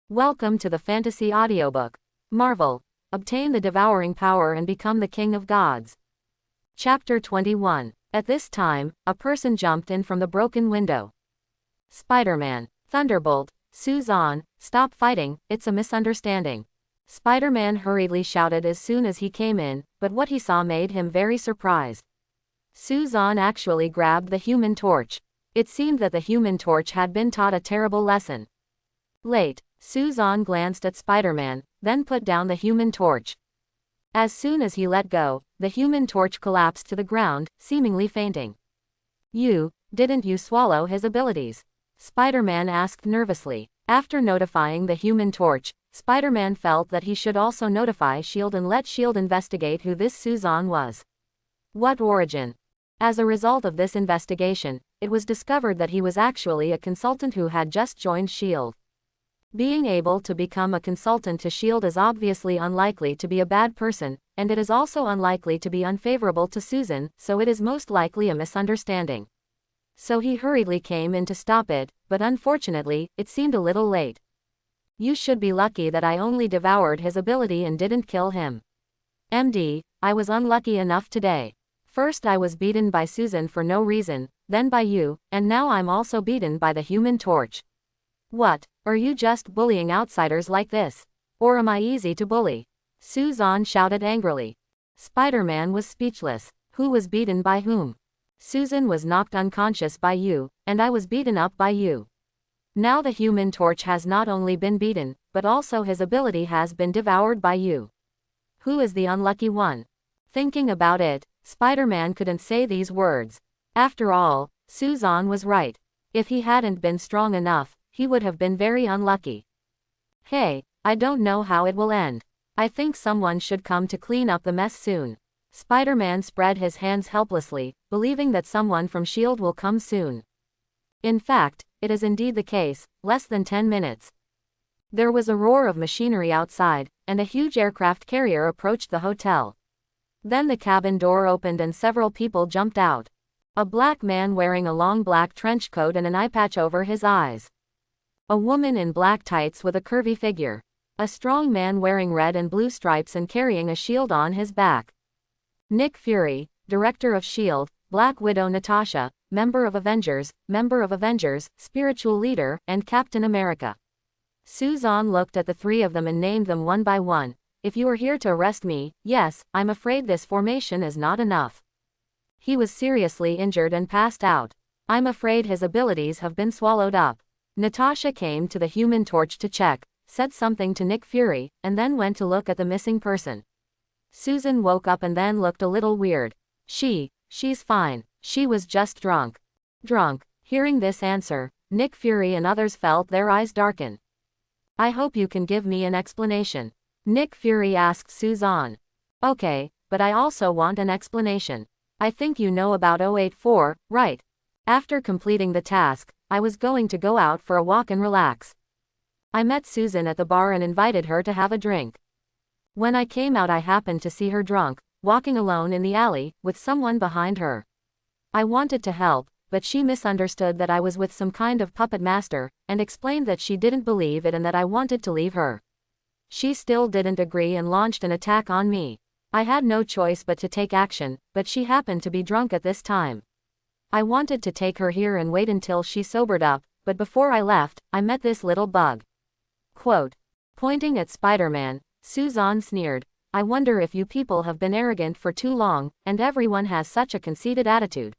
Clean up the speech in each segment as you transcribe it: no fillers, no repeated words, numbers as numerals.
Welcome to the Fantasy Audiobook. Marvel. Obtain the devouring power and become the king of gods. Chapter 21. At this time, a person jumped in from the broken window. Spider-Man. Thunderbolt. Susan, stop fighting, it's a misunderstanding. Spider-Man hurriedly shouted as soon as he came in, but what he saw made him very surprised. Susan actually grabbed the Human Torch. It seemed that the Human Torch had been taught a terrible lesson. Late. Susan glanced at Spider-Man, then put down the Human Torch. As soon as he let go, the Human Torch collapsed to the ground, seemingly fainting. Didn't you swallow his abilities? Spider-Man asked nervously. After notifying the Human Torch, Spider-Man felt that he should also notify S.H.I.E.L.D. and let S.H.I.E.L.D. investigate who this Susan was. What origin? As a result of this investigation, it was discovered that he was actually a consultant who had just joined S.H.I.E.L.D. Being able to become a consultant to S.H.I.E.L.D. is obviously unlikely to be a bad person, and it is also unlikely to be unfavorable to Susan, so it is most likely a misunderstanding. So he hurriedly came in to stop it, but unfortunately, it seemed a little late. You should be lucky that I only devoured his ability and didn't kill him. MD, I was unlucky enough today. First I was beaten by Susan for no reason, then by you, and now I'm also beaten by the Human Torch. What? Are you just bullying outsiders like this? Or am I easy to bully? Susan shouted angrily. Spider-Man was speechless. Who was beaten by whom? Susan was knocked unconscious by you, and I was beaten up by you. Now the Human Torch has not only been beaten, but also his ability has been devoured by you. Who is the unlucky one? Thinking about it, Spider-Man couldn't say these words. After all, Susan was right. If he hadn't been strong enough, he would have been very unlucky. Hey, I don't know how it will end. I think someone should come to clean up the mess soon. Spider-Man spread his hands helplessly, believing that someone from S.H.I.E.L.D. will come soon. In fact, it is indeed the case, less than 10 minutes. There was a roar of machinery outside, and a huge aircraft carrier approached the hotel. Then the cabin door opened and several people jumped out. A black man wearing a long black trench coat and an eye patch over his eyes. A woman in black tights with a curvy figure. A strong man wearing red and blue stripes and carrying a shield on his back. Nick Fury, director of S.H.I.E.L.D., Black Widow Natasha, member of Avengers, spiritual leader, and Captain America. Susan looked at the three of them and named them one by one. If you are here to arrest me, yes, I'm afraid this formation is not enough. He was seriously injured and passed out. I'm afraid his abilities have been swallowed up. Natasha came to the Human Torch to check, said something to Nick Fury, and then went to look at the missing person. Susan woke up and then looked a little weird. She's fine. She was just drunk. Drunk. Hearing this answer, Nick Fury and others felt their eyes darken. I hope you can give me an explanation. Nick Fury asked Susan. Okay, but I also want an explanation. I think you know about 084, right? After completing the task, I was going to go out for a walk and relax. I met Susan at the bar and invited her to have a drink. When I came out I happened to see her drunk, walking alone in the alley, with someone behind her. I wanted to help, but she misunderstood that I was with some kind of puppet master, and explained that she didn't believe it and that I wanted to leave her. She still didn't agree and launched an attack on me. I had no choice but to take action, but she happened to be drunk at this time. I wanted to take her here and wait until she sobered up, but before I left, I met this little bug. Quote. Pointing at Spider-Man, Susan sneered, I wonder if you people have been arrogant for too long, and everyone has such a conceited attitude.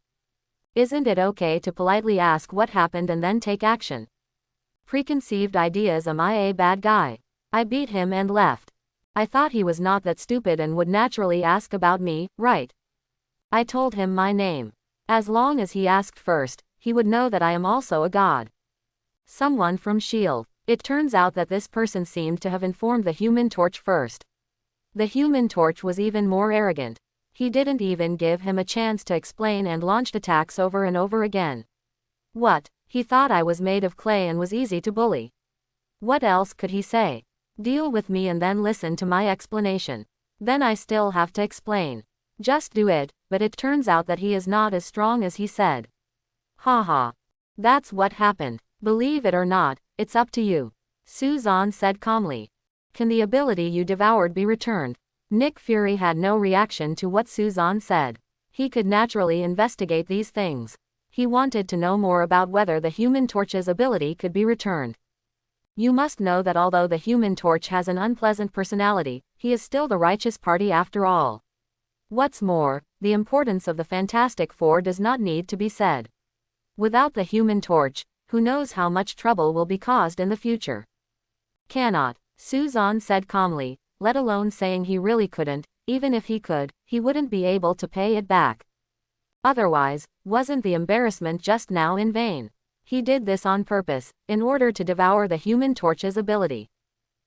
Isn't it okay to politely ask what happened and then take action? Preconceived ideas. Am I a bad guy? I beat him and left. I thought he was not that stupid and would naturally ask about me, right? I told him my name. As long as he asked first, he would know that I am also a god. Someone from S.H.I.E.L.D. It turns out that this person seemed to have informed the Human Torch first. The Human Torch was even more arrogant. He didn't even give him a chance to explain and launched attacks over and over again. What? He thought I was made of clay and was easy to bully. What else could he say? Deal with me and then listen to my explanation. Then I still have to explain. Just do it, but it turns out that he is not as strong as he said. Haha. That's what happened. Believe it or not, it's up to you. Suzanne said calmly. Can the ability you devoured be returned? Nick Fury had no reaction to what Suzanne said. He could naturally investigate these things. He wanted to know more about whether the Human Torch's ability could be returned. You must know that although the Human Torch has an unpleasant personality, he is still the righteous party after all. What's more, the importance of the Fantastic Four does not need to be said. Without the Human Torch, who knows how much trouble will be caused in the future. Cannot, Suzanne said calmly, let alone saying he really couldn't. Even if he could, he wouldn't be able to pay it back. Otherwise, wasn't the embarrassment just now in vain? He did this on purpose, in order to devour the Human Torch's ability.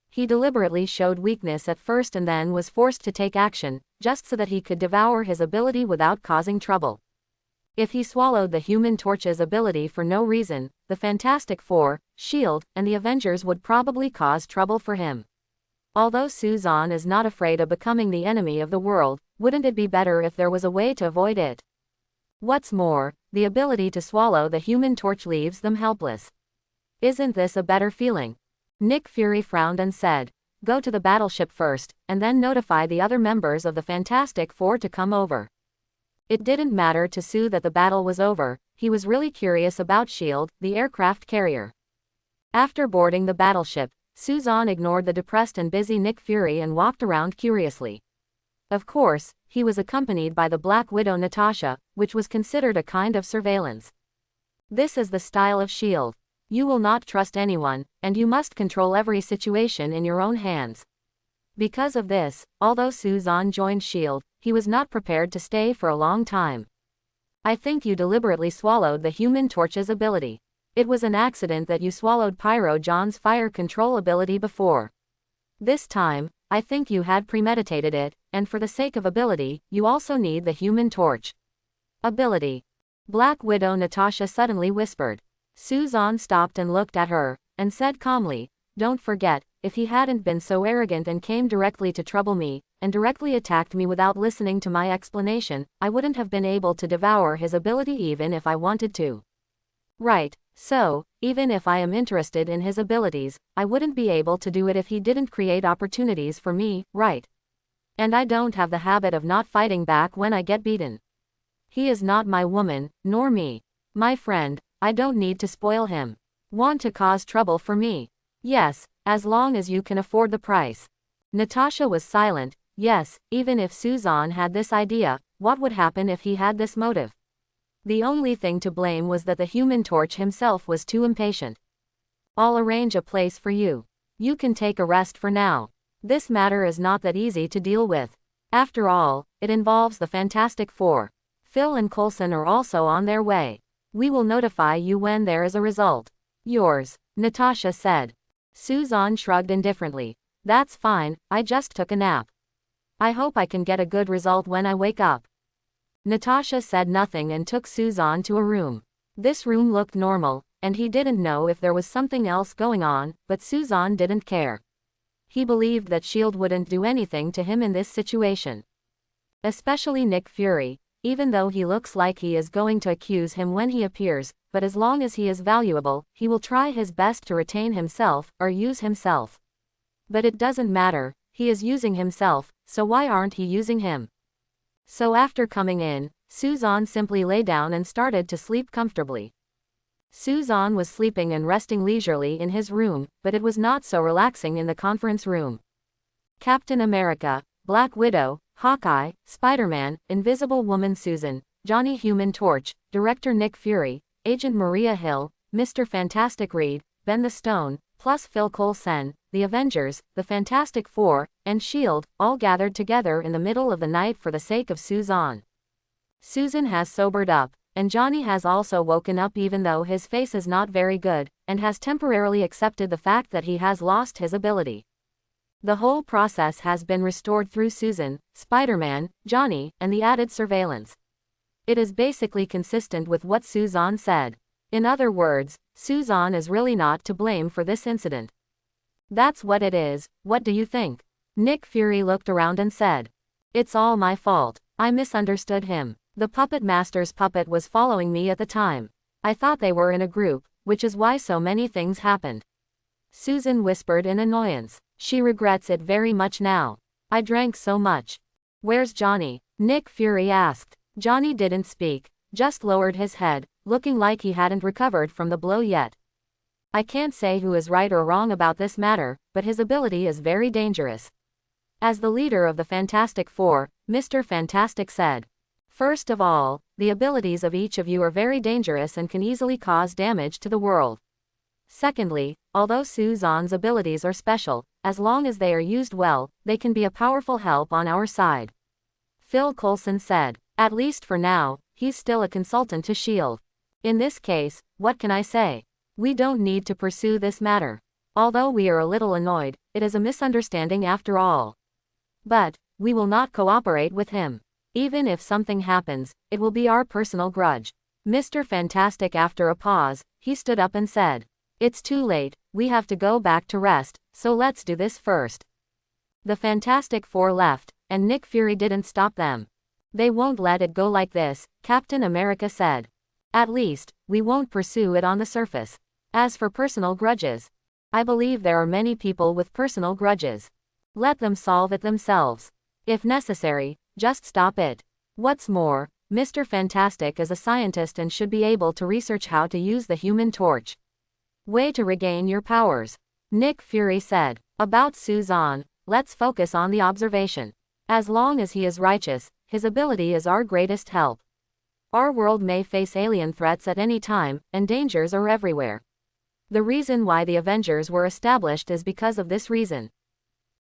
He deliberately showed weakness at first and then was forced to take action, just so that he could devour his ability without causing trouble. If he swallowed the Human Torch's ability for no reason, the Fantastic Four, S.H.I.E.L.D., and the Avengers would probably cause trouble for him. Although Suzanne is not afraid of becoming the enemy of the world, wouldn't it be better if there was a way to avoid it? What's more, the ability to swallow the Human Torch leaves them helpless. Isn't this a better feeling? Nick Fury frowned and said, go to the battleship first, and then notify the other members of the Fantastic Four to come over. It didn't matter to Sue that the battle was over, he was really curious about S.H.I.E.L.D., the aircraft carrier. After boarding the battleship, Suzanne ignored the depressed and busy Nick Fury and walked around curiously. Of course, he was accompanied by the Black Widow Natasha, which was considered a kind of surveillance. This is the style of S.H.I.E.L.D. You will not trust anyone, and you must control every situation in your own hands. Because of this, although Suzanne joined S.H.I.E.L.D., he was not prepared to stay for a long time. I think you deliberately swallowed the Human Torch's ability. It was an accident that you swallowed Pyro John's fire control ability before. This time, I think you had premeditated it, and for the sake of ability, you also need the Human Torch. Ability. Black Widow Natasha suddenly whispered. Suzanne stopped and looked at her, and said calmly, don't forget, if he hadn't been so arrogant and came directly to trouble me, and directly attacked me without listening to my explanation, I wouldn't have been able to devour his ability even if I wanted to. Right, so, even if I am interested in his abilities, I wouldn't be able to do it if he didn't create opportunities for me, right? And I don't have the habit of not fighting back when I get beaten. He is not my woman, nor me. My friend, I don't need to spoil him. Want to cause trouble for me? Yes, as long as you can afford the price. Natasha was silent. Yes, even if Suzanne had this idea, what would happen if he had this motive? The only thing to blame was that the Human Torch himself was too impatient. I'll arrange a place for you. You can take a rest for now. This matter is not that easy to deal with. After all, it involves the Fantastic Four. Phil and Coulson are also on their way. We will notify you when there is a result. Yours, Natasha said. Suzanne shrugged indifferently. That's fine, I just took a nap. I hope I can get a good result when I wake up. Natasha said nothing and took Suzanne to a room. This room looked normal, and he didn't know if there was something else going on, but Suzanne didn't care. He believed that S.H.I.E.L.D. wouldn't do anything to him in this situation. Especially Nick Fury, even though he looks like he is going to accuse him when he appears, but as long as he is valuable, he will try his best to retain himself, or use himself. But it doesn't matter, he is using himself, so why aren't he using him? So after coming in, Suzanne simply lay down and started to sleep comfortably. Suzanne was sleeping and resting leisurely in his room, but it was not so relaxing in the conference room. Captain America, Black Widow, Hawkeye, Spider-Man, Invisible Woman Susan, Johnny Human Torch, Director Nick Fury, Agent Maria Hill, Mr. Fantastic Reed, Ben the Stone, plus Phil Coulson, the Avengers, the Fantastic Four, and S.H.I.E.L.D., all gathered together in the middle of the night for the sake of Suzanne. Susan has sobered up, and Johnny has also woken up even though his face is not very good, and has temporarily accepted the fact that he has lost his ability. The whole process has been restored through Susan, Spider-Man, Johnny, and the added surveillance. It is basically consistent with what Suzanne said. In other words, Suzanne is really not to blame for this incident. That's what it is, what do you think? Nick Fury looked around and said. It's all my fault. I misunderstood him. The Puppet Master's puppet was following me at the time. I thought they were in a group, which is why so many things happened. Susan whispered in annoyance. She regrets it very much now. I drank so much. Where's Johnny? Nick Fury asked. Johnny didn't speak, just lowered his head, looking like he hadn't recovered from the blow yet. I can't say who is right or wrong about this matter, but his ability is very dangerous. As the leader of the Fantastic Four, Mr. Fantastic said. First of all, the abilities of each of you are very dangerous and can easily cause damage to the world. Secondly, although Suzanne's abilities are special, as long as they are used well, they can be a powerful help on our side. Phil Coulson said. At least for now, he's still a consultant to S.H.I.E.L.D. In this case, what can I say? We don't need to pursue this matter. Although we are a little annoyed, it is a misunderstanding after all. But, we will not cooperate with him. Even if something happens, it will be our personal grudge. Mr. Fantastic. After a pause, he stood up and said. It's too late, we have to go back to rest, so let's do this first. The Fantastic Four left, and Nick Fury didn't stop them. They won't let it go like this, Captain America said. At least, we won't pursue it on the surface. As for personal grudges, I believe there are many people with personal grudges. Let them solve it themselves. If necessary, just stop it. What's more, Mr. Fantastic is a scientist and should be able to research how to use the Human Torch. Way to regain your powers. Nick Fury said. About Suzanne, let's focus on the observation. As long as he is righteous, his ability is our greatest help. Our world may face alien threats at any time, and dangers are everywhere. The reason why the Avengers were established is because of this reason.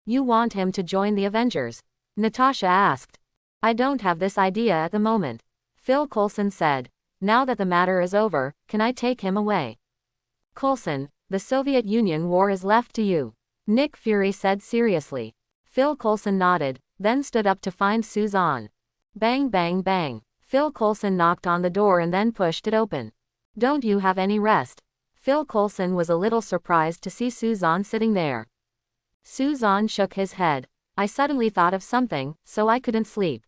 You want him to join the Avengers? Natasha asked. I don't have this idea at the moment. Phil Coulson said. Now that the matter is over, can I take him away? Coulson, the Soviet Union war is left to you. Nick Fury said seriously. Phil Coulson nodded, then stood up to find Suzanne. Bang bang bang. Phil Coulson knocked on the door and then pushed it open. Don't you have any rest? Phil Coulson was a little surprised to see Suzanne sitting there. Suzanne shook his head. I suddenly thought of something, so I couldn't sleep.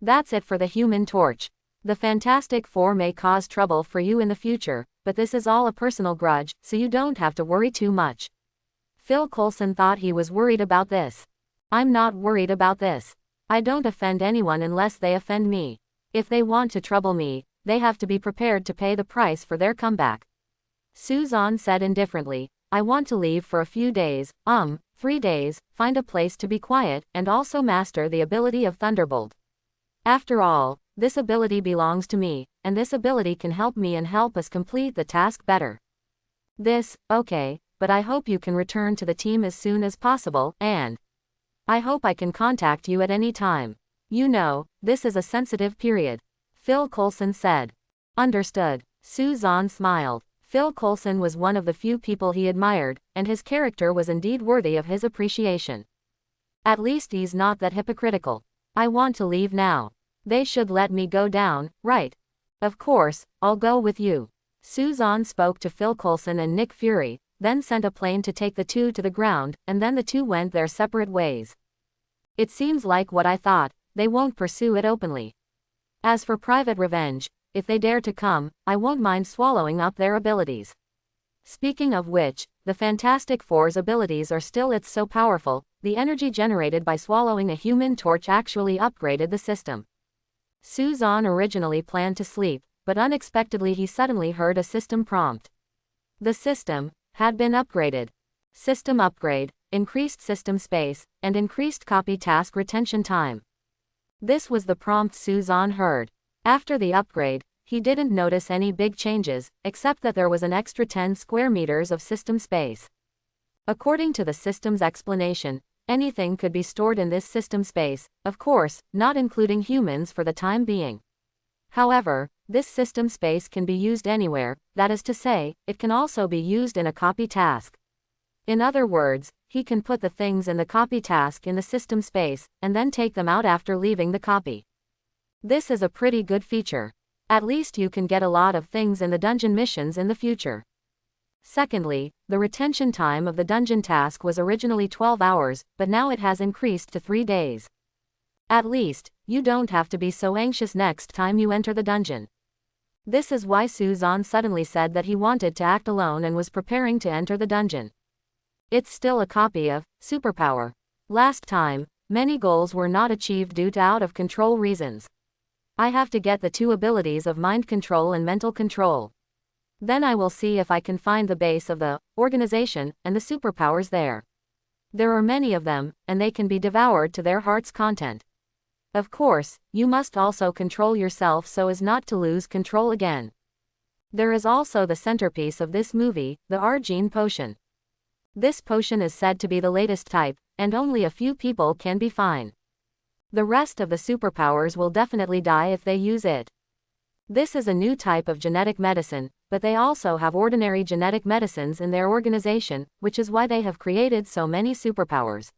That's it for the Human Torch. The Fantastic Four may cause trouble for you in the future, but this is all a personal grudge, so you don't have to worry too much. Phil Coulson thought he was worried about this. I'm not worried about this. I don't offend anyone unless they offend me. If they want to trouble me, they have to be prepared to pay the price for their comeback. Suzanne said indifferently, I want to leave for a few days, 3 days, find a place to be quiet, and also master the ability of Thunderbolt. After all, this ability belongs to me, and this ability can help me and help us complete the task better. Okay, but I hope you can return to the team as soon as possible, and I hope I can contact you at any time. You know, this is a sensitive period. Phil Coulson said. Understood. Suzanne smiled. Phil Coulson was one of the few people he admired, and his character was indeed worthy of his appreciation. At least he's not that hypocritical. I want to leave now. They should let me go down, right? Of course, I'll go with you. Suzanne spoke to Phil Coulson and Nick Fury, then sent a plane to take the two to the ground, and then the two went their separate ways. It seems like what I thought, they won't pursue it openly. As for private revenge, if they dare to come, I won't mind swallowing up their abilities. Speaking of which, the Fantastic Four's abilities are still so powerful, the energy generated by swallowing a Human Torch actually upgraded the system. Suzanne originally planned to sleep, but unexpectedly he suddenly heard a system prompt. The system had been upgraded. System upgrade, increased system space, and increased copy task retention time. This was the prompt Suzanne heard. After the upgrade, he didn't notice any big changes, except that there was an extra 10 square meters of system space. According to the system's explanation, anything could be stored in this system space, of course, not including humans for the time being. However, this system space can be used anywhere, that is to say, it can also be used in a copy task. In other words, he can put the things in the copy task in the system space, and then take them out after leaving the copy. This is a pretty good feature. At least you can get a lot of things in the dungeon missions in the future. Secondly, the retention time of the dungeon task was originally 12 hours, but now it has increased to 3 days. At least, you don't have to be so anxious next time you enter the dungeon. This is why Suzanne suddenly said that he wanted to act alone and was preparing to enter the dungeon. It's still a copy of superpower. Last time, many goals were not achieved due to out-of-control reasons. I have to get the two abilities of mind control and mental control. Then I will see if I can find the base of the organization and the superpowers there. There are many of them, and they can be devoured to their heart's content. Of course, you must also control yourself so as not to lose control again. There is also the centerpiece of this movie, the Argene potion. This potion is said to be the latest type, and only a few people can be fine. The rest of the superpowers will definitely die if they use it. This is a new type of genetic medicine, but they also have ordinary genetic medicines in their organization, which is why they have created so many superpowers.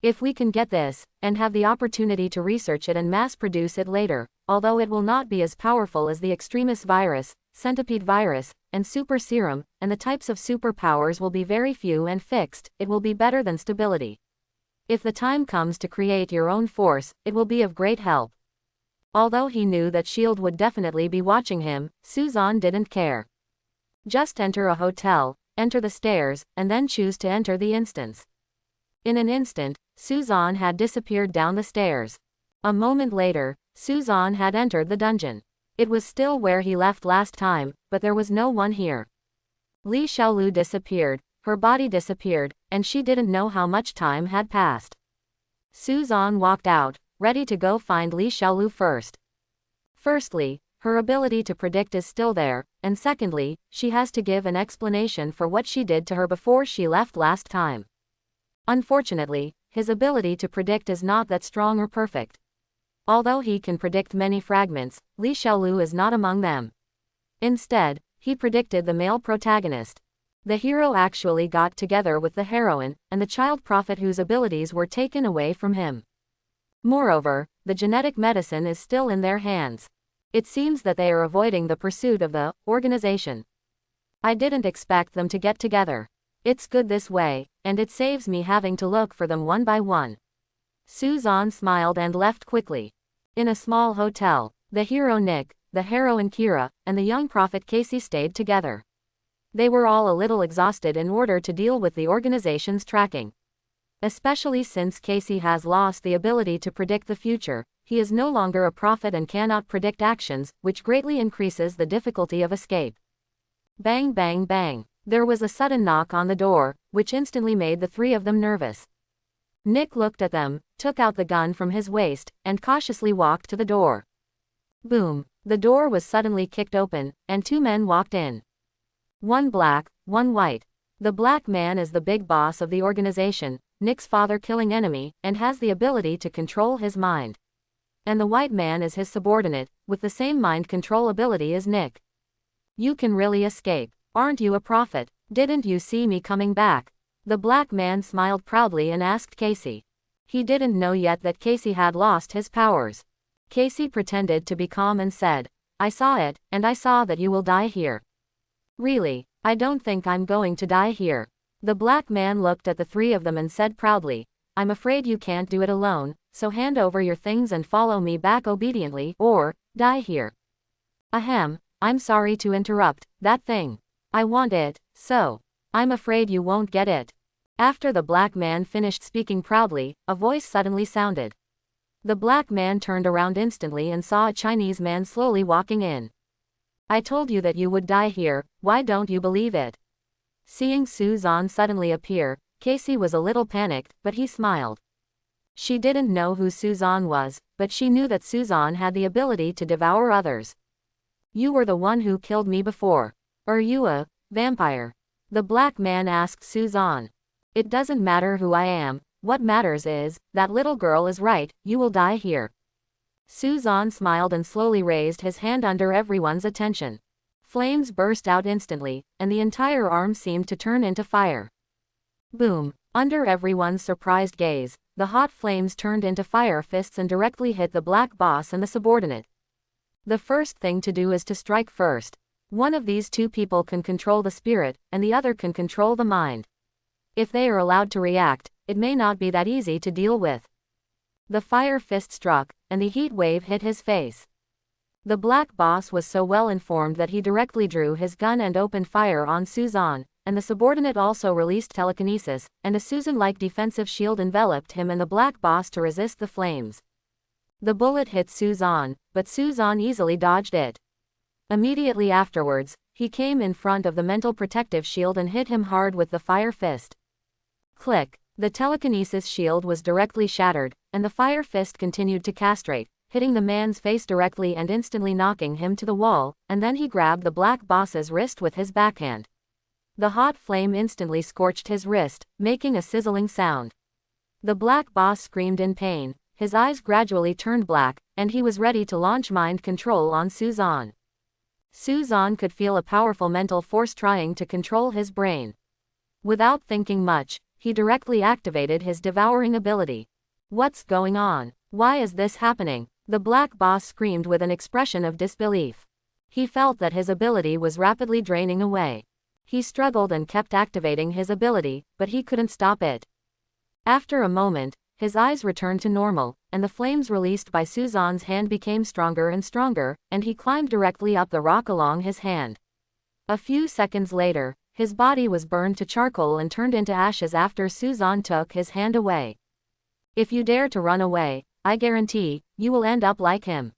If we can get this, and have the opportunity to research it and mass produce it later, although it will not be as powerful as the extremis virus, centipede virus, and super serum, and the types of superpowers will be very few and fixed, it will be better than stability. If the time comes to create your own force, it will be of great help. Although he knew that S.H.I.E.L.D. would definitely be watching him, Suzanne didn't care. Just enter a hotel, enter the stairs, and then choose to enter the instance. In an instant, Suzanne had disappeared down the stairs. A moment later, Suzanne had entered the dungeon. It was still where he left last time, but there was no one here. Li Xiaolu disappeared, her body disappeared, and she didn't know how much time had passed. Suzanne walked out, ready to go find Li Xiaolu first. Firstly, her ability to predict is still there, and secondly, she has to give an explanation for what she did to her before she left last time. Unfortunately, his ability to predict is not that strong or perfect. Although he can predict many fragments, Li Xiaolu is not among them. Instead, he predicted the male protagonist. The hero actually got together with the heroine, and the child prophet whose abilities were taken away from him. Moreover, the genetic medicine is still in their hands. It seems that they are avoiding the pursuit of the organization. I didn't expect them to get together. It's good this way, and it saves me having to look for them one by one. Suzanne smiled and left quickly. In a small hotel, the hero Nick, the heroine Kira, and the young prophet Casey stayed together. They were all a little exhausted in order to deal with the organization's tracking. Especially since Casey has lost the ability to predict the future, he is no longer a prophet and cannot predict actions, which greatly increases the difficulty of escape. Bang bang bang. There was a sudden knock on the door, which instantly made the three of them nervous. Nick looked at them, took out the gun from his waist, and cautiously walked to the door. Boom. The door was suddenly kicked open, and two men walked in. One black, one white. The black man is the big boss of the organization, Nick's father-killing enemy, and has the ability to control his mind. And the white man is his subordinate, with the same mind control ability as Nick. You can really escape. Aren't you a prophet? Didn't you see me coming back? The black man smiled proudly and asked Casey. He didn't know yet that Casey had lost his powers. Casey pretended to be calm and said, I saw it, and I saw that you will die here. Really, I don't think I'm going to die here. The black man looked at the three of them and said proudly, I'm afraid you can't do it alone, so hand over your things and follow me back obediently, or die here. Ahem, I'm sorry to interrupt, that thing. I want it, so. I'm afraid you won't get it. After the black man finished speaking proudly, a voice suddenly sounded. The black man turned around instantly and saw a Chinese man slowly walking in. I told you that you would die here, why don't you believe it? Seeing Suzanne suddenly appear, Casey was a little panicked, but he smiled. She didn't know who Suzanne was, but she knew that Suzanne had the ability to devour others. You were the one who killed me before. Are you a vampire? The black man asked Suzanne. It doesn't matter who I am, what matters is, that little girl is right, you will die here. Suzanne smiled and slowly raised his hand under everyone's attention. Flames burst out instantly, and the entire arm seemed to turn into fire. Boom! Under everyone's surprised gaze, the hot flames turned into fire fists and directly hit the black boss and the subordinate. The first thing to do is to strike first. One of these two people can control the spirit, and the other can control the mind. If they are allowed to react, it may not be that easy to deal with. The fire fist struck, and the heat wave hit his face. The black boss was so well informed that he directly drew his gun and opened fire on Suzanne, and the subordinate also released telekinesis, and a Susan-like defensive shield enveloped him and the black boss to resist the flames. The bullet hit Susan, but Susan easily dodged it. Immediately afterwards, he came in front of the mental protective shield and hit him hard with the fire fist. Click! The telekinesis shield was directly shattered, and the fire fist continued to castrate, hitting the man's face directly and instantly knocking him to the wall, and then he grabbed the black boss's wrist with his backhand. The hot flame instantly scorched his wrist, making a sizzling sound. The black boss screamed in pain, his eyes gradually turned black, and he was ready to launch mind control on Susan. Susan could feel a powerful mental force trying to control his brain. Without thinking much, he directly activated his devouring ability. What's going on? Why is this happening? The black boss screamed with an expression of disbelief. He felt that his ability was rapidly draining away. He struggled and kept activating his ability, but he couldn't stop it. After a moment, his eyes returned to normal, and the flames released by Susan's hand became stronger and stronger, and he climbed directly up the rock along his hand. A few seconds later, his body was burned to charcoal and turned into ashes after Susan took his hand away. If you dare to run away, I guarantee, you will end up like him,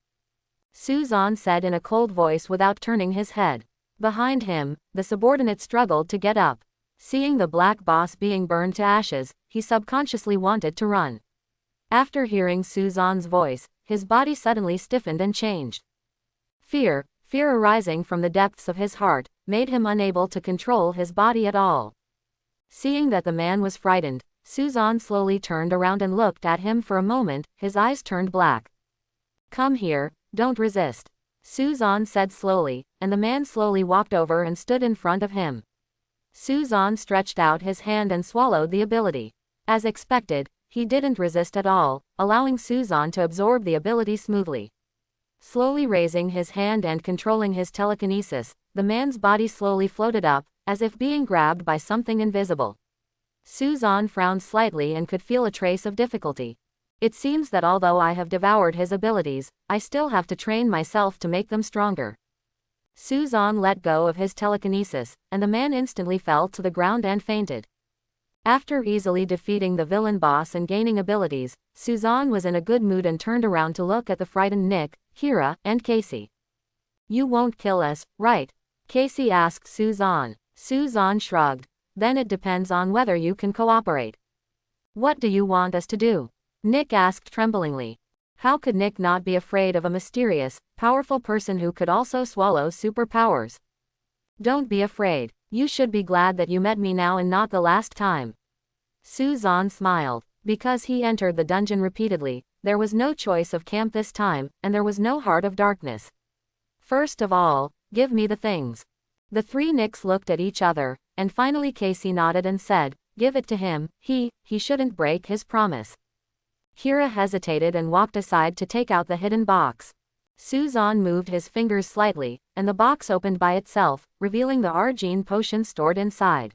Susan said in a cold voice without turning his head. Behind him, the subordinate struggled to get up. Seeing the black boss being burned to ashes, he subconsciously wanted to run. After hearing Susan's voice, his body suddenly stiffened and changed. Fear arising from the depths of his heart, made him unable to control his body at all. Seeing that the man was frightened, Susan slowly turned around and looked at him for a moment, his eyes turned black. Come here, don't resist, Susan said slowly, and the man slowly walked over and stood in front of him. Susan stretched out his hand and swallowed the ability. As expected, he didn't resist at all, allowing Susan to absorb the ability smoothly. Slowly raising his hand and controlling his telekinesis, the man's body slowly floated up, as if being grabbed by something invisible. Susan frowned slightly and could feel a trace of difficulty. It seems that although I have devoured his abilities, I still have to train myself to make them stronger. Susan let go of his telekinesis, and the man instantly fell to the ground and fainted. After easily defeating the villain boss and gaining abilities, Susan was in a good mood and turned around to look at the frightened Nick, Kira, and Casey. You won't kill us, right? Casey asked Susan. Susan shrugged. Then it depends on whether you can cooperate. What do you want us to do? Nick asked tremblingly. How could Nick not be afraid of a mysterious, powerful person who could also swallow superpowers? Don't be afraid. You should be glad that you met me now and not the last time. Susan smiled. Because he entered the dungeon repeatedly, there was no choice of camp this time, and there was no heart of darkness. First of all, give me the things. The three Nicks looked at each other, and finally Casey nodded and said, give it to him, he shouldn't break his promise. Kira hesitated and walked aside to take out the hidden box. Susan moved his fingers slightly, and the box opened by itself, revealing the Argene potion stored inside.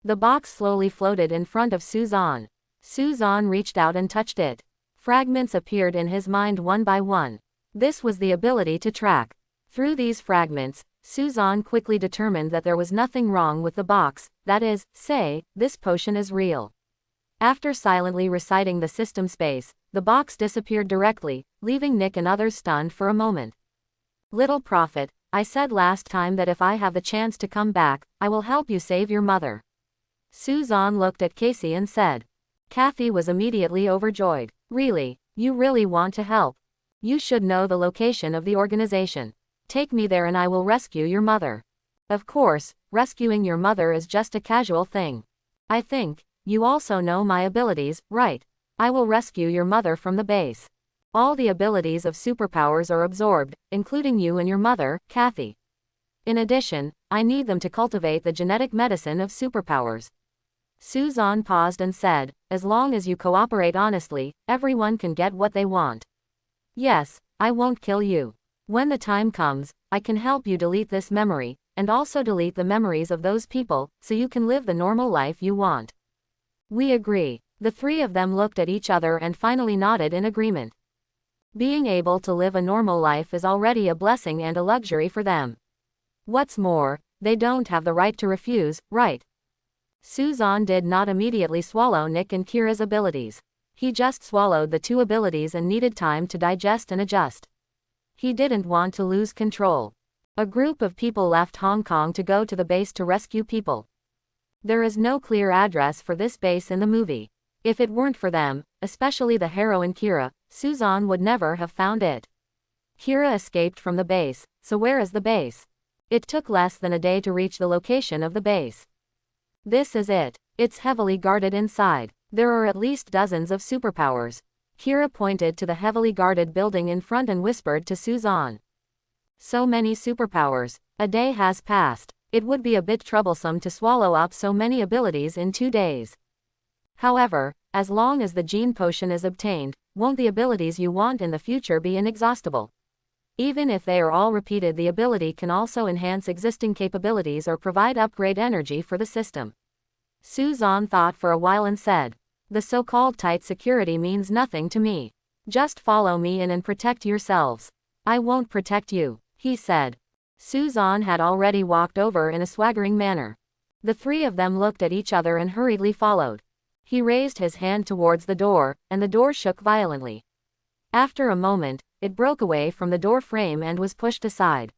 The box slowly floated in front of Susan. Susan reached out and touched it. Fragments appeared in his mind one by one. This was the ability to track. Through these fragments, Susan quickly determined that there was nothing wrong with the box, that is, say, this potion is real. After silently reciting the system space, the box disappeared directly, leaving Nick and others stunned for a moment. Little prophet, I said last time that if I have the chance to come back, I will help you save your mother. Susan looked at Casey and said. Kathy was immediately overjoyed. Really, you really want to help? You should know the location of the organization. Take me there and I will rescue your mother. Of course, rescuing your mother is just a casual thing. I think, you also know my abilities, right? I will rescue your mother from the base. All the abilities of superpowers are absorbed, including you and your mother, Kathy. In addition, I need them to cultivate the genetic medicine of superpowers. Susan paused and said, as long as you cooperate honestly, everyone can get what they want. Yes, I won't kill you. When the time comes, I can help you delete this memory, and also delete the memories of those people, so you can live the normal life you want. We agree. The three of them looked at each other and finally nodded in agreement. Being able to live a normal life is already a blessing and a luxury for them. What's more, They don't have the right to refuse, right? Suzanne did not immediately swallow Nick and Kira's abilities. He just swallowed the two abilities and needed time to digest and adjust. He didn't want to lose control. A group of people left Hong Kong to go to the base to rescue people. There is no clear address for this base in the movie. If it weren't for them, especially the heroine Kira, Suzanne would never have found it. Kira escaped from the base, so where is the base? It took less than a day to reach the location of the base. This is it. It's heavily guarded inside. There are at least dozens of superpowers. Kira pointed to the heavily guarded building in front and whispered to Suzanne. So many superpowers. A day has passed. It would be a bit troublesome to swallow up so many abilities in 2 days. However, as long as the gene potion is obtained, won't the abilities you want in the future be inexhaustible? Even if they are all repeated, the ability can also enhance existing capabilities or provide upgrade energy for the system. Suzanne thought for a while and said, "The so-called tight security means nothing to me. Just follow me in and protect yourselves." "I won't protect you," he said. Suzanne had already walked over in a swaggering manner. The three of them looked at each other and hurriedly followed. He raised his hand towards the door, and the door shook violently. After a moment, it broke away from the door frame and was pushed aside.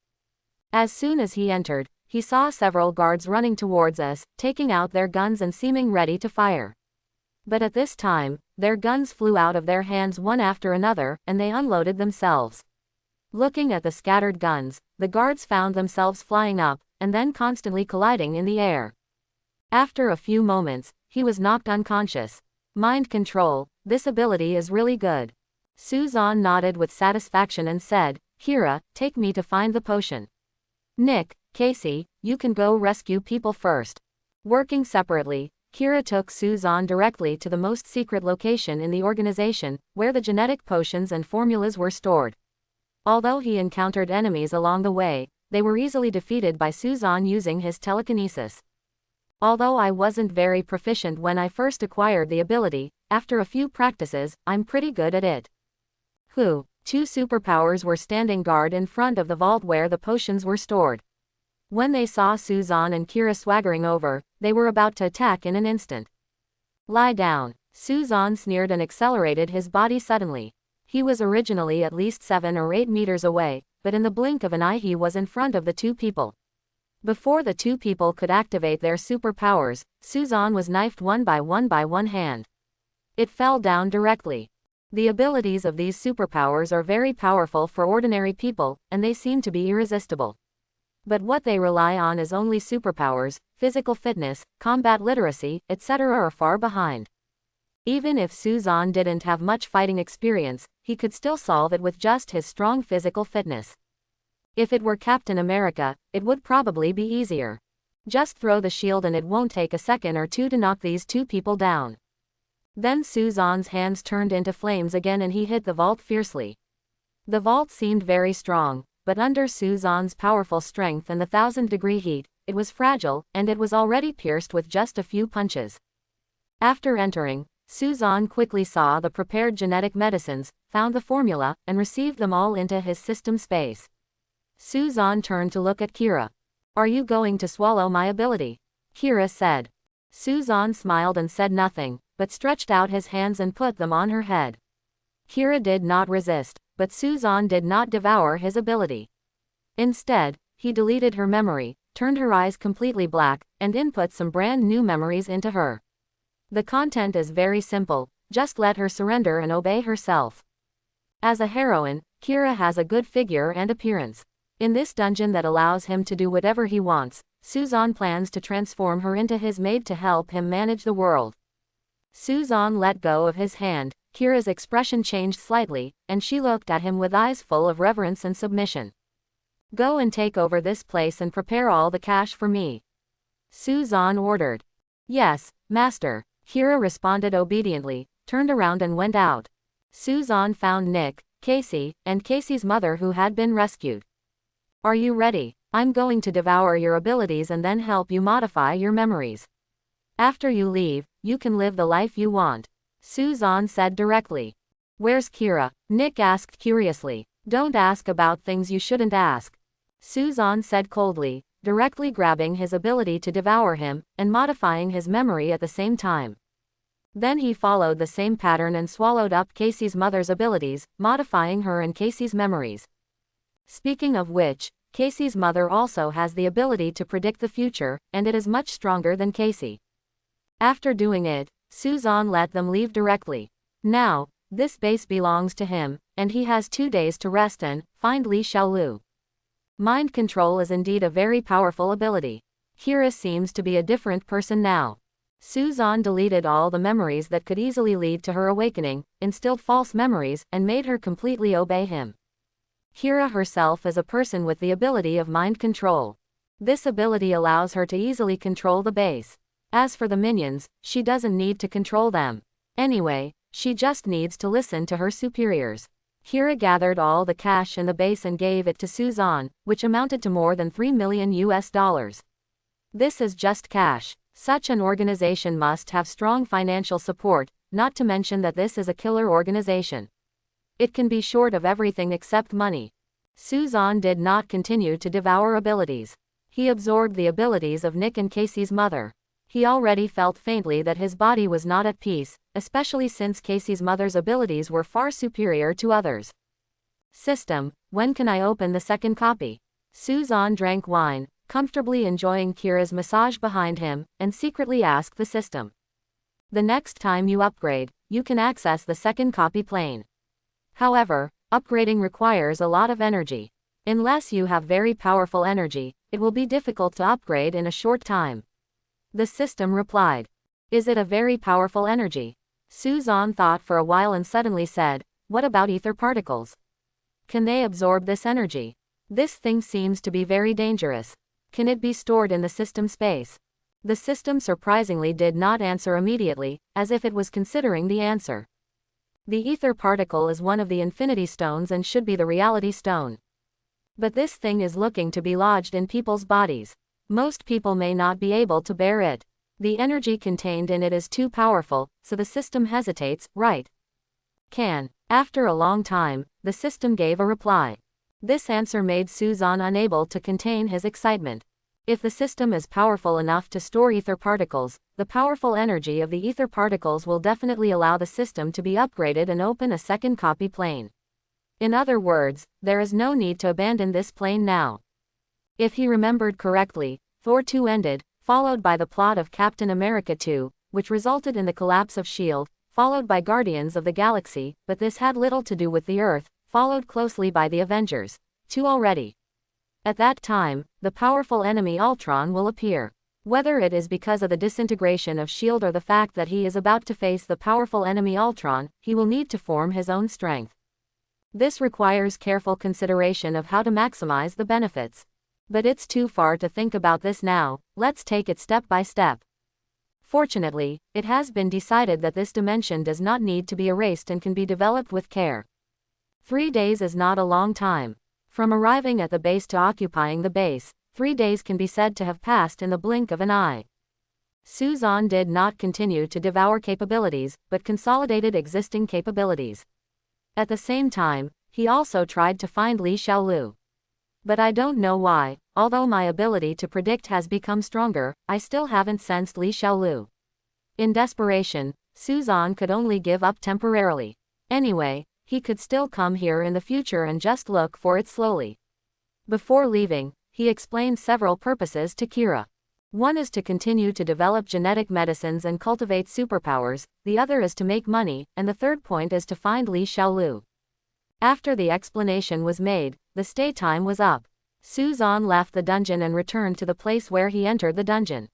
As soon as he entered, he saw several guards running towards us, taking out their guns and seeming ready to fire. But at this time, their guns flew out of their hands one after another, and they unloaded themselves. Looking at the scattered guns, the guards found themselves flying up, and then constantly colliding in the air. After a few moments, he was knocked unconscious. Mind control, this ability is really good. Suzanne nodded with satisfaction and said, "Kira, take me to find the potion. Nick, Casey, you can go rescue people first." Working separately, Kira took Suzanne directly to the most secret location in the organization, where the genetic potions and formulas were stored. Although he encountered enemies along the way, they were easily defeated by Suzanne using his telekinesis. Although I wasn't very proficient when I first acquired the ability, after a few practices, I'm pretty good at it. Two superpowers were standing guard in front of the vault where the potions were stored. When they saw Suzanne and Kira swaggering over, they were about to attack in an instant. "Lie down." Suzanne sneered and accelerated his body suddenly. He was originally at least 7 or 8 meters away, but in the blink of an eye he was in front of the two people. Before the two people could activate their superpowers, Suzanne was knifed one by one hand. It fell down directly. The abilities of these superpowers are very powerful for ordinary people, and they seem to be irresistible. But what they rely on is only superpowers. Physical fitness, combat literacy, etc. are far behind. Even if Suzanne didn't have much fighting experience, he could still solve it with just his strong physical fitness. If it were Captain America, it would probably be easier. Just throw the shield and it won't take a second or two to knock these two people down. Then Suzanne's hands turned into flames again and he hit the vault fiercely. The vault seemed very strong, but under Suzanne's powerful strength and the 1,000-degree heat, it was fragile, and it was already pierced with just a few punches. After entering, Suzanne quickly saw the prepared genetic medicines, found the formula, and received them all into his system space. Suzanne turned to look at Kira. "Are you going to swallow my ability?" Kira said. Suzanne smiled and said nothing, but stretched out his hands and put them on her head. Kira did not resist, but Suzanne did not devour his ability. Instead, he deleted her memory, turned her eyes completely black, and input some brand new memories into her. The content is very simple, just let her surrender and obey herself. As a heroine, Kira has a good figure and appearance. In this dungeon that allows him to do whatever he wants, Suzanne plans to transform her into his maid to help him manage the world. Suzanne let go of his hand. Kira's expression changed slightly, and she looked at him with eyes full of reverence and submission. "Go and take over this place and prepare all the cash for me," Suzanne ordered. "Yes, master," Kira responded obediently, turned around and went out. Suzanne found Nick, Casey, and Casey's mother who had been rescued. "Are you ready? I'm going to devour your abilities and then help you modify your memories. After you leave, you can live the life you want," Suzanne said directly. "Where's Kira?" Nick asked curiously. "Don't ask about things you shouldn't ask," Suzanne said coldly. directly grabbing his ability to devour him, and modifying his memory at the same time. Then he followed the same pattern and swallowed up Casey's mother's abilities, modifying her and Casey's memories. Speaking of which, Casey's mother also has the ability to predict the future, and it is much stronger than Casey. After doing it, Suzanne let them leave directly. Now, this base belongs to him, and he has 2 days to rest and find Li Xiaolu. Mind control is indeed a very powerful ability. Kira seems to be a different person now. Suzanne deleted all the memories that could easily lead to her awakening, instilled false memories, and made her completely obey him. Kira herself is a person with the ability of mind control. This ability allows her to easily control the base. As for the minions, she doesn't need to control them. Anyway, she just needs to listen to her superiors. Kira gathered all the cash in the base and gave it to Suzanne, which amounted to more than $3 million. This is just cash. Such an organization must have strong financial support, not to mention that this is a killer organization. It can be short of everything except money. Suzanne did not continue to devour abilities. He absorbed the abilities of Nick and Casey's mother. He already felt faintly that his body was not at peace, especially since Casey's mother's abilities were far superior to others. System, when can I open the second copy? Suzanne drank wine, comfortably enjoying Kira's massage behind him, and secretly asked the system. The next time you upgrade, you can access the second copy plane. However, upgrading requires a lot of energy. Unless you have very powerful energy, it will be difficult to upgrade in a short time. The system replied. Is it a very powerful energy? Suzanne thought for a while and suddenly said, what about ether particles? Can they absorb this energy? This thing seems to be very dangerous. Can it be stored in the system space? The system surprisingly did not answer immediately, as if it was considering the answer. The ether particle is one of the infinity stones and should be the reality stone. But this thing is looking to be lodged in people's bodies. Most people may not be able to bear it. The energy contained in it is too powerful, so the system hesitates, right? Can. After a long time, the system gave a reply. This answer made Suzanne unable to contain his excitement. If the system is powerful enough to store ether particles, the powerful energy of the ether particles will definitely allow the system to be upgraded and open a second copy plane. In other words, there is no need to abandon this plane now. If he remembered correctly, Thor 2 ended, followed by the plot of Captain America 2, which resulted in the collapse of S.H.I.E.L.D., followed by Guardians of the Galaxy, but this had little to do with the Earth, followed closely by the Avengers 2 already. At that time, the powerful enemy Ultron will appear. Whether it is because of the disintegration of S.H.I.E.L.D. or the fact that he is about to face the powerful enemy Ultron, he will need to form his own strength. This requires careful consideration of how to maximize the benefits. But it's too far to think about this now, let's take it step by step. Fortunately, it has been decided that this dimension does not need to be erased and can be developed with care. 3 days is not a long time. From arriving at the base to occupying the base, 3 days can be said to have passed in the blink of an eye. Suzanne did not continue to devour capabilities, but consolidated existing capabilities. At the same time, he also tried to find Li Xiaolu. But I don't know why, although my ability to predict has become stronger, I still haven't sensed Li Xiaolu. In desperation, Suzanne could only give up temporarily. Anyway, he could still come here in the future and just look for it slowly. Before leaving, he explained several purposes to Kira. One is to continue to develop genetic medicines and cultivate superpowers, the other is to make money, and the third point is to find Li Xiaolu. After the explanation was made, the stay time was up. Suzanne left the dungeon and returned to the place where he entered the dungeon.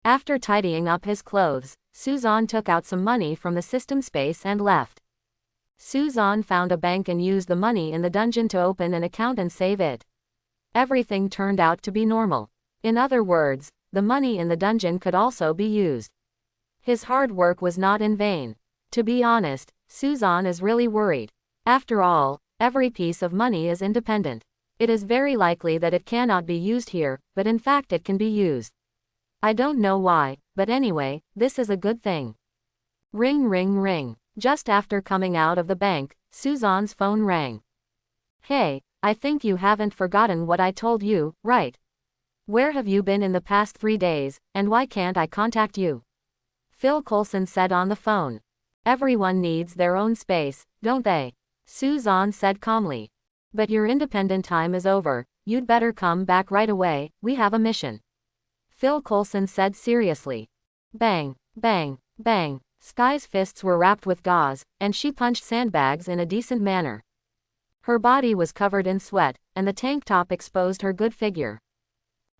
After tidying up his clothes, Suzanne took out some money from the system space and left. Suzanne found a bank and used the money in the dungeon to open an account and save it. Everything turned out to be normal. In other words, the money in the dungeon could also be used. His hard work was not in vain. To be honest, Suzanne is really worried. After all, every piece of money is independent. It is very likely that it cannot be used here, but in fact it can be used. I don't know why, but anyway, this is a good thing. Ring ring ring. Just after coming out of the bank, Suzanne's phone rang. Hey, I think you haven't forgotten what I told you, right? Where have you been in the past 3 days, and why can't I contact you? Phil Coulson said on the phone. Everyone needs their own space, don't they? Suzanne said calmly. But your independent time is over, you'd better come back right away, we have a mission. Phil Coulson said seriously. Bang, bang, bang. Sky's fists were wrapped with gauze, and she punched sandbags in a decent manner. Her body was covered in sweat, and the tank top exposed her good figure.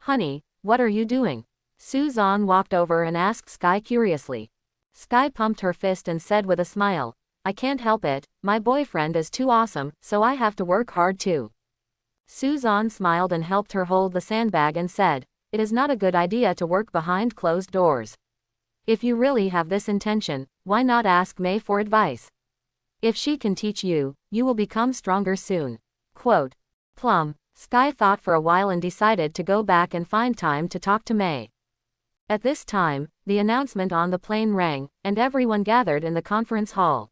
Honey, what are you doing? Suzanne walked over and asked Sky curiously. Sky pumped her fist and said with a smile, I can't help it, my boyfriend is too awesome, so I have to work hard too. Suzanne smiled and helped her hold the sandbag and said, it is not a good idea to work behind closed doors. If you really have this intention, why not ask May for advice? If she can teach you, you will become stronger soon. Quote. Plum. Sky thought for a while and decided to go back and find time to talk to May. At this time, the announcement on the plane rang, and everyone gathered in the conference hall.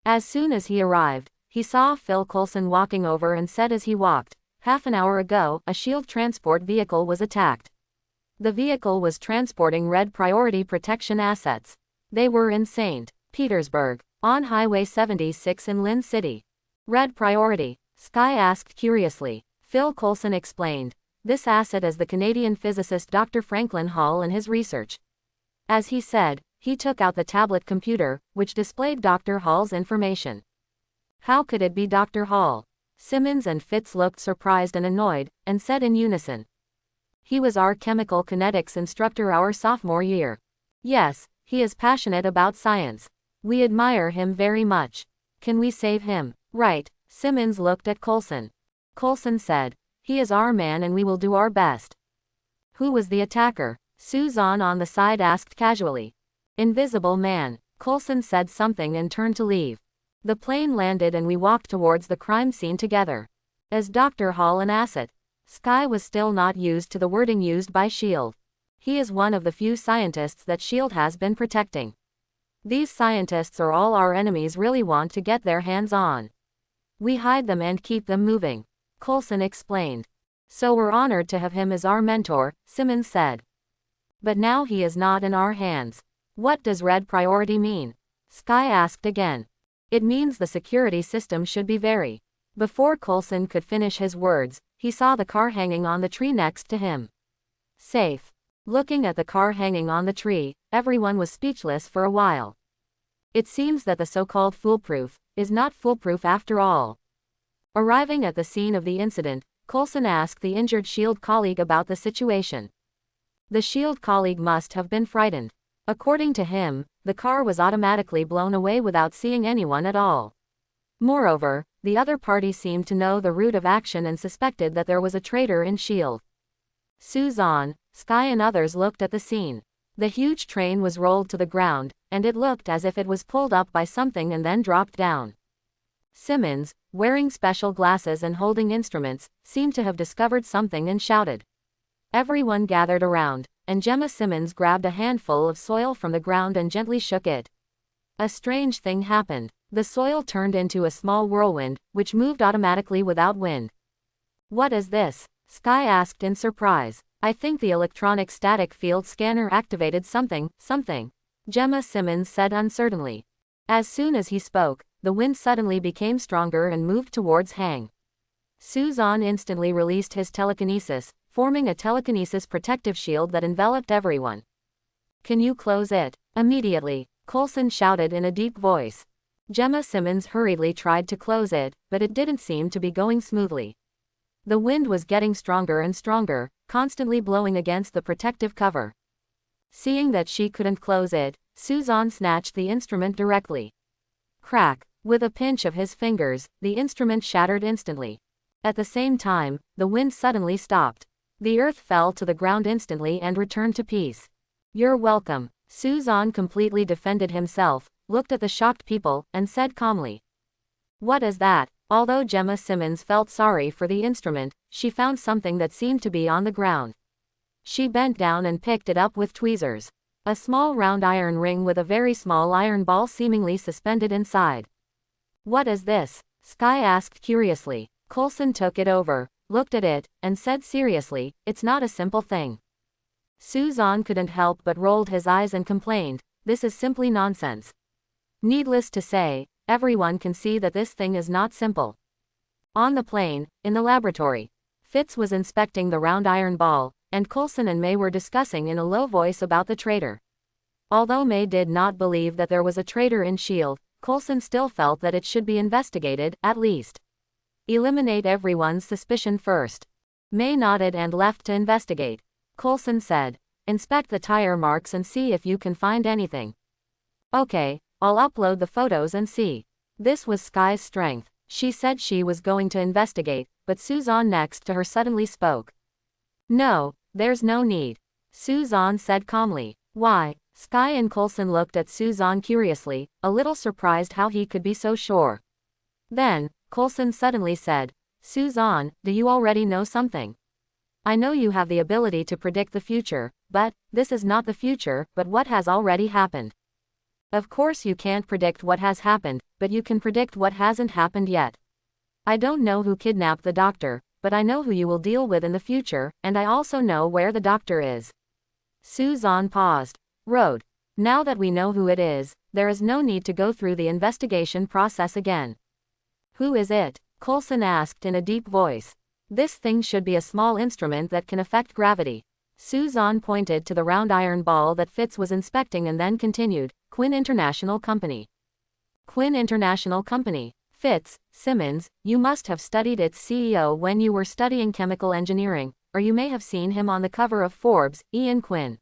As soon as he arrived, he saw Phil Coulson walking over and said as he walked, half an hour ago, a SHIELD transport vehicle was attacked. The vehicle was transporting red priority protection assets. They were in St. Petersburg, on Highway 76 in Lynn City. Red priority? Sky asked curiously. Phil Coulson explained. This asset is the Canadian physicist Dr. Franklin Hall and his research. As he said, he took out the tablet computer, which displayed Dr. Hall's information. How could it be Dr. Hall? Simmons and Fitz looked surprised and annoyed, and said in unison. He was our chemical kinetics instructor our sophomore year. Yes, he is passionate about science. We admire him very much. Can we save him? Right. Simmons looked at Coulson. Coulson said, he is our man and we will do our best. Who was the attacker? Suzanne on the side asked casually. Invisible man. Coulson said something and turned to leave. The plane landed and we walked towards the crime scene together. Is Dr. Hall an asset? Sky was still not used to the wording used by SHIELD. He is one of the few scientists that SHIELD has been protecting. These scientists are all our enemies really want to get their hands on. We hide them and keep them moving. Coulson explained. So we're honored to have him as our mentor, Simmons said. But now he is not in our hands. What does red priority mean? Sky asked again. It means the security system should be very. Before Coulson could finish his words, he saw the car hanging on the tree next to him. Safe. Looking at the car hanging on the tree, everyone was speechless for a while. It seems that the so-called foolproof is not foolproof after all. Arriving at the scene of the incident, Coulson asked the injured SHIELD colleague about the situation. The SHIELD colleague must have been frightened. According to him, the car was automatically blown away without seeing anyone at all. Moreover, the other party seemed to know the route of action and suspected that there was a traitor in SHIELD. Suzanne, Sky and others looked at the scene. The huge train was rolled to the ground, and it looked as if it was pulled up by something and then dropped down. Simmons, wearing special glasses and holding instruments, seemed to have discovered something and shouted. Everyone gathered around, and Gemma Simmons grabbed a handful of soil from the ground and gently shook it. A strange thing happened. The soil turned into a small whirlwind, which moved automatically without wind. What is this? Sky asked in surprise. I think the electronic static field scanner activated something. Gemma Simmons said uncertainly. As soon as he spoke, the wind suddenly became stronger and moved towards Hang. Suzanne instantly released his telekinesis, forming a telekinesis protective shield that enveloped everyone. Can you close it? Immediately, Coulson shouted in a deep voice. Gemma Simmons hurriedly tried to close it, but it didn't seem to be going smoothly. The wind was getting stronger and stronger, constantly blowing against the protective cover. Seeing that she couldn't close it, Suzanne snatched the instrument directly. Crack! With a pinch of his fingers, the instrument shattered instantly. At the same time, the wind suddenly stopped. The earth fell to the ground instantly and returned to peace. You're welcome. Suzanne completely defended himself, looked at the shocked people, and said calmly. What is that? Although Gemma Simmons felt sorry for the instrument, she found something that seemed to be on the ground. She bent down and picked it up with tweezers. A small round iron ring with a very small iron ball seemingly suspended inside. What is this? Sky asked curiously. Coulson took it over, looked at it, and said seriously, "It's not a simple thing." Suzanne couldn't help but rolled his eyes and complained, "This is simply nonsense." Needless to say, everyone can see that this thing is not simple. On the plane, in the laboratory, Fitz was inspecting the round iron ball, and Coulson and May were discussing in a low voice about the traitor. Although May did not believe that there was a traitor in S.H.I.E.L.D., Coulson still felt that it should be investigated, at least. Eliminate everyone's suspicion first. May nodded and left to investigate. Coulson said, "Inspect the tire marks and see if you can find anything." "Okay, I'll upload the photos and see." This was Sky's strength. She said she was going to investigate, but Suzanne next to her suddenly spoke. "No, there's no need," Suzanne said calmly. "Why?" Sky and Coulson looked at Suzanne curiously, a little surprised how he could be so sure. Then, Coulson suddenly said, "Suzanne, do you already know something? I know you have the ability to predict the future, but this is not the future, but what has already happened. Of course you can't predict what has happened, but you can predict what hasn't happened yet. I don't know who kidnapped the doctor, but I know who you will deal with in the future, and I also know where the doctor is." Suzanne paused. Wrote, "Now that we know who it is, there is no need to go through the investigation process again." "Who is it?" Coulson asked in a deep voice. "This thing should be a small instrument that can affect gravity." Suzanne pointed to the round iron ball that Fitz was inspecting and then continued, "Quinn International Company." "Quinn International Company. Fitz, Simmons, you must have studied its CEO when you were studying chemical engineering, or you may have seen him on the cover of Forbes, Ian Quinn."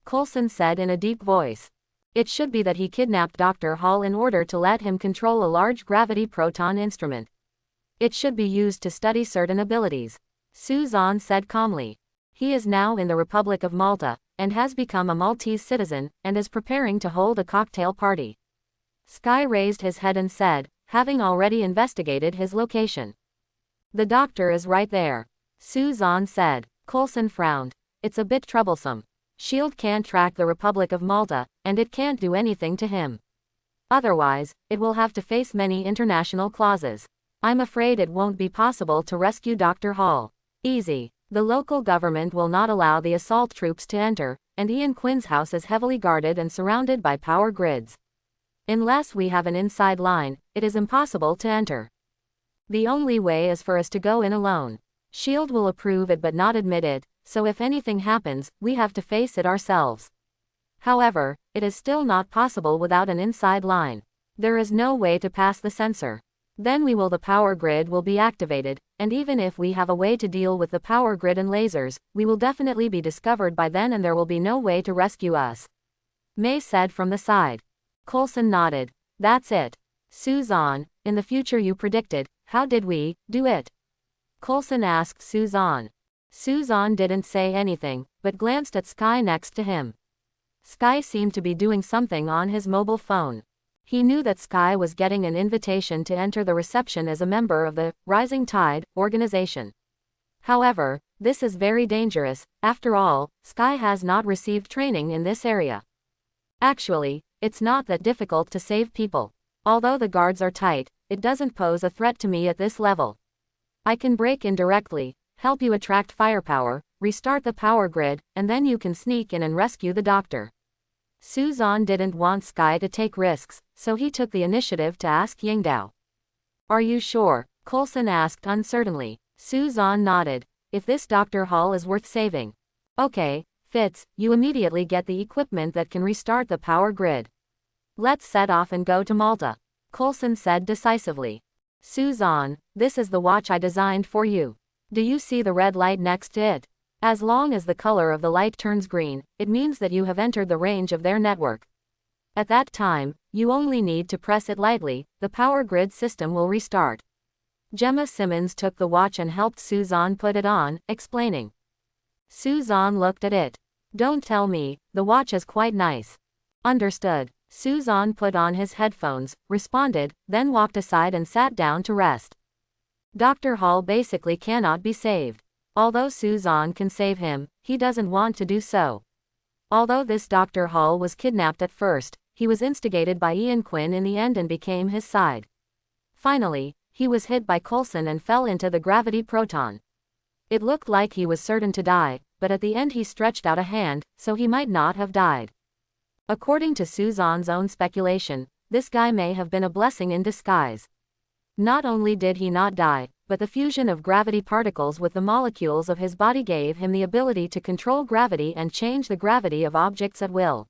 Coulson said in a deep voice. "It should be that he kidnapped Dr. Hall in order to let him control a large gravity proton instrument. It should be used to study certain abilities," Suzanne said calmly. "He is now in the Republic of Malta, and has become a Maltese citizen, and is preparing to hold a cocktail party." Sky raised his head and said, having already investigated his location. "The doctor is right there," Suzanne said. Coulson frowned. "It's a bit troublesome. S.H.I.E.L.D. can't track the Republic of Malta, and it can't do anything to him. Otherwise, it will have to face many international clauses. I'm afraid it won't be possible to rescue Dr. Hall. Easy. The local government will not allow the assault troops to enter, and Ian Quinn's house is heavily guarded and surrounded by power grids. Unless we have an inside line, it is impossible to enter. The only way is for us to go in alone. S.H.I.E.L.D. will approve it but not admit it, so if anything happens, we have to face it ourselves. However, it is still not possible without an inside line. There is no way to pass the censor. Then the power grid will be activated, and even if we have a way to deal with the power grid and lasers, we will definitely be discovered by then and there will be no way to rescue us," May said from the side. Coulson nodded. "That's it. Suzanne, in the future you predicted, how did we do it?" Coulson asked Suzanne. Suzanne didn't say anything, but glanced at Sky next to him. Sky seemed to be doing something on his mobile phone. He knew that Sky was getting an invitation to enter the reception as a member of the Rising Tide organization. However, this is very dangerous. After all, Sky has not received training in this area. Actually, it's not that difficult to save people. Although the guards are tight, it doesn't pose a threat to me at this level. I can break in directly, help you attract firepower, restart the power grid, and then you can sneak in and rescue the doctor." Suzanne didn't want Sky to take risks, so he took the initiative to ask Yingdao. "Are you sure?" Coulson asked uncertainly. Suzanne nodded. "If this Dr. Hall is worth saving." "Okay, Fitz, you immediately get the equipment that can restart the power grid. Let's set off and go to Malta," Coulson said decisively. "Suzanne, this is the watch I designed for you. Do you see the red light next to it? As long as the color of the light turns green, it means that you have entered the range of their network. At that time, you only need to press it lightly, the power grid system will restart." Gemma Simmons took the watch and helped Suzanne put it on, explaining. Suzanne looked at it. "Don't tell me, the watch is quite nice." "Understood." Suzanne put on his headphones, responded, then walked aside and sat down to rest. Dr. Hall basically cannot be saved. Although Suzanne can save him, he doesn't want to do so. Although this Dr. Hall was kidnapped at first, he was instigated by Ian Quinn in the end and became his side. Finally, he was hit by Coulson and fell into the gravity proton. It looked like he was certain to die, but at the end he stretched out a hand, so he might not have died. According to Suzanne's own speculation, this guy may have been a blessing in disguise. Not only did he not die, but the fusion of gravity particles with the molecules of his body gave him the ability to control gravity and change the gravity of objects at will.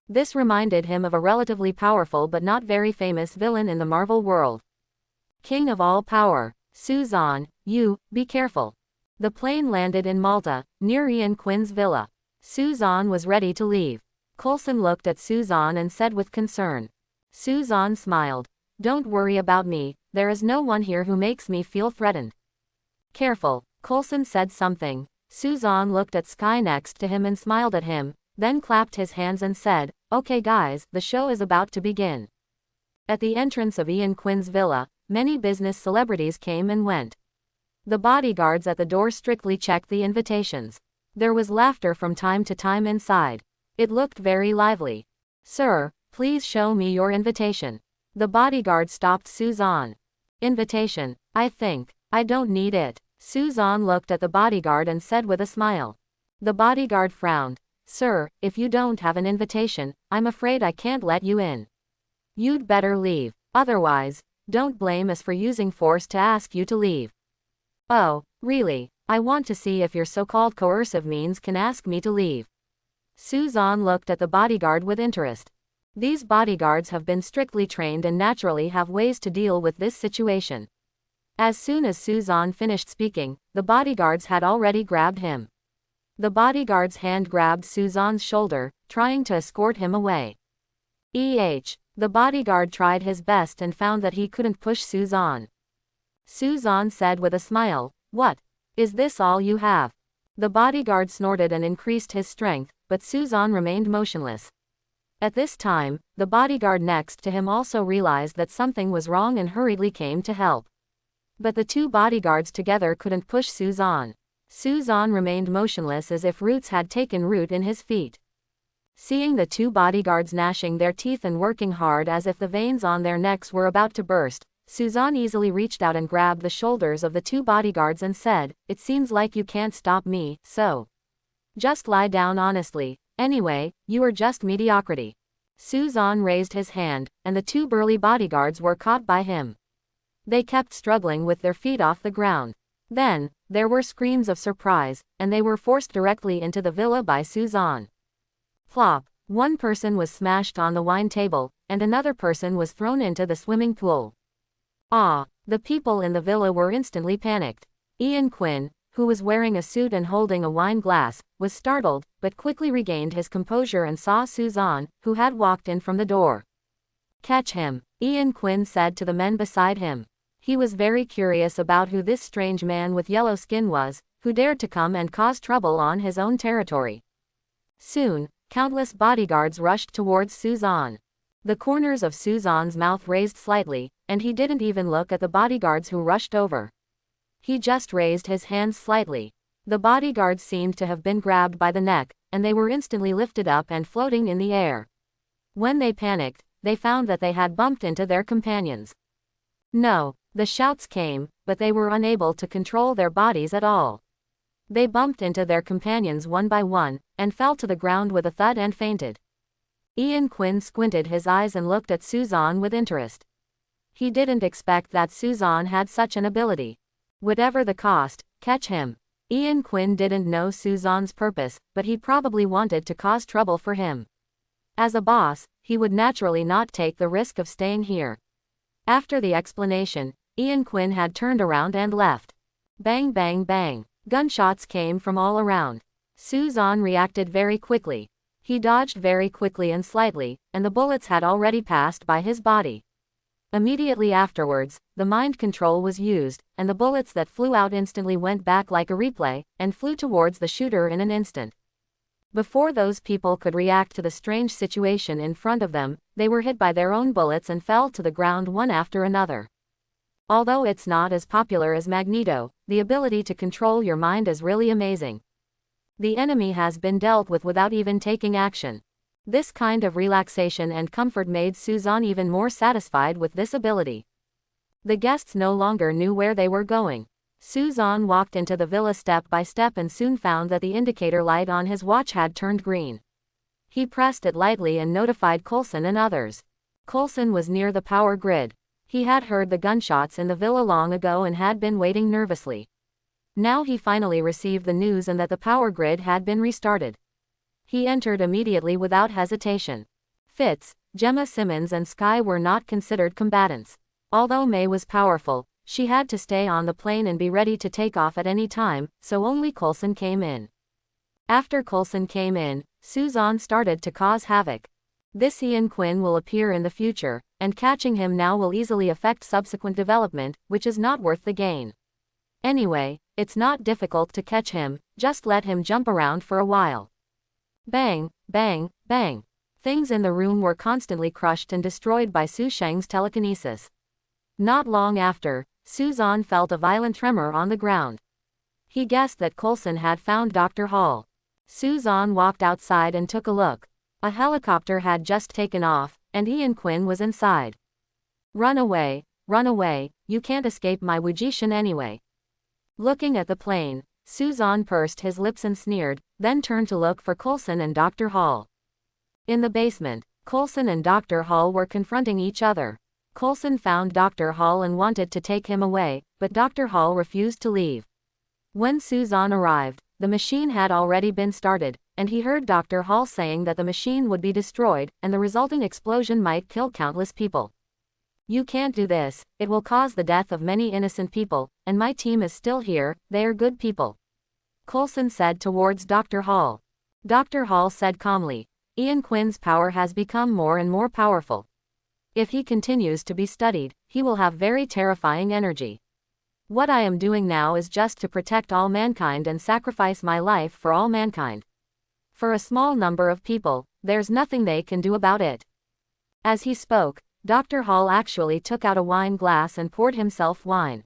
This reminded him of a relatively powerful but not very famous villain in the Marvel world. King of all power. Suzanne, be careful. The plane landed in Malta, near Ian Quinn's villa. Suzanne was ready to leave. Coulson looked at Suzanne and said with concern. Suzanne smiled. Don't worry about me, there is no one here who makes me feel threatened. Careful, Coulson said something. Suzanne looked at Sky next to him and smiled at him, then clapped his hands and said, Okay guys, the show is about to begin. At the entrance of Ian Quinn's villa, many business celebrities came and went. The bodyguards at the door strictly checked the invitations. There was laughter from time to time inside. It looked very lively. Sir, please show me your invitation. The bodyguard stopped Suzanne. Invitation, I don't need it. Suzanne looked at the bodyguard and said with a smile. The bodyguard frowned. Sir, if you don't have an invitation, I'm afraid I can't let you in. You'd better leave. Otherwise, don't blame us for using force to ask you to leave. Oh, really? I want to see if your so-called coercive means can ask me to leave. Suzanne looked at the bodyguard with interest. These bodyguards have been strictly trained and naturally have ways to deal with this situation. As soon as Suzanne finished speaking, the bodyguards had already grabbed him. The bodyguard's hand grabbed Suzanne's shoulder, trying to escort him away. The bodyguard tried his best and found that he couldn't push Suzanne. Suzanne said with a smile, What? Is this all you have? The bodyguard snorted and increased his strength, but Suzanne remained motionless. At this time, the bodyguard next to him also realized that something was wrong and hurriedly came to help. But the two bodyguards together couldn't push Suzanne. Suzanne remained motionless as if roots had taken root in his feet. Seeing the two bodyguards gnashing their teeth and working hard as if the veins on their necks were about to burst, Suzanne easily reached out and grabbed the shoulders of the two bodyguards and said, It seems like you can't stop me, so just lie down honestly. Anyway, you are just mediocrity. Suzanne raised his hand, and the two burly bodyguards were caught by him. They kept struggling with their feet off the ground. Then, there were screams of surprise, and they were forced directly into the villa by Suzanne. Plop! One person was smashed on the wine table, and another person was thrown into the swimming pool. The people in the villa were instantly panicked. Ian Quinn, who was wearing a suit and holding a wine glass, was startled, but quickly regained his composure and saw Suzanne, who had walked in from the door. Catch him, Ian Quinn said to the men beside him. He was very curious about who this strange man with yellow skin was, who dared to come and cause trouble on his own territory. Soon, countless bodyguards rushed towards Suzanne. The corners of Suzanne's mouth raised slightly, and he didn't even look at the bodyguards who rushed over. He just raised his hands slightly. The bodyguards seemed to have been grabbed by the neck, and they were instantly lifted up and floating in the air. When they panicked, they found that they had bumped into their companions. No, the shouts came, but they were unable to control their bodies at all. They bumped into their companions one by one, and fell to the ground with a thud and fainted. Ian Quinn squinted his eyes and looked at Suzanne with interest. He didn't expect that Suzanne had such an ability. Whatever the cost, catch him. Ian Quinn didn't know Suzanne's purpose, but he probably wanted to cause trouble for him. As a boss, he would naturally not take the risk of staying here. After the explanation, Ian Quinn had turned around and left. Bang bang bang. Gunshots came from all around. Suzanne reacted very quickly. He dodged very quickly and slightly, and the bullets had already passed by his body. Immediately afterwards, the mind control was used, and the bullets that flew out instantly went back like a replay, and flew towards the shooter in an instant. Before those people could react to the strange situation in front of them, they were hit by their own bullets and fell to the ground one after another. Although it's not as popular as Magneto, the ability to control your mind is really amazing. The enemy has been dealt with without even taking action. This kind of relaxation and comfort made Suzanne even more satisfied with this ability. The guests no longer knew where they were going. Suzanne walked into the villa step by step and soon found that the indicator light on his watch had turned green. He pressed it lightly and notified Coulson and others. Coulson was near the power grid. He had heard the gunshots in the villa long ago and had been waiting nervously. Now he finally received the news and that the power grid had been restarted. He entered immediately without hesitation. Fitz, Gemma Simmons and Sky were not considered combatants. Although May was powerful, she had to stay on the plane and be ready to take off at any time, so only Coulson came in. After Coulson came in, Suzanne started to cause havoc. This Ian Quinn will appear in the future, and catching him now will easily affect subsequent development, which is not worth the gain. Anyway, it's not difficult to catch him, just let him jump around for a while. Bang, bang, bang. Things in the room were constantly crushed and destroyed by Su Sheng's telekinesis. Not long after, Suzanne felt a violent tremor on the ground. He guessed that Coulson had found Dr. Hall. Suzanne walked outside and took a look. A helicopter had just taken off, and Ian Quinn was inside. Run away, you can't escape my Wujishin anyway. Looking at the plane, Suzanne pursed his lips and sneered, then turned to look for Coulson and Dr. Hall. In the basement, Coulson and Dr. Hall were confronting each other. Coulson found Dr. Hall and wanted to take him away, but Dr. Hall refused to leave. When Suzanne arrived, the machine had already been started, and he heard Dr. Hall saying that the machine would be destroyed, and the resulting explosion might kill countless people. You can't do this, it will cause the death of many innocent people, and my team is still here, they are good people. Coulson said towards Dr. Hall. Dr. Hall said calmly, Ian Quinn's power has become more and more powerful. If he continues to be studied, he will have very terrifying energy. What I am doing now is just to protect all mankind and sacrifice my life for all mankind. For a small number of people, there's nothing they can do about it. As he spoke, Dr. Hall actually took out a wine glass and poured himself wine.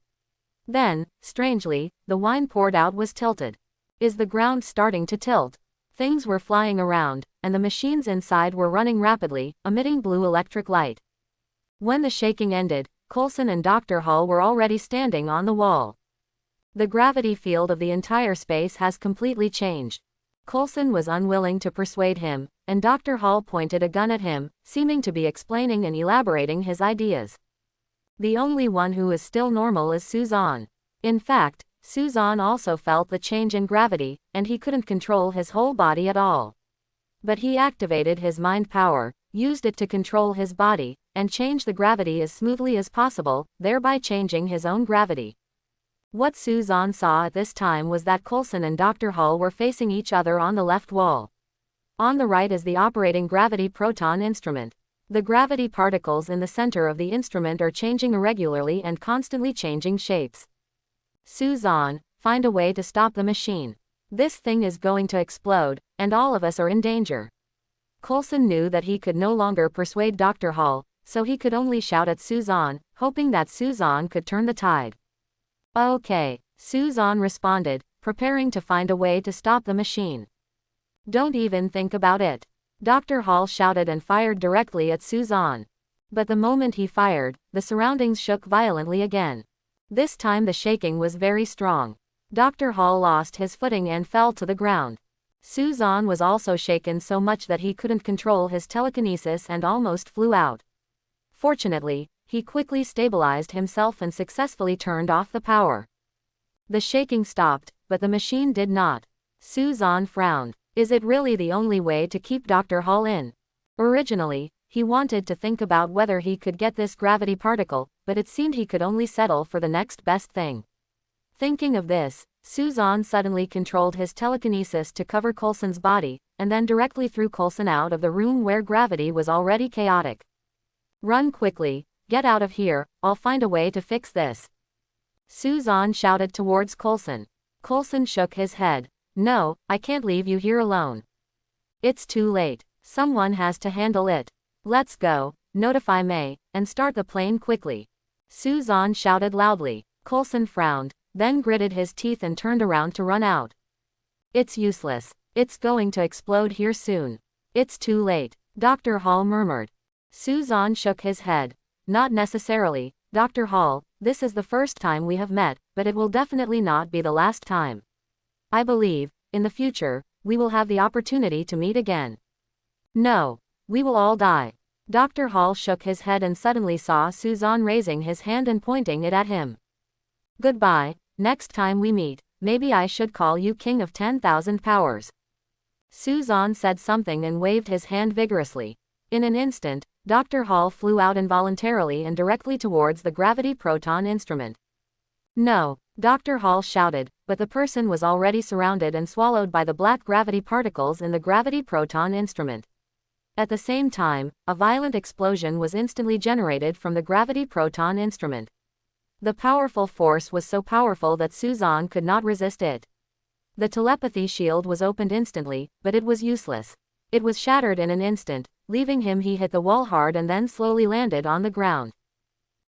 Then, strangely, the wine poured out was tilted. Is the ground starting to tilt? Things were flying around, and the machines inside were running rapidly, emitting blue electric light. When the shaking ended, Coulson and Dr. Hall were already standing on the wall. The gravity field of the entire space has completely changed. Coulson was unwilling to persuade him, and Dr. Hall pointed a gun at him, seeming to be explaining and elaborating his ideas. The only one who is still normal is Suzanne. In fact, Suzanne also felt the change in gravity, and he couldn't control his whole body at all. But he activated his mind power, used it to control his body, and change the gravity as smoothly as possible, thereby changing his own gravity. What Suzanne saw at this time was that Coulson and Dr. Hall were facing each other on the left wall. On the right is the operating gravity proton instrument. The gravity particles in the center of the instrument are changing irregularly and constantly changing shapes. Suzanne, find a way to stop the machine. This thing is going to explode, and all of us are in danger. Coulson knew that he could no longer persuade Dr. Hall, so he could only shout at Suzanne, hoping that Suzanne could turn the tide. Okay, Suzanne responded, preparing to find a way to stop the machine. Don't even think about it. Dr. Hall shouted and fired directly at Suzanne. But the moment he fired, the surroundings shook violently again. This time the shaking was very strong. Dr. Hall lost his footing and fell to the ground. Suzanne was also shaken so much that he couldn't control his telekinesis and almost flew out. Fortunately, he quickly stabilized himself and successfully turned off the power. The shaking stopped, but the machine did not. Suzanne frowned. Is it really the only way to keep Dr. Hall in? Originally, he wanted to think about whether he could get this gravity particle, but it seemed he could only settle for the next best thing. Thinking of this, Suzanne suddenly controlled his telekinesis to cover Coulson's body, and then directly threw Coulson out of the room where gravity was already chaotic. Run quickly, get out of here, I'll find a way to fix this. Suzanne shouted towards Coulson. Coulson shook his head. No, I can't leave you here alone. It's too late. Someone has to handle it. Let's go, notify May, and start the plane quickly. Suzanne shouted loudly. Coulson frowned, then gritted his teeth and turned around to run out. It's useless. It's going to explode here soon. It's too late, Dr. Hall murmured. Suzanne shook his head. Not necessarily, Dr. Hall, this is the first time we have met, but it will definitely not be the last time. I believe, in the future, we will have the opportunity to meet again. No. We will all die. Dr. Hall shook his head and suddenly saw Suzanne raising his hand and pointing it at him. Goodbye, next time we meet, maybe I should call you King of 10,000 Powers. Suzanne said something and waved his hand vigorously. In an instant, Dr. Hall flew out involuntarily and directly towards the gravity proton instrument. No, Dr. Hall shouted, but the person was already surrounded and swallowed by the black gravity particles in the gravity proton instrument. At the same time, a violent explosion was instantly generated from the gravity proton instrument. The powerful force was so powerful that Suzanne could not resist it. The telepathy shield was opened instantly, but it was useless. It was shattered in an instant, leaving him. He hit the wall hard and then slowly landed on the ground.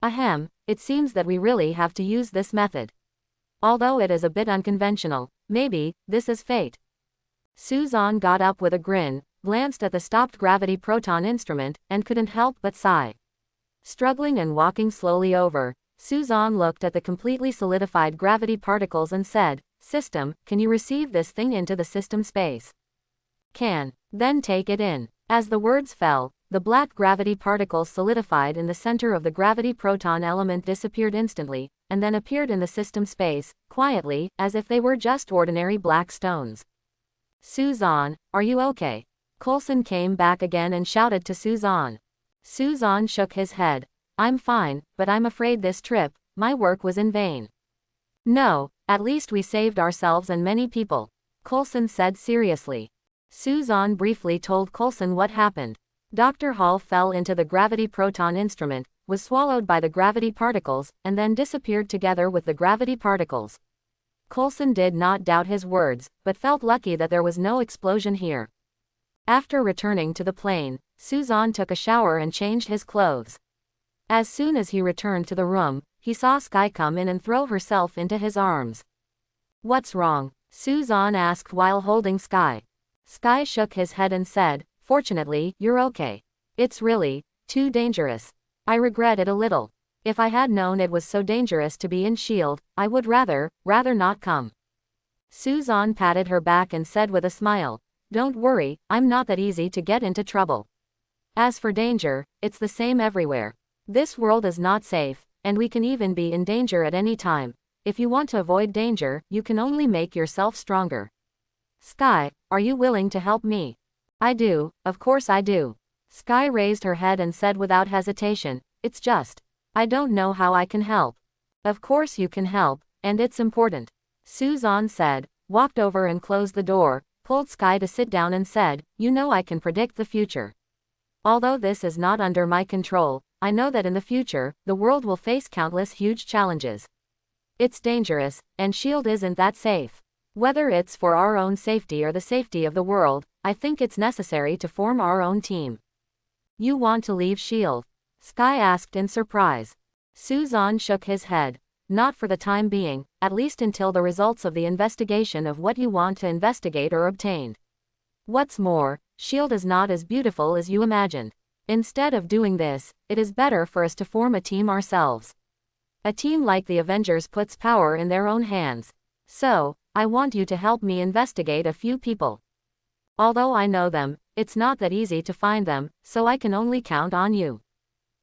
Ahem, it seems that we really have to use this method. Although it is a bit unconventional, maybe, this is fate. Suzanne got up with a grin, glanced at the stopped gravity proton instrument, and couldn't help but sigh. Struggling and walking slowly over, Suzanne looked at the completely solidified gravity particles and said, "System, can you receive this thing into the system space?" "Can." "Then take it in." As the words fell, the black gravity particles solidified in the center of the gravity proton element disappeared instantly, and then appeared in the system space, quietly, as if they were just ordinary black stones. "Suzanne, are you okay?" Coulson came back again and shouted to Suzanne. Suzanne shook his head. "I'm fine, but I'm afraid this trip, my work was in vain." "No, at least we saved ourselves and many people," Coulson said seriously. Suzanne briefly told Coulson what happened. Dr. Hall fell into the gravity proton instrument, was swallowed by the gravity particles, and then disappeared together with the gravity particles. Coulson did not doubt his words, but felt lucky that there was no explosion here. After returning to the plane, Suzanne took a shower and changed his clothes. As soon as he returned to the room, he saw Sky come in and throw herself into his arms. "What's wrong?" Suzanne asked while holding Sky. Sky shook his head and said, "Fortunately, you're okay. It's really too dangerous. I regret it a little. If I had known it was so dangerous to be in S.H.I.E.L.D., I would rather not come." Suzanne patted her back and said with a smile, "Don't worry, I'm not that easy to get into trouble. As for danger, it's the same everywhere. This world is not safe, and we can even be in danger at any time. If you want to avoid danger, you can only make yourself stronger. Sky, are you willing to help me?" "I do, of course I do." Sky raised her head and said without hesitation, "It's just, I don't know how I can help." "Of course you can help, and it's important," Suzanne said, walked over and closed the door, pulled Sky to sit down and said, "You know I can predict the future. Although this is not under my control, I know that in the future, the world will face countless huge challenges. It's dangerous, and S.H.I.E.L.D. isn't that safe. Whether it's for our own safety or the safety of the world, I think it's necessary to form our own team." "You want to leave S.H.I.E.L.D.?" Sky asked in surprise. Suzanne shook his head. "Not for the time being, at least until the results of the investigation of what you want to investigate are obtained. What's more, S.H.I.E.L.D. is not as beautiful as you imagined. Instead of doing this, it is better for us to form a team ourselves. A team like the Avengers puts power in their own hands. So, I want you to help me investigate a few people. Although I know them, it's not that easy to find them, so I can only count on you,"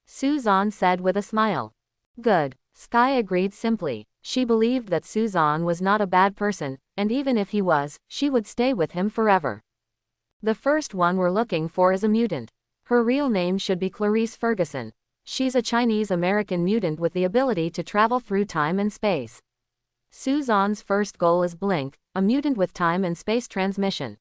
Suzanne said with a smile. "Good," Sky agreed simply. She believed that Suzanne was not a bad person, and even if he was, she would stay with him forever. "The first one we're looking for is a mutant. Her real name should be Clarice Ferguson. She's a Chinese-American mutant with the ability to travel through time and space. Suzanne's first goal is Blink, a mutant with time and space transmission.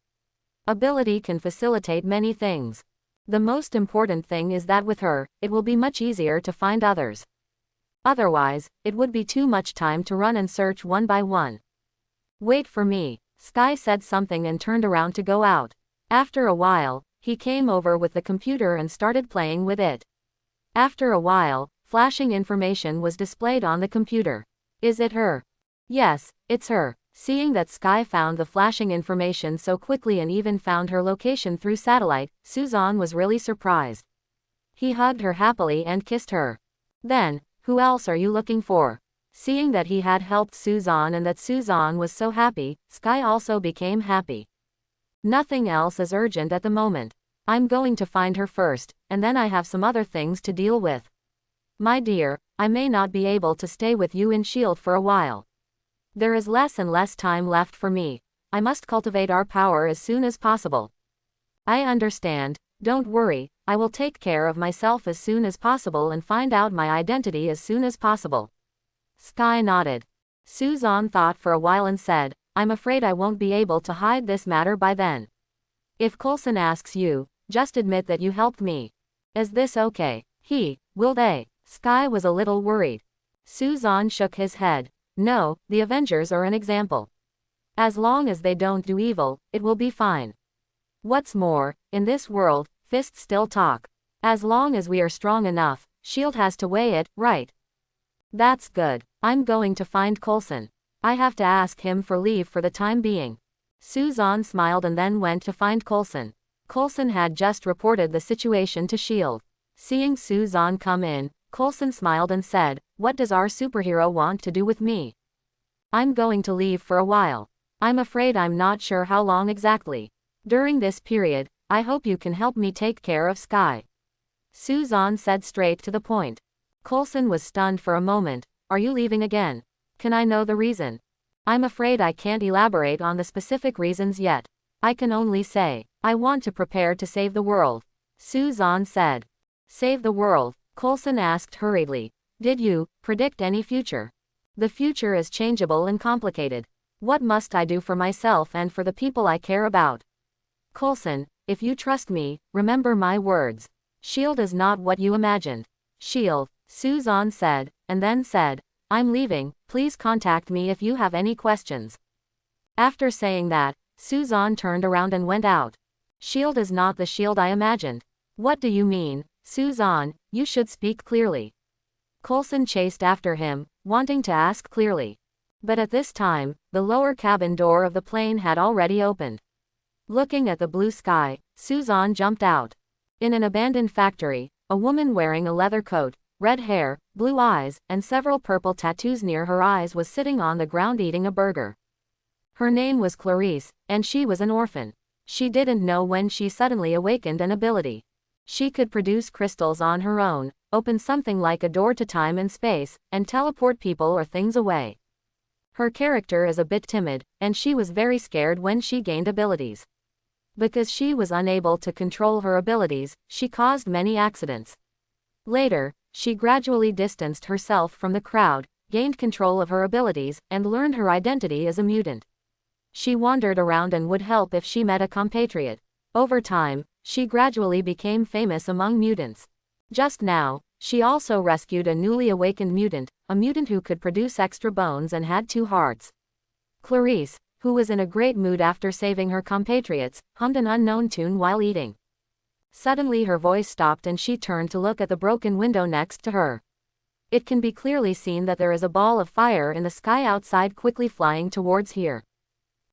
Ability can facilitate many things. The most important thing is that with her, it will be much easier to find others. Otherwise, it would be too much time to run and search one by one." "Wait for me." Sky said something and turned around to go out. After a while, he came over with the computer and started playing with it. After a while, flashing information was displayed on the computer. "Is it her?" "Yes, it's her." Seeing that Sky found the flashing information so quickly and even found her location through satellite, Suzanne was really surprised. He hugged her happily and kissed her. Then, Who else are you looking for? Seeing that he had helped Suzanne and that Suzanne was so happy, Sky also became happy. Nothing else is urgent at the moment. I'm going to find her first, and then I have some other things to deal with. My dear, I may not be able to stay with you in S.H.I.E.L.D. for a while. There is less and less time left for me. I must cultivate our power as soon as possible. I understand, don't worry, I will take care of myself as soon as possible and find out my identity as soon as possible. Sky nodded. Suzanne thought for a while and said, I'm afraid I won't be able to hide this matter by then. If Coulson asks you, just admit that you helped me. Is this okay? Will they? Sky was a little worried. Suzanne shook his head. No, the Avengers are an example. As long as they don't do evil, it will be fine. What's more, in this world, fists still talk. As long as we are strong enough, S.H.I.E.L.D. has to weigh it, right? That's good. I'm going to find Coulson. I have to ask him for leave for the time being. Suzanne smiled and then went to find Coulson. Coulson had just reported the situation to S.H.I.E.L.D. Seeing Suzanne come in, Coulson smiled and said, What does our superhero want to do with me? I'm going to leave for a while. I'm afraid I'm not sure how long exactly. During this period, I hope you can help me take care of Sky. Suzanne said straight to the point. Coulson was stunned for a moment. Are you leaving again? Can I know the reason? I'm afraid I can't elaborate on the specific reasons yet. I can only say, I want to prepare to save the world. Suzanne said. Save the world? Coulson asked hurriedly. Did you predict any future? The future is changeable and complicated. What must I do for myself and for the people I care about? Coulson, if you trust me, remember my words. S.H.I.E.L.D. is not what you imagined. S.H.I.E.L.D., Suzanne said, and then said, I'm leaving, please contact me if you have any questions. After saying that, Suzanne turned around and went out. S.H.I.E.L.D. is not the S.H.I.E.L.D. I imagined. What do you mean, Suzanne? You should speak clearly. Coulson chased after him, wanting to ask clearly. But at this time, the lower cabin door of the plane had already opened. Looking at the blue sky, Suzanne jumped out. In an abandoned factory, a woman wearing a leather coat, red hair, blue eyes, and several purple tattoos near her eyes was sitting on the ground eating a burger. Her name was Clarice, and she was an orphan. She didn't know when she suddenly awakened an ability. She could produce crystals on her own, open something like a door to time and space, and teleport people or things away. Her character is a bit timid, and she was very scared when she gained abilities. Because she was unable to control her abilities, she caused many accidents. Later, she gradually distanced herself from the crowd, gained control of her abilities, and learned her identity as a mutant. She wandered around and would help if she met a compatriot. Over time, she gradually became famous among mutants. Just now, she also rescued a newly awakened mutant, a mutant who could produce extra bones and had 2 hearts. Clarice, who was in a great mood after saving her compatriots, hummed an unknown tune while eating. Suddenly her voice stopped and she turned to look at the broken window next to her. It can be clearly seen that there is a ball of fire in the sky outside quickly flying towards here.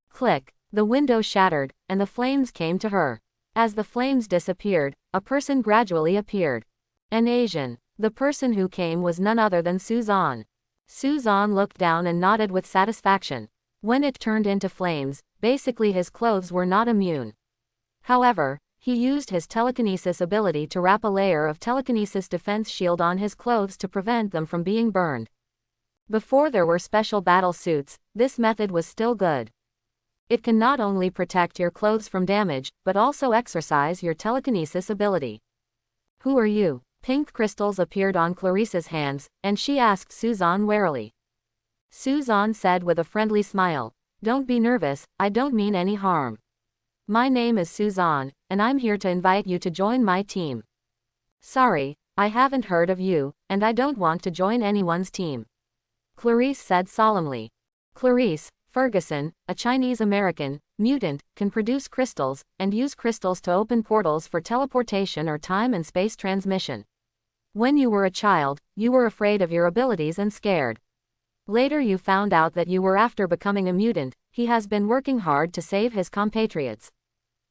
Click, the window shattered, and the flames came to her. As the flames disappeared, a person gradually appeared. An Asian. The person who came was none other than Suzanne. Suzanne looked down and nodded with satisfaction. When it turned into flames, basically his clothes were not immune. However, he used his telekinesis ability to wrap a layer of telekinesis defense shield on his clothes to prevent them from being burned. Before there were special battle suits, this method was still good. It can not only protect your clothes from damage, but also exercise your telekinesis ability. Who are you? Pink crystals appeared on Clarice's hands, and she asked Suzanne warily. Suzanne said with a friendly smile, Don't be nervous, I don't mean any harm. My name is Suzanne, and I'm here to invite you to join my team. Sorry, I haven't heard of you, and I don't want to join anyone's team. Clarice said solemnly. Clarice Ferguson, a Chinese-American mutant, can produce crystals, and use crystals to open portals for teleportation or time and space transmission. When you were a child, you were afraid of your abilities and scared. Later you found out that you were after becoming a mutant. He has been working hard to save his compatriots.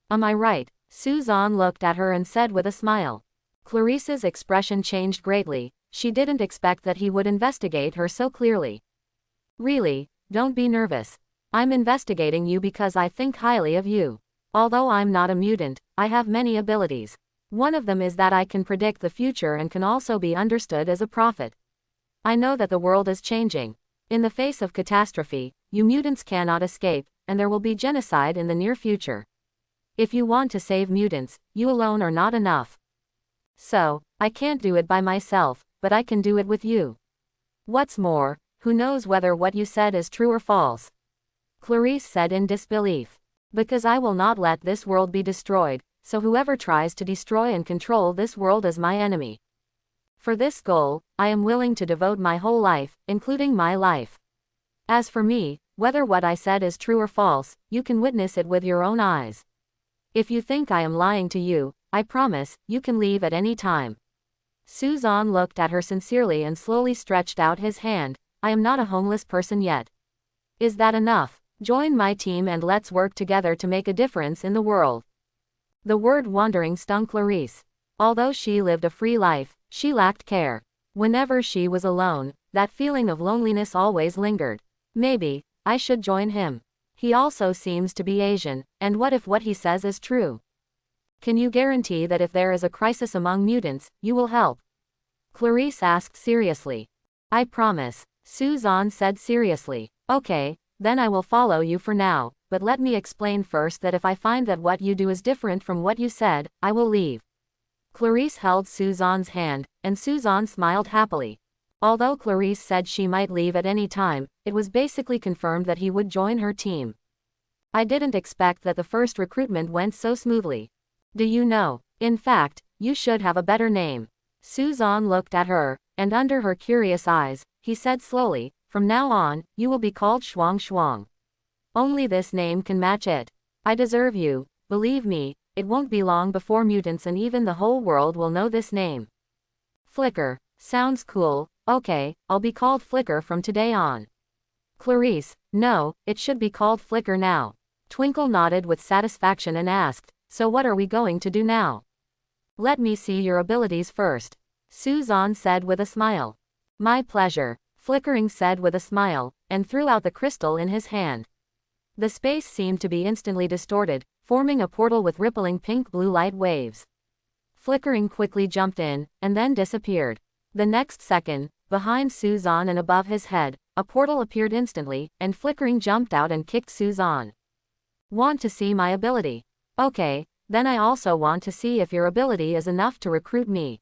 Am I right? Suzanne looked at her and said with a smile. Clarice's expression changed greatly. she didn't expect that he would investigate her so clearly. Really, don't be nervous. I'm investigating you because I think highly of you. Although I'm not a mutant, I have many abilities. One of them is that I can predict the future and can also be understood as a prophet. I know that the world is changing. In the face of catastrophe, you mutants cannot escape, and there will be genocide in the near future. If you want to save mutants, you alone are not enough. So, I can't do it by myself, but I can do it with you. What's more, who knows whether what you said is true or false? Clarice said in disbelief. Because I will not let this world be destroyed, so whoever tries to destroy and control this world is my enemy. For this goal, I am willing to devote my whole life, including my life. As for me, whether what I said is true or false, you can witness it with your own eyes. If you think I am lying to you, I promise, you can leave at any time. Suzanne looked at her sincerely and slowly stretched out his hand. I am not a homeless person yet. Is that enough? Join my team and let's work together to make a difference in the world. The word wandering stung Clarice. Although she lived a free life, she lacked care. Whenever she was alone, that feeling of loneliness always lingered. Maybe, I should join him. He also seems to be Asian, and what if what he says is true? Can you guarantee that if there is a crisis among mutants, you will help? Clarice asked seriously. I promise, Suzanne said seriously. Okay, then I will follow you for now, but let me explain first that if I find that what you do is different from what you said, I will leave. Clarice held Suzanne's hand, and Suzanne smiled happily. Although Clarice said she might leave at any time, it was basically confirmed that he would join her team. I didn't expect that the first recruitment went so smoothly. Do you know, in fact, you should have a better name. Suzanne looked at her, and under her curious eyes, he said slowly, from now on, you will be called Shuang Shuang. Only this name can match it. I deserve you, believe me, it won't be long before mutants and even the whole world will know this name. Flicker, sounds cool, okay, I'll be called Flicker from today on. Clarice, no, it should be called Flicker now. Twinkle nodded with satisfaction and asked, so what are we going to do now? Let me see your abilities first. Suzanne said with a smile. My pleasure, Flickering said with a smile, and threw out the crystal in his hand. The space seemed to be instantly distorted, forming a portal with rippling pink-blue light waves. Flickering quickly jumped in, and then disappeared. The next second, behind Suzanne and above his head, a portal appeared instantly, and Flickering jumped out and kicked Suzanne. Want to see my ability? Okay, then I also want to see if your ability is enough to recruit me.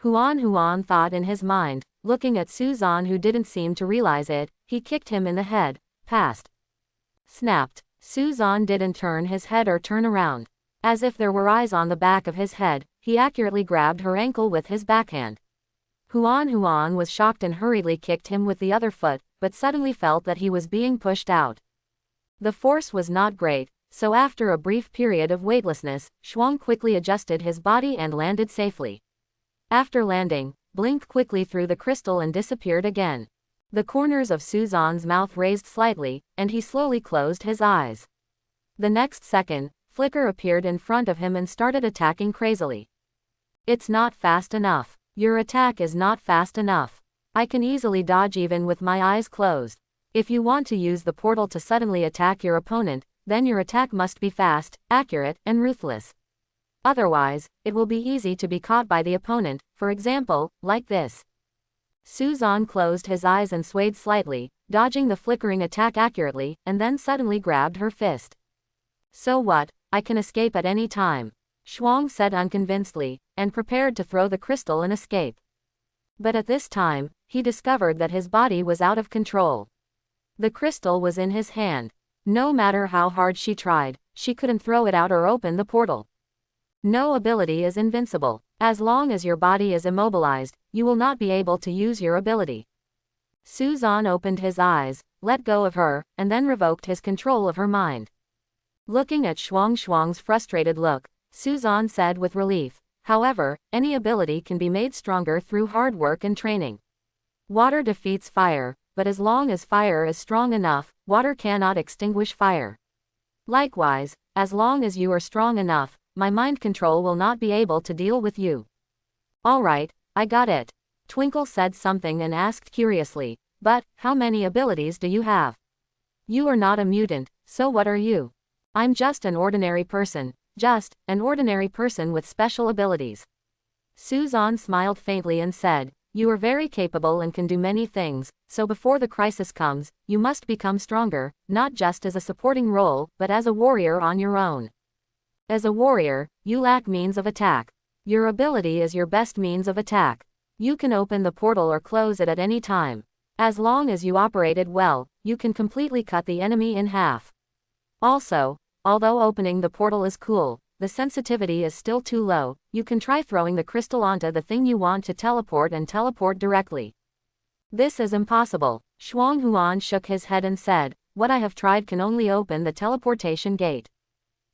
Huan thought in his mind, looking at Suzanne who didn't seem to realize it. He kicked him in the head, passed. Snapped. Suzanne didn't turn his head or turn around. As if there were eyes on the back of his head, he accurately grabbed her ankle with his backhand. Huan was shocked and hurriedly kicked him with the other foot, but suddenly felt that he was being pushed out. The force was not great, so after a brief period of weightlessness, Shuang quickly adjusted his body and landed safely. After landing, blinked quickly through the crystal and disappeared again. The corners of Suzanne's mouth raised slightly, and he slowly closed his eyes. The next second, Flicker appeared in front of him and started attacking crazily. It's not fast enough. Your attack is not fast enough. I can easily dodge even with my eyes closed. If you want to use the portal to suddenly attack your opponent, then your attack must be fast, accurate, and ruthless. Otherwise, it will be easy to be caught by the opponent, for example, like this. Suzanne closed his eyes and swayed slightly, dodging the flickering attack accurately, and then suddenly grabbed her fist. So what, I can escape at any time, Shuang said unconvincedly, and prepared to throw the crystal and escape. But at this time, he discovered that his body was out of control. The crystal was in his hand. No matter how hard she tried, she couldn't throw it out or open the portal. No ability is invincible. As long as your body is immobilized, you will not be able to use your ability. Suzanne opened his eyes, let go of her, and then revoked his control of her mind. Looking at Shuang's frustrated look, Suzanne said with relief, however, any ability can be made stronger through hard work and training. Water defeats fire, but as long as fire is strong enough, water cannot extinguish fire. Likewise, as long as you are strong enough, my mind control will not be able to deal with you. Alright, I got it. Twinkle said something and asked curiously, "But, how many abilities do you have? You are not a mutant, so what are you?" "I'm just an ordinary person. Just an ordinary person with special abilities." Suzanne smiled faintly and said, "You are very capable and can do many things, so before the crisis comes, you must become stronger, not just as a supporting role, but as a warrior on your own. As a warrior, you lack means of attack. Your ability is your best means of attack. You can open the portal or close it at any time. As long as you operate it well, you can completely cut the enemy in half. Also, although opening the portal is cool, the sensitivity is still too low. You can try throwing the crystal onto the thing you want to teleport and teleport directly." "This is impossible." Shuang Huan shook his head and said, "What I have tried can only open the teleportation gate.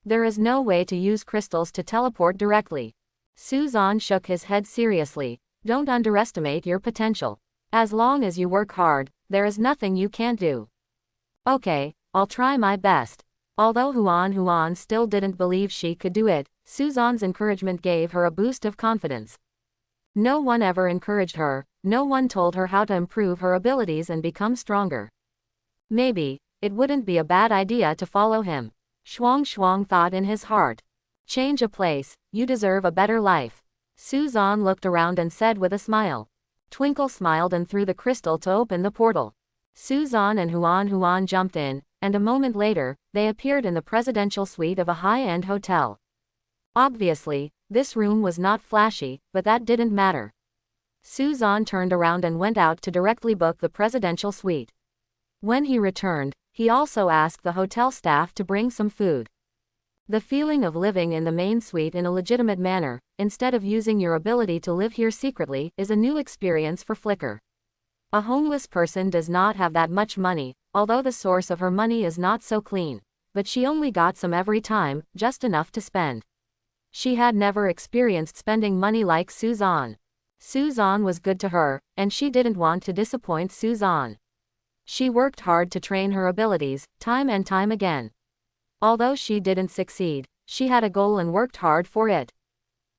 There is no way to use crystals to teleport directly." Suzanne shook his head seriously. "Don't underestimate your potential. As long as you work hard, there is nothing you can't do." "Okay, I'll try my best." Although Huan still didn't believe she could do it, Suzanne's encouragement gave her a boost of confidence. No one ever encouraged her, no one told her how to improve her abilities and become stronger. Maybe it wouldn't be a bad idea to follow him. Shuang thought in his heart. "Change a place, you deserve a better life." Suzanne looked around and said with a smile. Twinkle smiled and threw the crystal to open the portal. Suzanne and Huan jumped in, and a moment later, they appeared in the presidential suite of a high-end hotel. Obviously, this room was not flashy, but that didn't matter. Suzanne turned around and went out to directly book the presidential suite. When he returned, he also asked the hotel staff to bring some food. The feeling of living in the main suite in a legitimate manner, instead of using your ability to live here secretly, is a new experience for Flicker. A homeless person does not have that much money, although the source of her money is not so clean. But she only got some every time, just enough to spend. She had never experienced spending money like Suzanne. Suzanne was good to her, and she didn't want to disappoint Suzanne. She worked hard to train her abilities, time and time again. Although she didn't succeed, she had a goal and worked hard for it.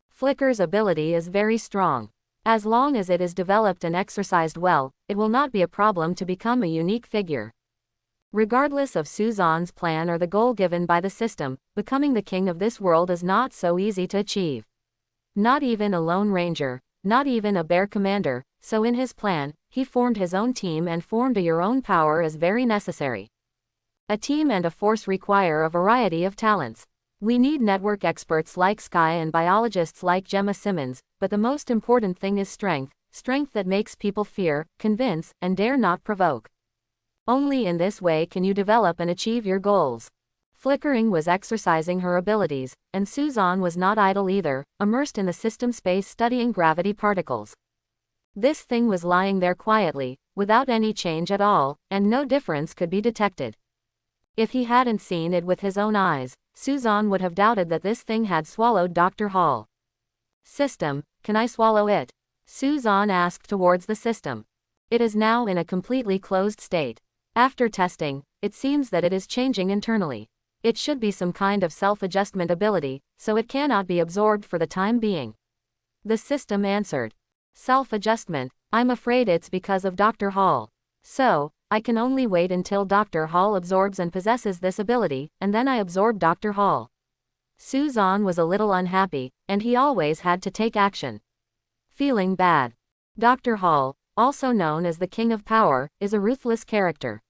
Flicker's ability is very strong. As long as it is developed and exercised well, it will not be a problem to become a unique figure. Regardless of Suzanne's plan or the goal given by the system, becoming the king of this world is not so easy to achieve. Not even a lone ranger, not even a bear commander, so in his plan, he formed his own team and formed a your own power is very necessary. A team and a force require a variety of talents. We need network experts like Sky and biologists like Gemma Simmons, but the most important thing is strength, strength that makes people fear, convince, and dare not provoke. Only in this way can you develop and achieve your goals. Flickering was exercising her abilities, and Suzanne was not idle either, immersed in the system space studying gravity particles. This thing was lying there quietly, without any change at all, and no difference could be detected. If he hadn't seen it with his own eyes, Suzanne would have doubted that this thing had swallowed Dr. Hall. "System, can I swallow it?" Suzanne asked towards the system. It is now in a completely closed state. After testing, it seems that it is changing internally. It should be some kind of self-adjustment ability, so it cannot be absorbed for the time being. The system answered. "Self-adjustment, I'm afraid it's because of Dr. Hall. So, I can only wait until Dr. Hall absorbs and possesses this ability, and then I absorb Dr. Hall." Suzanne was a little unhappy, and he always had to take action. Feeling bad. Dr. Hall, also known as the King of Power, is a ruthless character.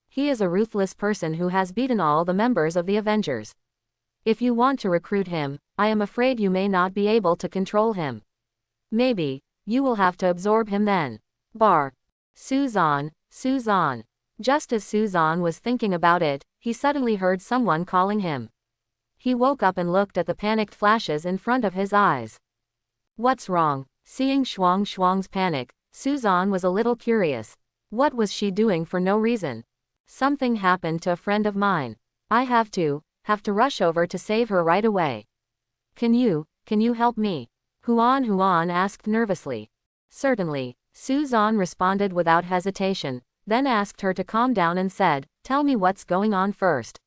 He is a ruthless person who has beaten all the members of the Avengers. If you want to recruit him, I am afraid you may not be able to control him. Maybe, you will have to absorb him then. Bar. Suzanne. Just as Suzanne was thinking about it, he suddenly heard someone calling him. He woke up and looked at the panicked flashes in front of his eyes. What's wrong? Seeing Shuang's panic, Suzanne was a little curious. What was she doing for no reason? Something happened to a friend of mine. I have to rush over to save her right away. Can you help me? Huan asked nervously. Certainly, Suzanne responded without hesitation, then asked her to calm down and said, "Tell me what's going on first.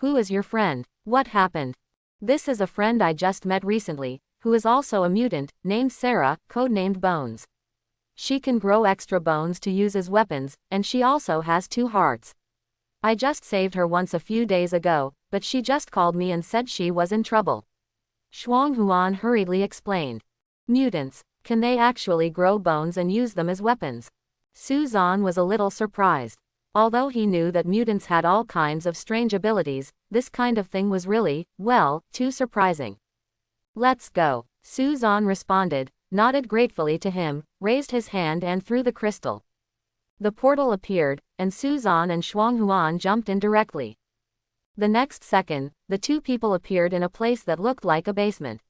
Who is your friend? What happened?" "This is a friend I just met recently, who is also a mutant, named Sarah, codenamed Bones. She can grow extra bones to use as weapons, and she also has 2 hearts. I just saved her once a few days ago, but she just called me and said she was in trouble. Shuang Huan hurriedly explained. Mutants, can they actually grow bones and use them as weapons? Su Zan was a little surprised. Although he knew that mutants had all kinds of strange abilities, this kind of thing was really, well, too surprising. Let's go, Su Zan responded, nodded gratefully to him, raised his hand and threw the crystal. The portal appeared, and Su Zan and Shuang Huan jumped in directly. The next second, the 2 people appeared in a place that looked like a basement.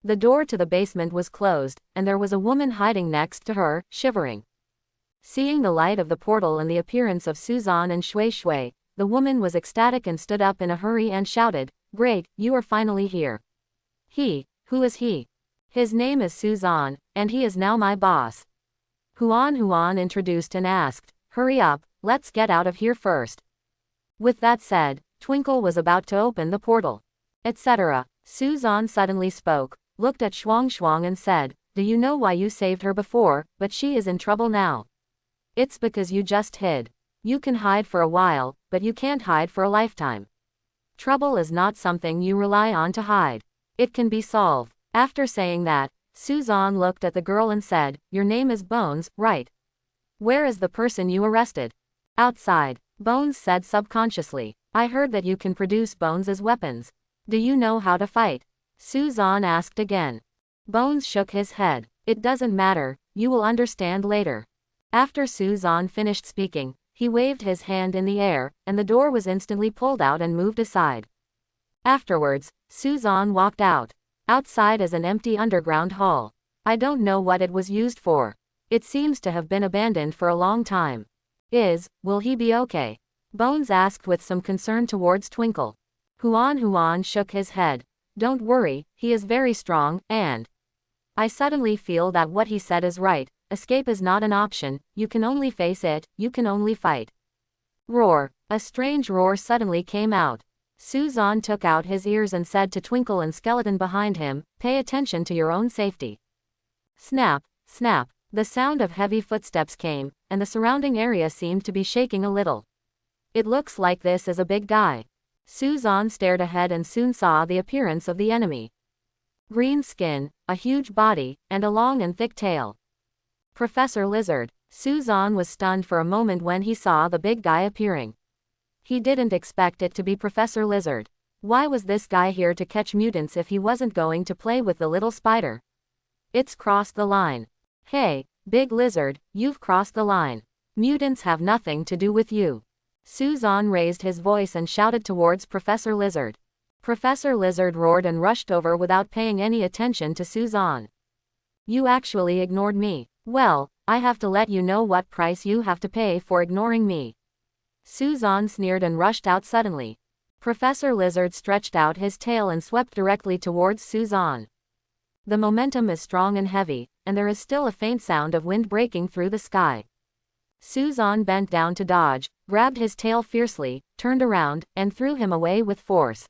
The door to the basement was closed, and there was a woman hiding next to her, shivering. Seeing the light of the portal and the appearance of Su Zan and Shui Shui, the woman was ecstatic and stood up in a hurry and shouted, "Great, you are finally here." Who is he? His name is Su Zan, and he is now my boss. Huan introduced and asked, "Hurry up, let's get out of here first." With that said, Twinkle was about to open the portal. Etc. Su Zan suddenly spoke, looked at Shuang and said, "Do you know why you saved her before, but she is in trouble now? It's because you just hid. You can hide for a while, but you can't hide for a lifetime. Trouble is not something you rely on to hide. It can be solved." After saying that, Su Zan looked at the girl and said, "Your name is Bones, right? Where is the person you arrested?" "Outside," Bones said subconsciously. "I heard that you can produce bones as weapons. Do you know how to fight?" Su Zan asked again. Bones shook his head. "It doesn't matter, you will understand later." After Su Zan finished speaking, he waved his hand in the air, and the door was instantly pulled out and moved aside. Afterwards, Su Zan walked out. Outside is an empty underground hall. I don't know what it was used for. It seems to have been abandoned for a long time. Will he be okay? Bones asked with some concern towards Twinkle. Huan shook his head. "Don't worry, he is very strong, and I suddenly feel that what he said is right. Escape is not an option, you can only face it, you can only fight." Roar. A strange roar suddenly came out. Su Zan took out his ears and said to Twinkle and Skeleton behind him, "Pay attention to your own safety." Snap, snap. The sound of heavy footsteps came, and the surrounding area seemed to be shaking a little. "It looks like this is a big guy." Su Zan stared ahead and soon saw the appearance of the enemy. Green skin, a huge body, and a long and thick tail. Professor Lizard. Su Zan was stunned for a moment when he saw the big guy appearing. He didn't expect it to be Professor Lizard. Why was this guy here to catch mutants if he wasn't going to play with the little spider? It's crossed the line. "Hey, Big Lizard, you've crossed the line. Mutants have nothing to do with you." Su Zan raised his voice and shouted towards Professor Lizard. Professor Lizard roared and rushed over without paying any attention to Su Zan. "You actually ignored me. Well, I have to let you know what price you have to pay for ignoring me." Su Zan sneered and rushed out suddenly. Professor Lizard stretched out his tail and swept directly towards Su Zan. The momentum is strong and heavy, and there is still a faint sound of wind breaking through the sky. Su Zan bent down to dodge, grabbed his tail fiercely, turned around, and threw him away with force.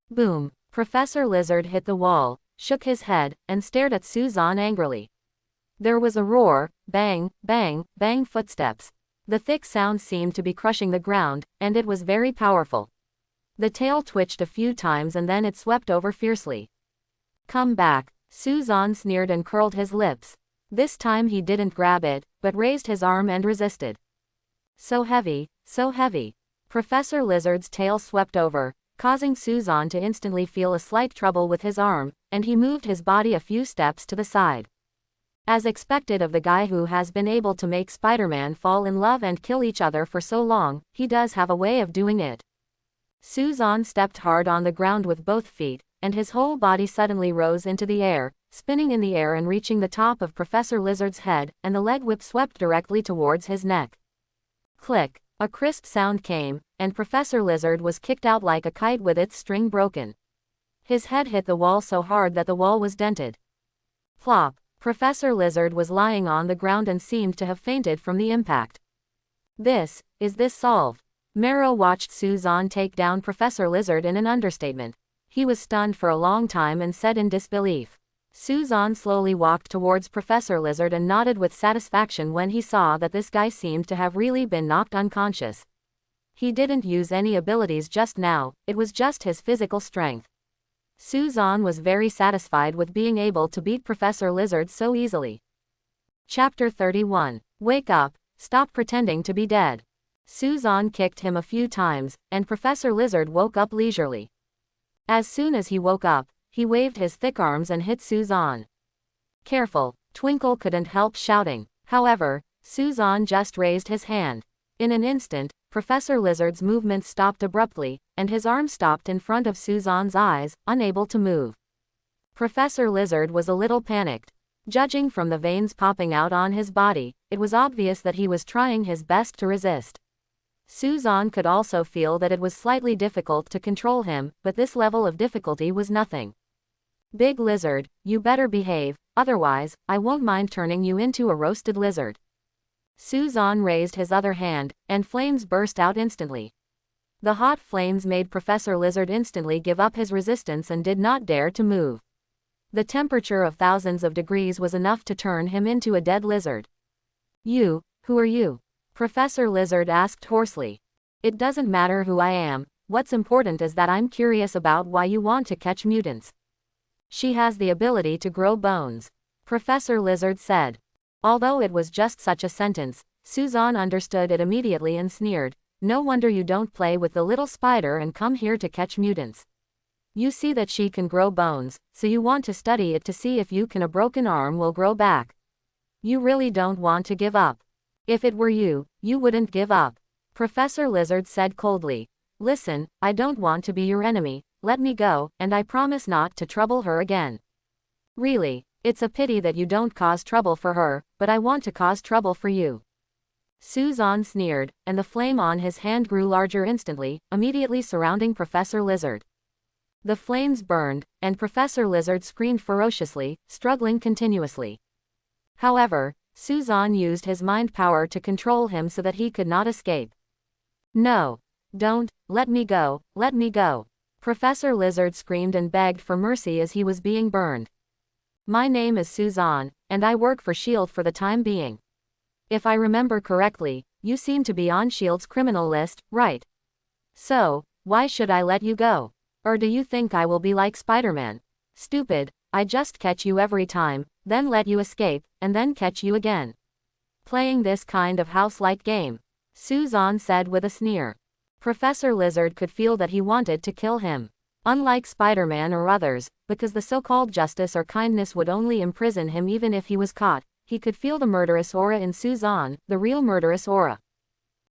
Boom! Professor Lizard hit the wall, shook his head, and stared at Su Zan angrily. There was a roar, bang, bang, bang footsteps. The thick sound seemed to be crushing the ground, and it was very powerful. The tail twitched a few times and then it swept over fiercely. "Come back," Su Zan sneered and curled his lips. This time he didn't grab it, but raised his arm and resisted. So heavy, so heavy. Professor Lizard's tail swept over, causing Su Zan to instantly feel a slight trouble with his arm, and he moved his body a few steps to the side. As expected of the guy who has been able to make Spider-Man fall in love and kill each other for so long, he does have a way of doing it. Su Zan stepped hard on the ground with both feet, and his whole body suddenly rose into the air, spinning in the air and reaching the top of Professor Lizard's head, and the leg whip swept directly towards his neck. Click! A crisp sound came, and Professor Lizard was kicked out like a kite with its string broken. His head hit the wall so hard that the wall was dented. Plop! Professor Lizard was lying on the ground and seemed to have fainted from the impact. Is this solved? Marrow watched Su Zan take down Professor Lizard in an understatement. He was stunned for a long time and said in disbelief. Suzanne slowly walked towards Professor Lizard and nodded with satisfaction when he saw that this guy seemed to have really been knocked unconscious. He didn't use any abilities just now, it was just his physical strength. Suzanne was very satisfied with being able to beat Professor Lizard so easily. Chapter 31. Wake up, stop pretending to be dead. Suzanne kicked him a few times, and Professor Lizard woke up leisurely. As soon as he woke up, he waved his thick arms and hit Suzanne. Careful, Twinkle couldn't help shouting. However, Suzanne just raised his hand. In an instant, Professor Lizard's movements stopped abruptly, and his arm stopped in front of Suzanne's eyes, unable to move. Professor Lizard was a little panicked. Judging from the veins popping out on his body, it was obvious that he was trying his best to resist. Suzanne could also feel that it was slightly difficult to control him, but this level of difficulty was nothing. Big Lizard, you better behave, otherwise, I won't mind turning you into a roasted lizard. Suzanne raised his other hand, and flames burst out instantly. The hot flames made Professor Lizard instantly give up his resistance and did not dare to move. The temperature of thousands of degrees was enough to turn him into a dead lizard. You, who are you? Professor Lizard asked hoarsely. It doesn't matter who I am, what's important is that I'm curious about why you want to catch mutants. She has the ability to grow bones, Professor Lizard said. Although it was just such a sentence, Suzanne understood it immediately and sneered. No wonder you don't play with the little spider and come here to catch mutants. You see that she can grow bones, so you want to study it to see if a broken arm will grow back. You really don't want to give up. If it were you, you wouldn't give up. Professor Lizard said coldly. Listen, I don't want to be your enemy, let me go, and I promise not to trouble her again. Really, it's a pity that you don't cause trouble for her, but I want to cause trouble for you. Suzanne sneered, and the flame on his hand grew larger instantly, immediately surrounding Professor Lizard. The flames burned, and Professor Lizard screamed ferociously, struggling continuously. However, Suzanne used his mind power to control him so that he could not escape. No. Don't, let me go, let me go. Professor Lizard screamed and begged for mercy as he was being burned. My name is Suzanne, and I work for S.H.I.E.L.D. for the time being. If I remember correctly, you seem to be on S.H.I.E.L.D.'s criminal list, right? So, why should I let you go? Or do you think I will be like Spider-Man? Stupid, I just catch you every time, then let you escape, and then catch you again. Playing this kind of house-like game, Suzanne said with a sneer. Professor Lizard could feel that he wanted to kill him. Unlike Spider-Man or others, because the so-called justice or kindness would only imprison him even if he was caught, he could feel the murderous aura in Suzanne, the real murderous aura.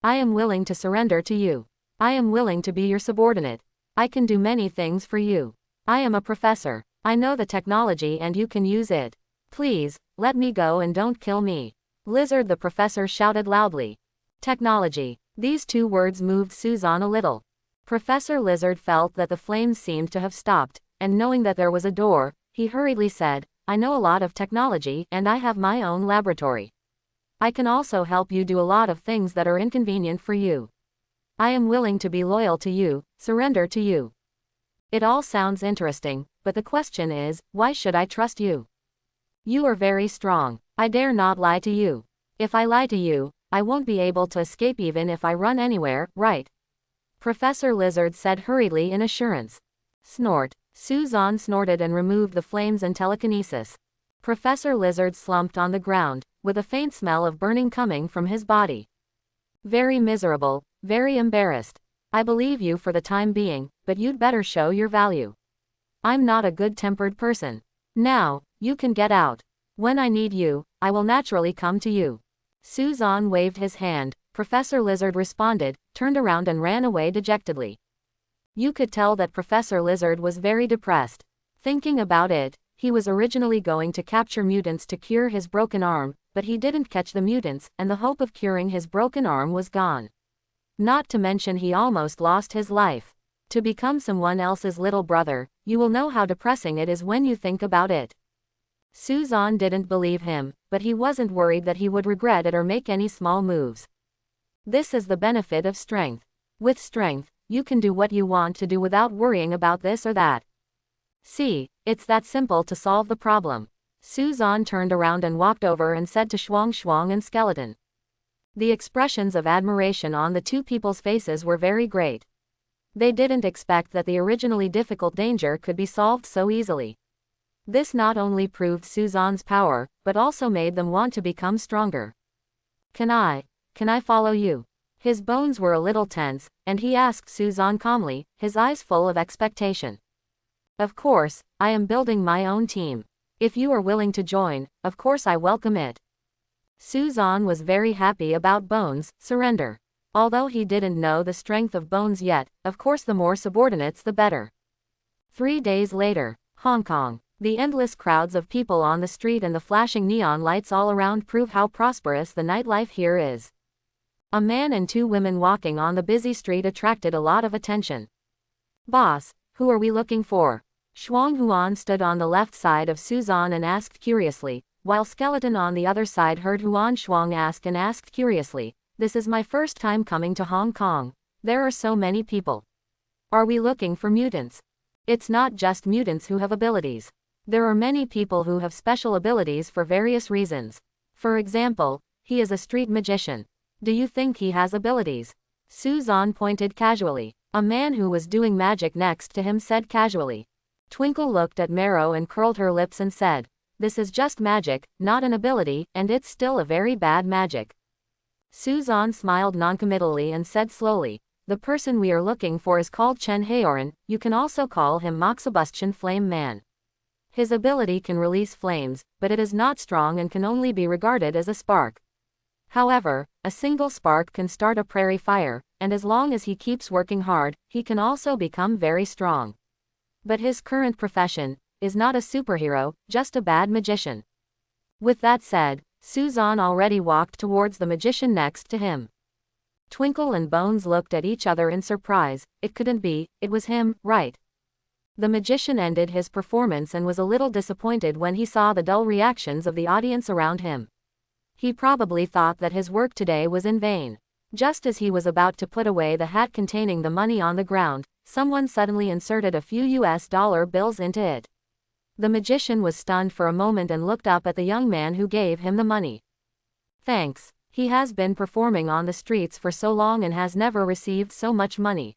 I am willing to surrender to you. I am willing to be your subordinate. I can do many things for you. I am a professor. I know the technology and you can use it. Please, let me go and don't kill me. Lizard, the professor shouted loudly. Technology. These two words moved Suzanne a little. Professor Lizard felt that the flames seemed to have stopped, and knowing that there was a door, he hurriedly said, I know a lot of technology and I have my own laboratory. I can also help you do a lot of things that are inconvenient for you. I am willing to be loyal to you, surrender to you. It all sounds interesting, but the question is, why should I trust you? You are very strong. I dare not lie to you. If I lie to you, I won't be able to escape even if I run anywhere, right? Professor Lizard said hurriedly in assurance. Snort. Suzanne snorted and removed the flames and telekinesis. Professor Lizard slumped on the ground, with a faint smell of burning coming from his body. Very miserable, very embarrassed. I believe you for the time being, but you'd better show your value. I'm not a good-tempered person. Now, you can get out. When I need you, I will naturally come to you. Suzanne waved his hand. Professor Lizard responded, turned around and ran away dejectedly. You could tell that Professor Lizard was very depressed. Thinking about it, he was originally going to capture mutants to cure his broken arm, but he didn't catch the mutants, and the hope of curing his broken arm was gone. Not to mention he almost lost his life. To become someone else's little brother, you will know how depressing it is when you think about it. Suzanne didn't believe him, but he wasn't worried that he would regret it or make any small moves. This is the benefit of strength. With strength, you can do what you want to do without worrying about this or that. See, it's that simple to solve the problem. Suzan turned around and walked over and said to Shuang and Skeleton. The expressions of admiration on the two people's faces were very great. They didn't expect that the originally difficult danger could be solved so easily. This not only proved Suzan's power, but also made them want to become stronger. Can I follow you? His bones were a little tense, and he asked Suzan calmly, his eyes full of expectation. Of course, I am building my own team. If you are willing to join, of course I welcome it. Suzan was very happy about Bones' surrender. Although he didn't know the strength of Bones yet, of course the more subordinates the better. 3 days later, Hong Kong. The endless crowds of people on the street and the flashing neon lights all around prove how prosperous the nightlife here is. A man and 2 women walking on the busy street attracted a lot of attention. Boss, who are we looking for? Shuang Huan stood on the left side of Suzan and asked curiously, while Skeleton on the other side heard Huan Shuang ask and asked curiously, this is my first time coming to Hong Kong. There are so many people. Are we looking for mutants? It's not just mutants who have abilities. There are many people who have special abilities for various reasons. For example, he is a street magician. Do you think he has abilities? Suzan pointed casually. A man who was doing magic next to him said casually. Twinkle looked at Marrow and curled her lips and said, this is just magic, not an ability, and it's still a very bad magic. Suzan smiled noncommittally and said slowly, the person we are looking for is called Chen Haoran, you can also call him Moxibustion Flame Man. His ability can release flames, but it is not strong and can only be regarded as a spark. However, a single spark can start a prairie fire, and as long as he keeps working hard, he can also become very strong. But his current profession is not a superhero, just a bad magician. With that said, Suzan already walked towards the magician next to him. Twinkle and Bones looked at each other in surprise. It couldn't be, it was him, right? The magician ended his performance and was a little disappointed when he saw the dull reactions of the audience around him. He probably thought that his work today was in vain. Just as he was about to put away the hat containing the money on the ground, someone suddenly inserted a few US dollar bills into it. The magician was stunned for a moment and looked up at the young man who gave him the money. Thanks. He has been performing on the streets for so long and has never received so much money.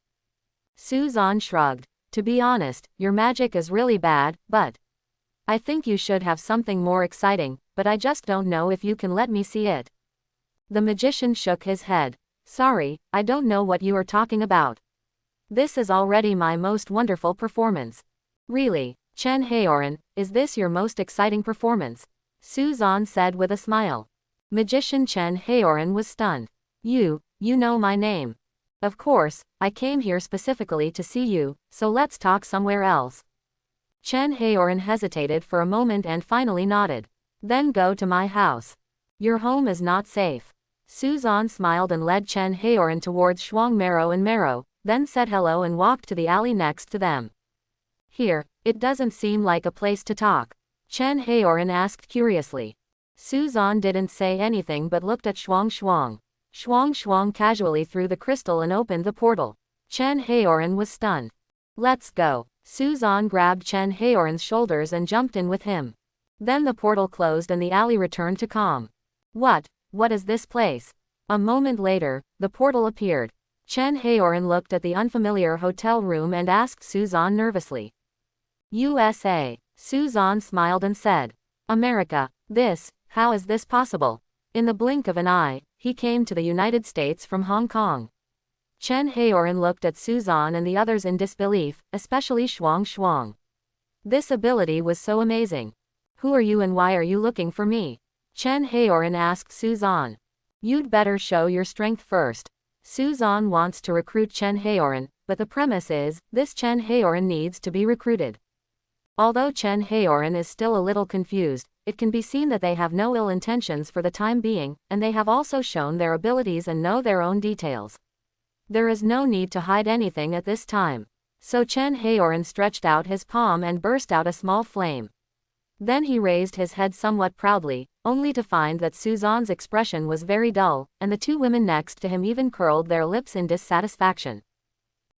Suzan shrugged. To be honest, your magic is really bad, but I think you should have something more exciting, but I just don't know if you can let me see it. The magician shook his head. Sorry, I don't know what you are talking about. This is already my most wonderful performance. Really, Chen Haoran, is this your most exciting performance? Suzan said with a smile. Magician Chen Haoran was stunned. You know my name. Of course, I came here specifically to see you, so let's talk somewhere else. Chen Haoran hesitated for a moment and finally nodded. Then go to my house. Your home is not safe. Suzan smiled and led Chen Haoran towards Shuang Marrow and Marrow, then said hello and walked to the alley next to them. Here, it doesn't seem like a place to talk. Chen Haoran asked curiously. Suzan didn't say anything but looked at Shuang. Shuang casually threw the crystal and opened the portal. Chen Haoran was stunned. Let's go. Suzan grabbed Chen Haoran's shoulders and jumped in with him. Then the portal closed and the alley returned to calm. What is this place? A moment later, the portal appeared. Chen Haoran looked at the unfamiliar hotel room and asked Suzan nervously. USA. Suzan smiled and said. America. How is this possible? In the blink of an eye, he came to the United States from Hong Kong. Chen Haoran looked at Suzan and the others in disbelief, especially Shuang. This ability was so amazing. Who are you and why are you looking for me? Chen Haoran asked Suzan. You'd better show your strength first. Suzan wants to recruit Chen Haoran, but the premise is, this Chen Haoran needs to be recruited. Although Chen Haoran is still a little confused, it can be seen that they have no ill intentions for the time being, and they have also shown their abilities and know their own details. There is no need to hide anything at this time. So Chen Haoran stretched out his palm and burst out a small flame. Then he raised his head somewhat proudly, only to find that Suzan's expression was very dull, and the 2 women next to him even curled their lips in dissatisfaction.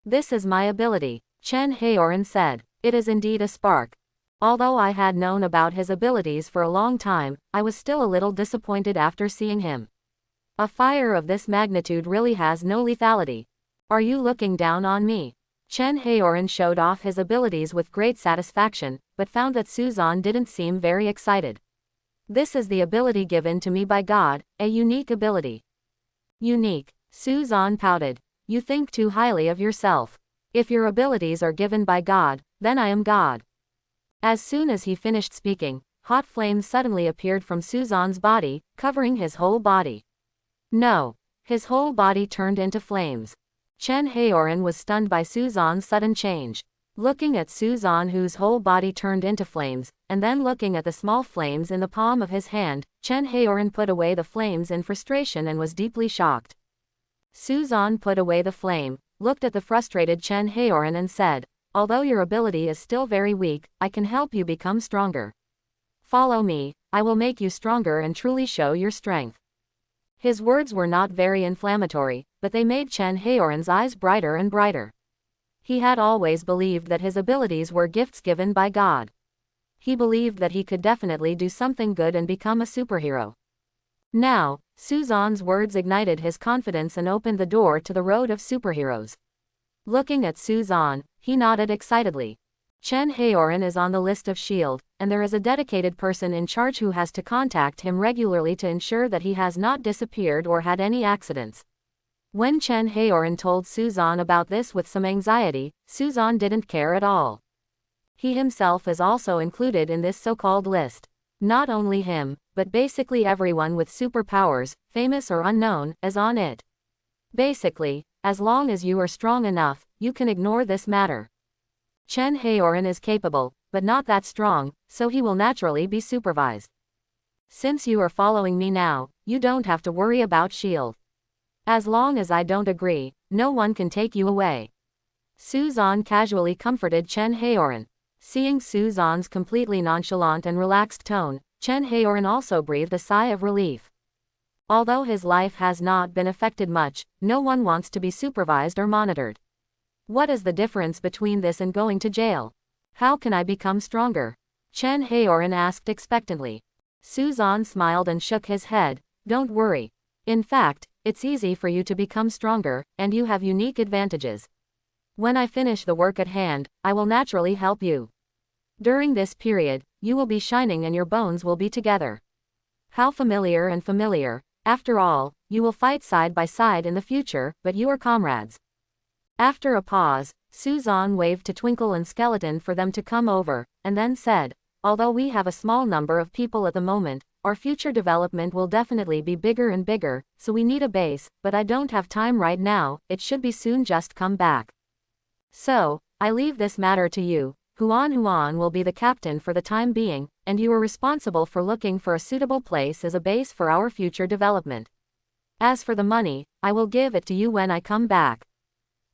This is my ability, Chen Haoran said. It is indeed a spark. Although I had known about his abilities for a long time, I was still a little disappointed after seeing him. A fire of this magnitude really has no lethality. Are you looking down on me? Chen Haoran showed off his abilities with great satisfaction, but found that Suzan didn't seem very excited. This is the ability given to me by God, a unique ability. Unique. Suzan pouted. You think too highly of yourself. If your abilities are given by God, then I am God. As soon as he finished speaking, hot flames suddenly appeared from Suzan's body, covering his whole body. No. His whole body turned into flames. Chen Haoran was stunned by Suzan's sudden change. Looking at Suzan, whose whole body turned into flames, and then looking at the small flames in the palm of his hand, Chen Haoran put away the flames in frustration and was deeply shocked. Suzan put away the flame, looked at the frustrated Chen Haoran and said, "Although your ability is still very weak, I can help you become stronger. Follow me, I will make you stronger and truly show your strength." His words were not very inflammatory, but they made Chen Haoran's eyes brighter and brighter. He had always believed that his abilities were gifts given by God. He believed that he could definitely do something good and become a superhero. Now, Suzan's words ignited his confidence and opened the door to the road of superheroes. Looking at Suzan, he nodded excitedly. Chen Haoran is on the list of S.H.I.E.L.D., and there is a dedicated person in charge who has to contact him regularly to ensure that he has not disappeared or had any accidents. When Chen Haoran told Suzan about this with some anxiety, Suzan didn't care at all. He himself is also included in this so-called list. Not only him, but basically everyone with superpowers, famous or unknown, is on it. Basically, as long as you are strong enough, you can ignore this matter. Chen Haoran is capable, but not that strong, so he will naturally be supervised. Since you are following me now, you don't have to worry about S.H.I.E.L.D. As long as I don't agree, no one can take you away. Suzan casually comforted Chen Haoran. Seeing Suzan's completely nonchalant and relaxed tone, Chen Haoran also breathed a sigh of relief. Although his life has not been affected much, no one wants to be supervised or monitored. What is the difference between this and going to jail? How can I become stronger? Chen Haoran asked expectantly. Suzan smiled and shook his head. Don't worry. In fact, it's easy for you to become stronger, and you have unique advantages. When I finish the work at hand, I will naturally help you. During this period, you will be shining and your bones will be together. How familiar and familiar. After all, you will fight side by side in the future, but you are comrades. After a pause, Suzan waved to Twinkle and Skeleton for them to come over, and then said, "Although we have a small number of people at the moment, our future development will definitely be bigger and bigger, so we need a base, but I don't have time right now, it should be soon, just come back. So, I leave this matter to you. Huan will be the captain for the time being, and you are responsible for looking for a suitable place as a base for our future development. As for the money, I will give it to you when I come back."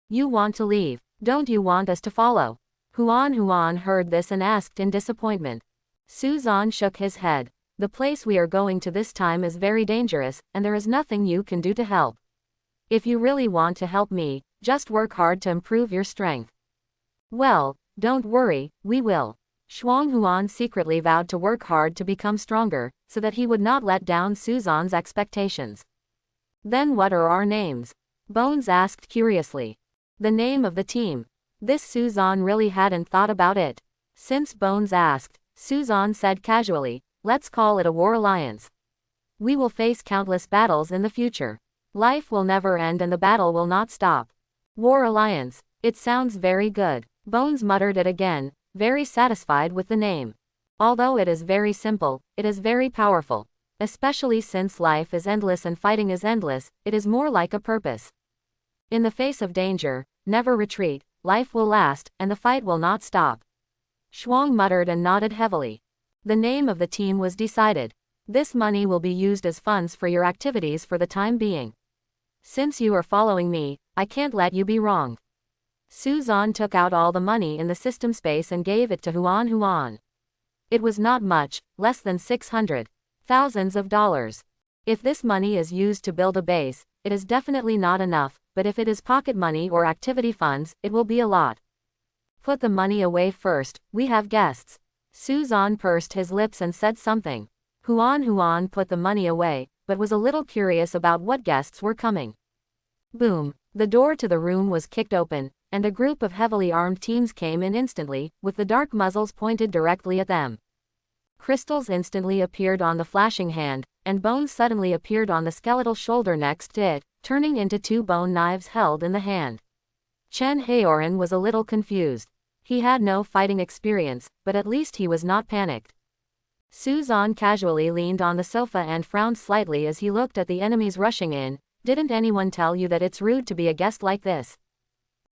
"You want to leave, don't you want us to follow?" Huan heard this and asked in disappointment. Suzan shook his head. "The place we are going to this time is very dangerous, and there is nothing you can do to help. If you really want to help me, just work hard to improve your strength." "Well, don't worry, we will." Huan secretly vowed to work hard to become stronger, so that he would not let down Suzan's expectations. "Then what are our names?" Bones asked curiously. The name of the team. This Suzan really hadn't thought about it. Since Bones asked, Suzan said casually, "Let's call it a war alliance. We will face countless battles in the future. Life will never end and the battle will not stop. War alliance. It sounds very good." Bones muttered it again, very satisfied with the name. Although it is very simple, it is very powerful. Especially since life is endless and fighting is endless, it is more like a purpose. In the face of danger, never retreat, life will last, and the fight will not stop. Shuang muttered and nodded heavily. The name of the team was decided. This money will be used as funds for your activities for the time being. Since you are following me, I can't let you be wrong. Suzan took out all the money in the system space and gave it to Huan. It was not much, less than 600,000 dollars. If this money is used to build a base, it is definitely not enough, but if it is pocket money or activity funds, it will be a lot. Put the money away first, we have guests. Suzan pursed his lips and said something. Huan put the money away, but was a little curious about what guests were coming. Boom! The door to the room was kicked open, and a group of heavily armed teams came in instantly, with the dark muzzles pointed directly at them. Crystals instantly appeared on the flashing hand, and bones suddenly appeared on the skeletal shoulder next to it, turning into 2 bone knives held in the hand. Chen Haoran was a little confused. He had no fighting experience, but at least he was not panicked. Suzan casually leaned on the sofa and frowned slightly as he looked at the enemies rushing in. Didn't anyone tell you that it's rude to be a guest like this?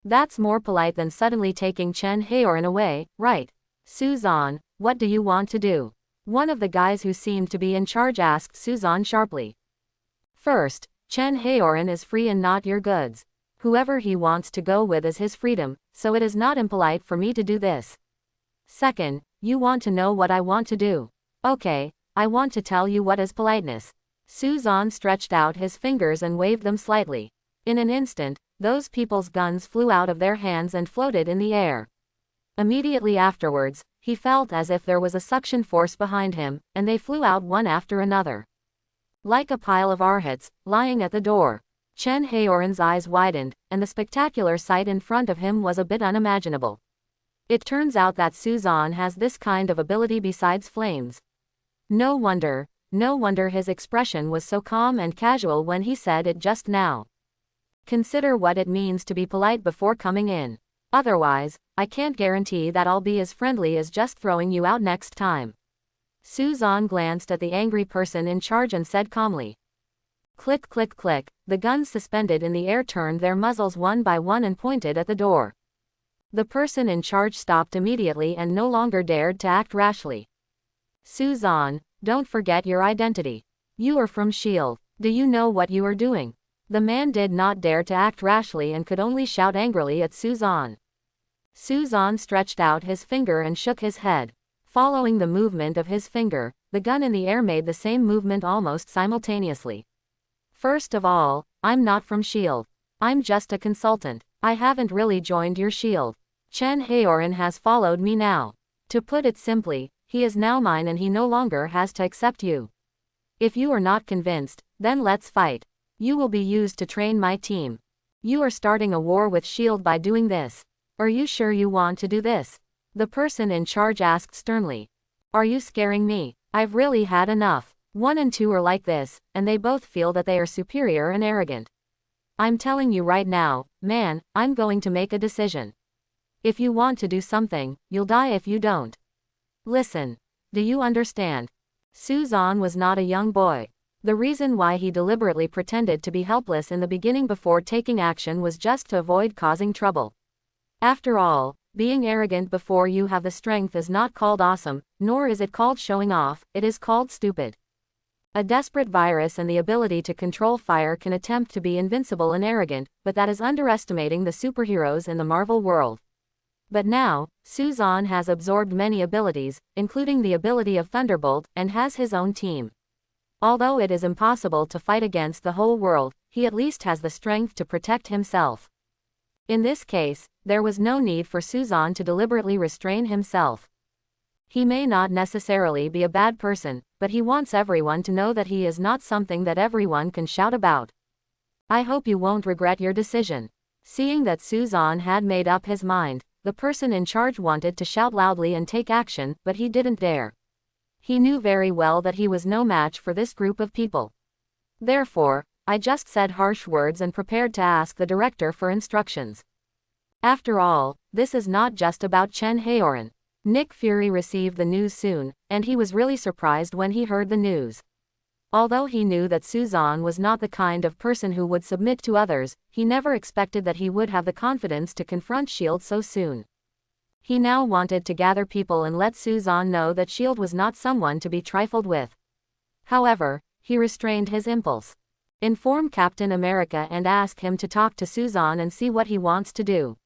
That's more polite than suddenly taking Chen Haoran away, right? Suzan, what do you want to do? One of the guys who seemed to be in charge asked Suzan sharply. First, Chen Haoran is free and not your goods. Whoever he wants to go with is his freedom, so it is not impolite for me to do this. Second, you want to know what I want to do. Okay, I want to tell you what is politeness. Suzan stretched out his fingers and waved them slightly. In an instant, those people's guns flew out of their hands and floated in the air. Immediately afterwards, he felt as if there was a suction force behind him, and they flew out one after another. Like a pile of arhats, lying at the door. Chen Haoran's eyes widened, and the spectacular sight in front of him was a bit unimaginable. It turns out that Suzan has this kind of ability besides flames. No wonder his expression was so calm and casual when he said it just now. Consider what it means to be polite before coming in. Otherwise, I can't guarantee that I'll be as friendly as just throwing you out next time. Suzan glanced at the angry person in charge and said calmly. Click click click, the guns suspended in the air turned their muzzles one by one and pointed at the door. The person in charge stopped immediately and no longer dared to act rashly. Suzan, don't forget your identity. You are from S.H.I.E.L.D. Do you know what you are doing? The man did not dare to act rashly and could only shout angrily at Suzan. Suzan stretched out his finger and shook his head. Following the movement of his finger, the gun in the air made the same movement almost simultaneously. First of all, I'm not from S.H.I.E.L.D. I'm just a consultant. I haven't really joined your S.H.I.E.L.D. Chen Haoran has followed me now. To put it simply, he is now mine and he no longer has to accept you. If you are not convinced, then let's fight. You will be used to train my team. You are starting a war with S.H.I.E.L.D. by doing this. Are you sure you want to do this? The person in charge asked sternly. Are you scaring me? I've really had enough. 1 and 2 are like this, and they both feel that they are superior and arrogant. I'm telling you right now, man, I'm going to make a decision. If you want to do something, you'll die if you don't. Listen. Do you understand? Suzan was not a young boy. The reason why he deliberately pretended to be helpless in the beginning before taking action was just to avoid causing trouble. After all, being arrogant before you have the strength is not called awesome, nor is it called showing off, it is called stupid. A desperate virus and the ability to control fire can attempt to be invincible and arrogant, but that is underestimating the superheroes in the Marvel world. But now, Suzan has absorbed many abilities, including the ability of Thunderbolt, and has his own team. Although it is impossible to fight against the whole world, he at least has the strength to protect himself. In this case, there was no need for Suzan to deliberately restrain himself. He may not necessarily be a bad person, but he wants everyone to know that he is not something that everyone can shout about. I hope you won't regret your decision. Seeing that Suzan had made up his mind, the person in charge wanted to shout loudly and take action, but he didn't dare. He knew very well that he was no match for this group of people. Therefore, I just said harsh words and prepared to ask the director for instructions. After all, this is not just about Chen Haoran. Nick Fury received the news soon, and he was really surprised when he heard the news. Although he knew that Suzan was not the kind of person who would submit to others, he never expected that he would have the confidence to confront S.H.I.E.L.D. so soon. He now wanted to gather people and let Suzan know that S.H.I.E.L.D. was not someone to be trifled with. However, he restrained his impulse. Inform Captain America and ask him to talk to Suzan and see what he wants to do.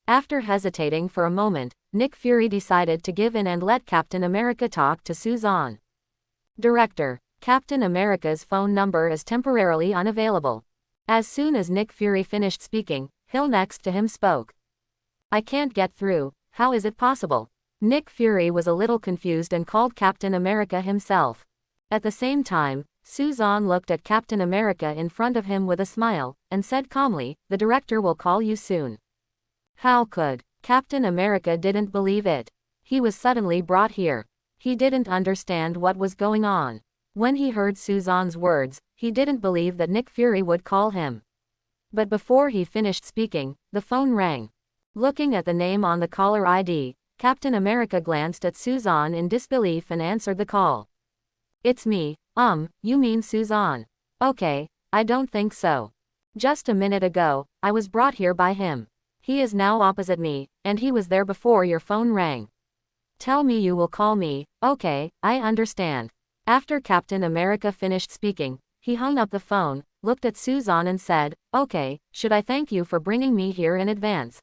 After hesitating for a moment, Nick Fury decided to give in and let Captain America talk to Suzan. Director, Captain America's phone number is temporarily unavailable. As soon as Nick Fury finished speaking, Hill next to him spoke. I can't get through. How is it possible? Nick Fury was a little confused and called Captain America himself. At the same time, Suzanne looked at Captain America in front of him with a smile, and said calmly, "The director will call you soon." How could? Captain America didn't believe it. He was suddenly brought here. He didn't understand what was going on. When he heard Suzanne's words, he didn't believe that Nick Fury would call him. But before he finished speaking, the phone rang. Looking at the name on the caller ID, Captain America glanced at Suzanne in disbelief and answered the call. "It's me, you mean Suzanne? Okay, I don't think so. Just a minute ago, I was brought here by him. He is now opposite me, and he was there before your phone rang. Tell me you will call me." "Okay, I understand." After Captain America finished speaking, he hung up the phone, looked at Suzanne and said, "Okay, should I thank you for bringing me here in advance?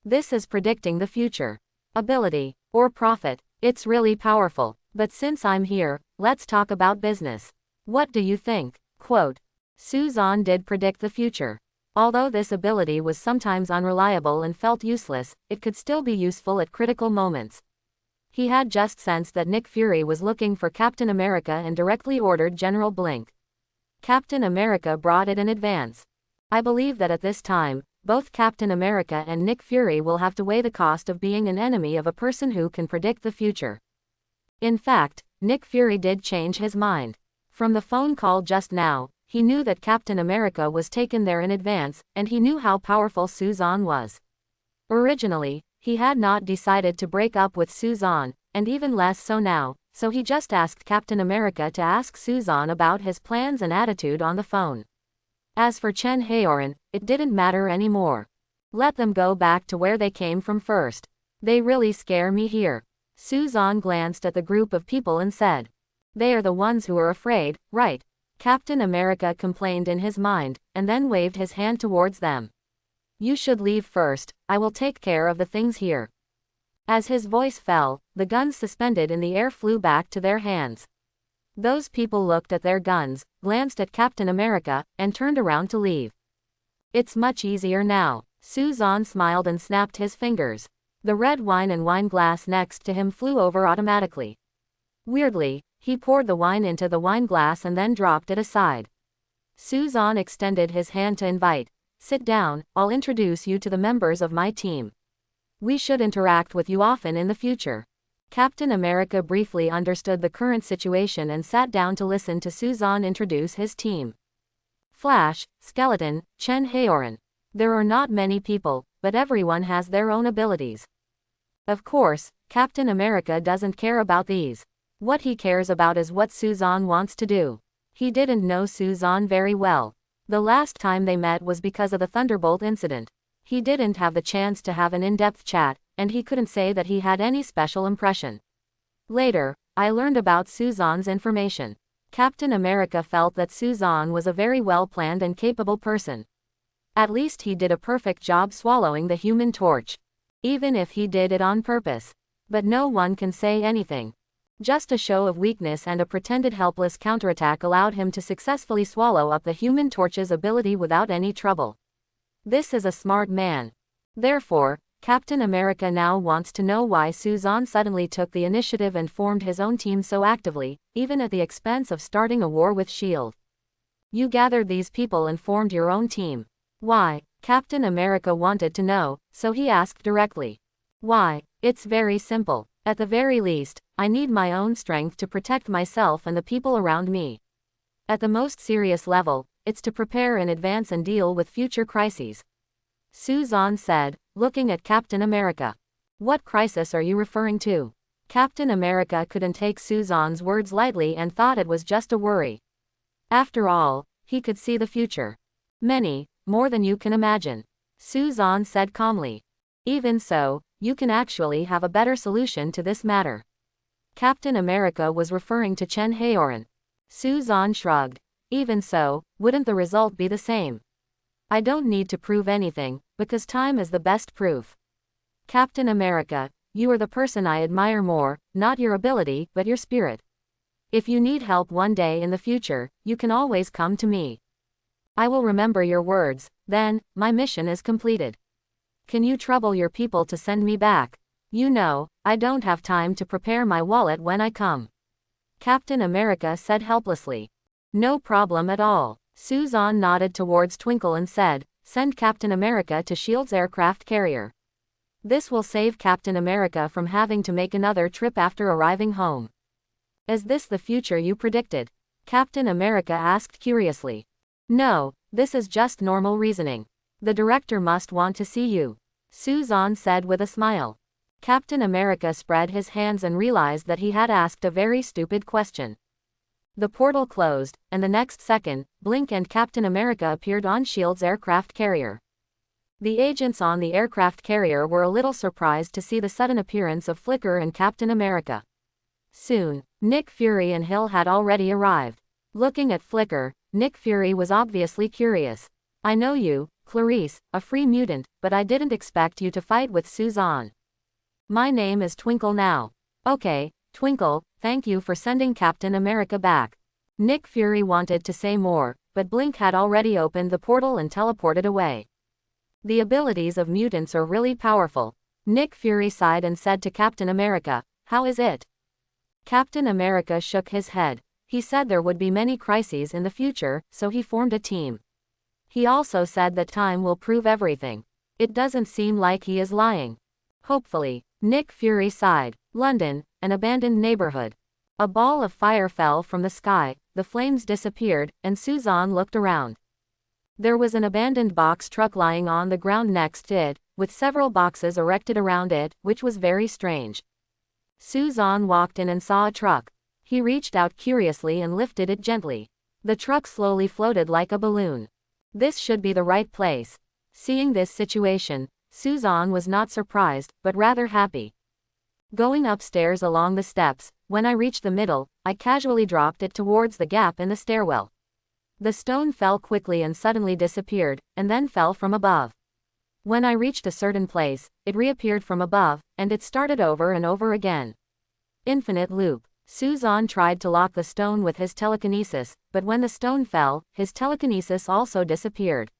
This is predicting the future. Ability, or profit, it's really powerful. But since I'm here, let's talk about business. What do you think?" Quote. Suzanne did predict the future. Although this ability was sometimes unreliable and felt useless, it could still be useful at critical moments. He had just sensed that Nick Fury was looking for Captain America and directly ordered General Blink. Captain America brought it in advance. I believe that at this time, both Captain America and Nick Fury will have to weigh the cost of being an enemy of a person who can predict the future. In fact, Nick Fury did change his mind. From the phone call just now, he knew that Captain America was taken there in advance, and he knew how powerful Suzanne was. Originally, he had not decided to break up with Suzanne, and even less so now, so he just asked Captain America to ask Suzanne about his plans and attitude on the phone. As for Chen Haoran, it didn't matter anymore. Let them go back to where they came from first. They really scare me here. Suzanne glanced at the group of people and said, "They are the ones who are afraid, right?" Captain America complained in his mind, and then waved his hand towards them. "You should leave first, I will take care of the things here." As his voice fell, the guns suspended in the air flew back to their hands. Those people looked at their guns, glanced at Captain America, and turned around to leave. "It's much easier now." Suzanne smiled and snapped his fingers. The red wine and wine glass next to him flew over automatically. Weirdly, he poured the wine into the wine glass and then dropped it aside. Suzanne extended his hand to invite, "Sit down, I'll introduce you to the members of my team. We should interact with you often in the future." Captain America briefly understood the current situation and sat down to listen to Suzanne introduce his team. Flash, Skeleton, Chen Haoran. There are not many people, but everyone has their own abilities. Of course, Captain America doesn't care about these. What he cares about is what Suzanne wants to do. He didn't know Suzanne very well. The last time they met was because of the Thunderbolt incident. He didn't have the chance to have an in-depth chat, and he couldn't say that he had any special impression. Later, I learned about Suzanne's information. Captain America felt that Suzanne was a very well-planned and capable person. At least he did a perfect job swallowing the Human Torch. Even if he did it on purpose. But no one can say anything. Just a show of weakness and a pretended helpless counterattack allowed him to successfully swallow up the Human Torch's ability without any trouble. This is a smart man. Therefore, Captain America now wants to know why Suzanne suddenly took the initiative and formed his own team so actively, even at the expense of starting a war with S.H.I.E.L.D. You gathered these people and formed your own team. Why? Captain America wanted to know, so he asked directly. Why? It's very simple. At the very least, I need my own strength to protect myself and the people around me. At the most serious level, it's to prepare in advance and deal with future crises. Suzanne said, looking at Captain America. What crisis are you referring to? Captain America couldn't take Suzanne's words lightly and thought it was just a worry. After all, he could see the future. Many, more than you can imagine. Suzanne said calmly. Even so, you can actually have a better solution to this matter. Captain America was referring to Chen Haoran. Suzanne shrugged. Even so, wouldn't the result be the same? I don't need to prove anything, because time is the best proof. Captain America, you are the person I admire more, not your ability, but your spirit. If you need help one day in the future, you can always come to me. I will remember your words, then, my mission is completed. Can you trouble your people to send me back? You know, I don't have time to prepare my wallet when I come. Captain America said helplessly. No problem at all. Suzanne nodded towards Twinkle and said, send Captain America to S.H.I.E.L.D.'s aircraft carrier. This will save Captain America from having to make another trip after arriving home. Is this the future you predicted? Captain America asked curiously. No, this is just normal reasoning. The director must want to see you, Suzanne said with a smile. Captain America spread his hands and realized that he had asked a very stupid question. The portal closed, and the next second, Blink and Captain America appeared on S.H.I.E.L.D.'s aircraft carrier. The agents on the aircraft carrier were a little surprised to see the sudden appearance of Flicker and Captain America. Soon, Nick Fury and Hill had already arrived. Looking at Flicker, Nick Fury was obviously curious. I know you, Clarice, a free mutant, but I didn't expect you to fight with Suzanne. My name is Twinkle now. Okay, Twinkle, thank you for sending Captain America back. Nick Fury wanted to say more, but Blink had already opened the portal and teleported away. The abilities of mutants are really powerful. Nick Fury sighed and said to Captain America, how is it? Captain America shook his head. He said there would be many crises in the future, so he formed a team. He also said that time will prove everything. It doesn't seem like he is lying. Hopefully. Nick Fury sighed. London, an abandoned neighborhood. A ball of fire fell from the sky, the flames disappeared, and Suzanne looked around. There was an abandoned box truck lying on the ground next to it, with several boxes erected around it, which was very strange. Suzanne walked in and saw a truck. He reached out curiously and lifted it gently. The truck slowly floated like a balloon. This should be the right place. Seeing this situation, Suzanne was not surprised, but rather happy. Going upstairs along the steps, when I reached the middle, I casually dropped it towards the gap in the stairwell. The stone fell quickly and suddenly disappeared, and then fell from above. When I reached a certain place, it reappeared from above, and it started over and over again. Infinite loop. Suzanne tried to lock the stone with his telekinesis, but when the stone fell, his telekinesis also disappeared.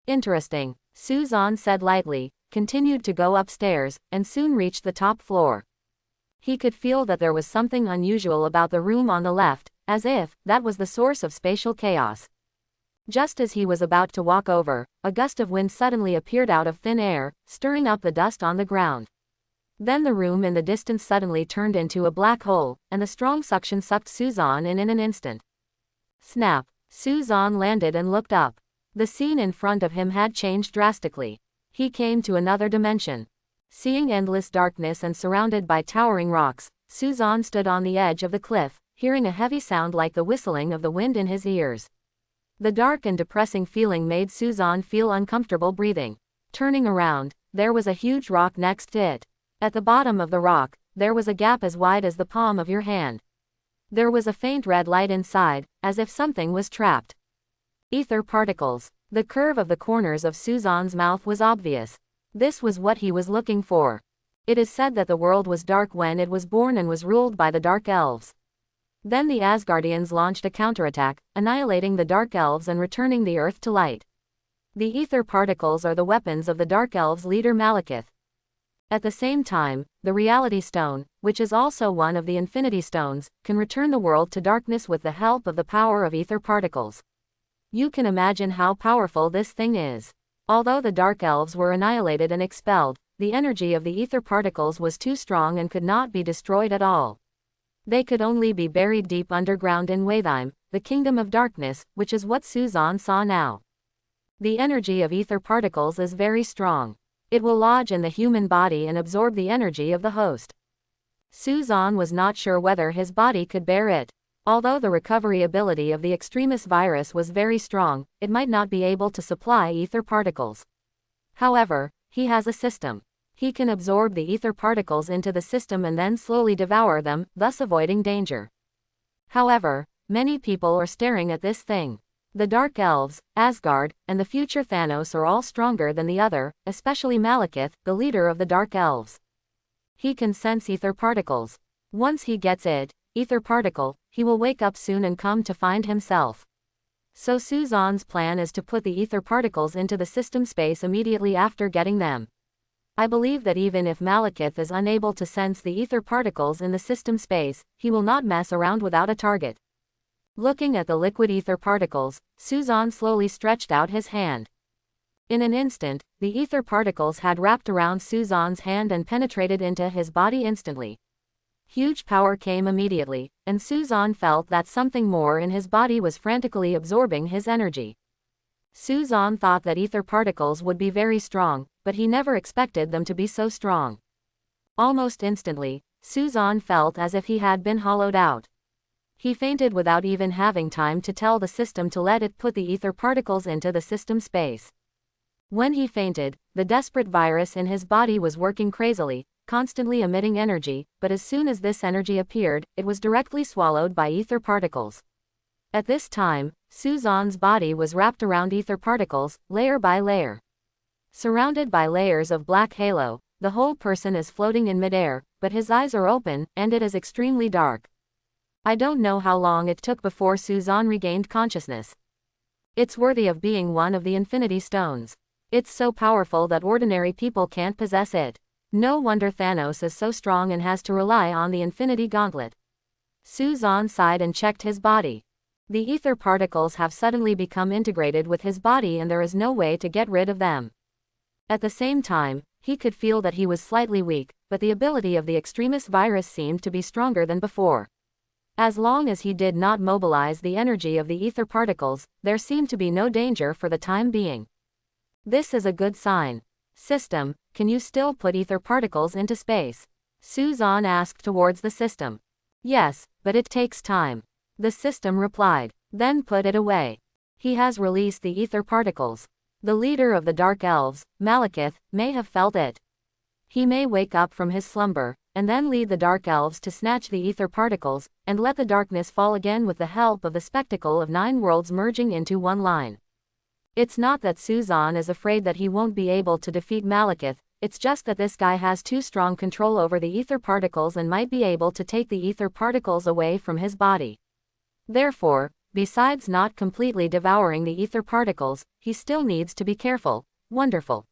Interesting, Suzanne said lightly, continued to go upstairs, and soon reached the top floor. He could feel that there was something unusual about the room on the left, as if that was the source of spatial chaos. Just as he was about to walk over, a gust of wind suddenly appeared out of thin air, stirring up the dust on the ground. Then the room in the distance suddenly turned into a black hole, and the strong suction sucked Suzanne in an instant. Snap! Suzanne landed and looked up. The scene in front of him had changed drastically. He came to another dimension. Seeing endless darkness and surrounded by towering rocks, Suzanne stood on the edge of the cliff, hearing a heavy sound like the whistling of the wind in his ears. The dark and depressing feeling made Suzanne feel uncomfortable breathing. Turning around, there was a huge rock next to it. At the bottom of the rock, there was a gap as wide as the palm of your hand. There was a faint red light inside, as if something was trapped. Ether particles. The curve of the corners of Suzanne's mouth was obvious. This was what he was looking for. It is said that the world was dark when it was born and was ruled by the Dark Elves. Then the Asgardians launched a counterattack, annihilating the Dark Elves and returning the Earth to light. The ether particles are the weapons of the Dark Elves' leader Malekith. At the same time, the Reality Stone, which is also one of the Infinity Stones, can return the world to darkness with the help of the power of ether particles. You can imagine how powerful this thing is. Although the Dark Elves were annihilated and expelled, the energy of the ether particles was too strong and could not be destroyed at all. They could only be buried deep underground in Watheim, the Kingdom of Darkness, which is what Suzanne saw now. The energy of ether particles is very strong. It will lodge in the human body and absorb the energy of the host. Suzanne was not sure whether his body could bear it. Although the recovery ability of the Extremis virus was very strong, it might not be able to supply ether particles. However, he has a system. He can absorb the ether particles into the system and then slowly devour them, thus avoiding danger. However, many people are staring at this thing. The Dark Elves, Asgard, and the future Thanos are all stronger than the other, especially Malekith, the leader of the Dark Elves. He can sense ether particles. Once he gets it, ether particle, he will wake up soon and come to find himself. So Suzanne's plan is to put the ether particles into the system space immediately after getting them. I believe that even if Malekith is unable to sense the ether particles in the system space, he will not mess around without a target. Looking at the liquid ether particles, Suzan slowly stretched out his hand. In an instant, the ether particles had wrapped around Suzan's hand and penetrated into his body instantly. Huge power came immediately, and Suzan felt that something more in his body was frantically absorbing his energy. Suzan thought that ether particles would be very strong, but he never expected them to be so strong. Almost instantly, Suzan felt as if he had been hollowed out. He fainted without even having time to tell the system to let it put the ether particles into the system space. When he fainted, the desperate virus in his body was working crazily, constantly emitting energy, but as soon as this energy appeared, it was directly swallowed by ether particles. At this time, Suzan's body was wrapped around ether particles, layer by layer. Surrounded by layers of black halo, the whole person is floating in midair, but his eyes are open, and it is extremely dark. I don't know how long it took before Suzan regained consciousness. It's worthy of being one of the Infinity Stones. It's so powerful that ordinary people can't possess it. No wonder Thanos is so strong and has to rely on the Infinity Gauntlet. Suzan sighed and checked his body. The ether particles have suddenly become integrated with his body and there is no way to get rid of them. At the same time, he could feel that he was slightly weak, but the ability of the extremist virus seemed to be stronger than before. As long as he did not mobilize the energy of the ether particles, there seemed to be no danger for the time being. This is a good sign. System, can you still put ether particles into space? Suzan asked towards the system. Yes, but it takes time. The system replied. Then put it away. He has released the ether particles. The leader of the Dark Elves, Malekith, may have felt it. He may wake up from his slumber, and then lead the Dark Elves to snatch the ether particles, and let the darkness fall again with the help of the spectacle of 9 worlds merging into one line. It's not that Suzan is afraid that he won't be able to defeat Malekith, it's just that this guy has too strong control over the ether particles and might be able to take the ether particles away from his body. Therefore, besides not completely devouring the ether particles, he still needs to be careful. Wonderful.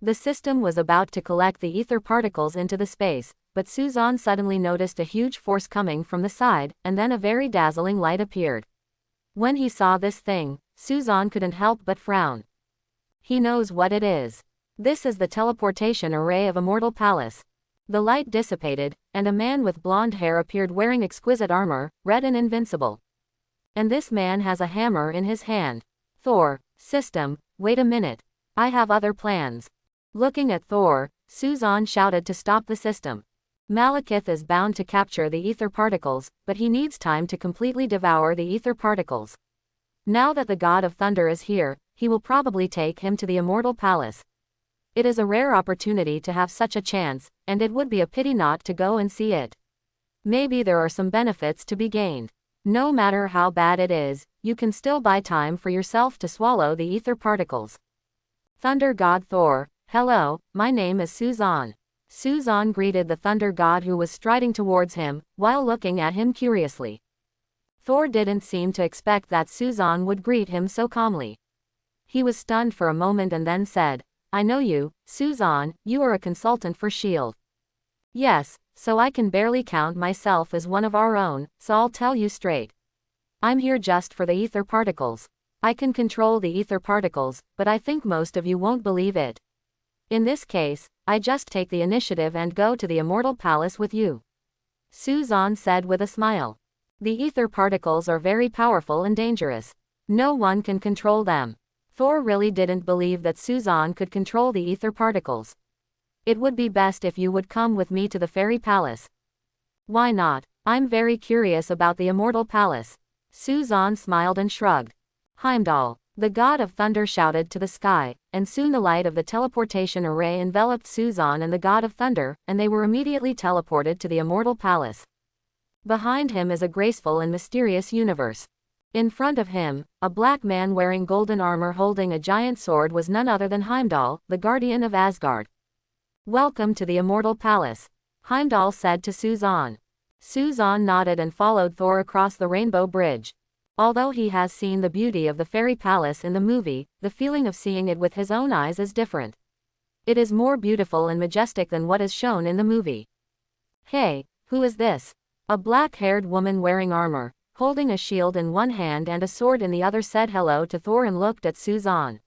The system was about to collect the ether particles into the space, but Suzan suddenly noticed a huge force coming from the side, and then a very dazzling light appeared. When he saw this thing, Suzan couldn't help but frown. He knows what it is. This is the teleportation array of Immortal Palace. The light dissipated, and a man with blonde hair appeared wearing exquisite armor, red and invincible. And this man has a hammer in his hand. Thor, system, wait a minute. I have other plans. Looking at Thor, Suzan shouted to stop the system. Malekith is bound to capture the ether particles, but he needs time to completely devour the ether particles. Now that the God of Thunder is here, he will probably take him to the Immortal Palace. It is a rare opportunity to have such a chance, and it would be a pity not to go and see it. Maybe there are some benefits to be gained. No matter how bad it is, you can still buy time for yourself to swallow the ether particles. Thunder God Thor, hello, my name is Suzan. Suzan greeted the Thunder God who was striding towards him, while looking at him curiously. Thor didn't seem to expect that Suzan would greet him so calmly. He was stunned for a moment and then said, I know you, Suzan, you are a consultant for S.H.I.E.L.D. Yes, so I can barely count myself as one of our own, so I'll tell you straight. I'm here just for the ether particles. I can control the ether particles, but I think most of you won't believe it. In this case, I just take the initiative and go to the Immortal Palace with you. Suzan said with a smile. The ether particles are very powerful and dangerous. No one can control them. Thor really didn't believe that Suzan could control the ether particles. It would be best if you would come with me to the Fairy Palace. Why not? I'm very curious about the Immortal Palace. Suzan smiled and shrugged. Heimdall, the God of Thunder, shouted to the sky, and soon the light of the teleportation array enveloped Suzan and the God of Thunder, and they were immediately teleported to the Immortal Palace. Behind him is a graceful and mysterious universe. In front of him, a black man wearing golden armor holding a giant sword was none other than Heimdall, the guardian of Asgard. Welcome to the Immortal Palace, Heimdall said to Suzan. Suzan nodded and followed Thor across the Rainbow Bridge. Although he has seen the beauty of the Fairy Palace in the movie, the feeling of seeing it with his own eyes is different. It is more beautiful and majestic than what is shown in the movie. Hey, who is this? A black-haired woman wearing armor, holding a shield in one hand and a sword in the other said hello to Thor and looked at Suzanne.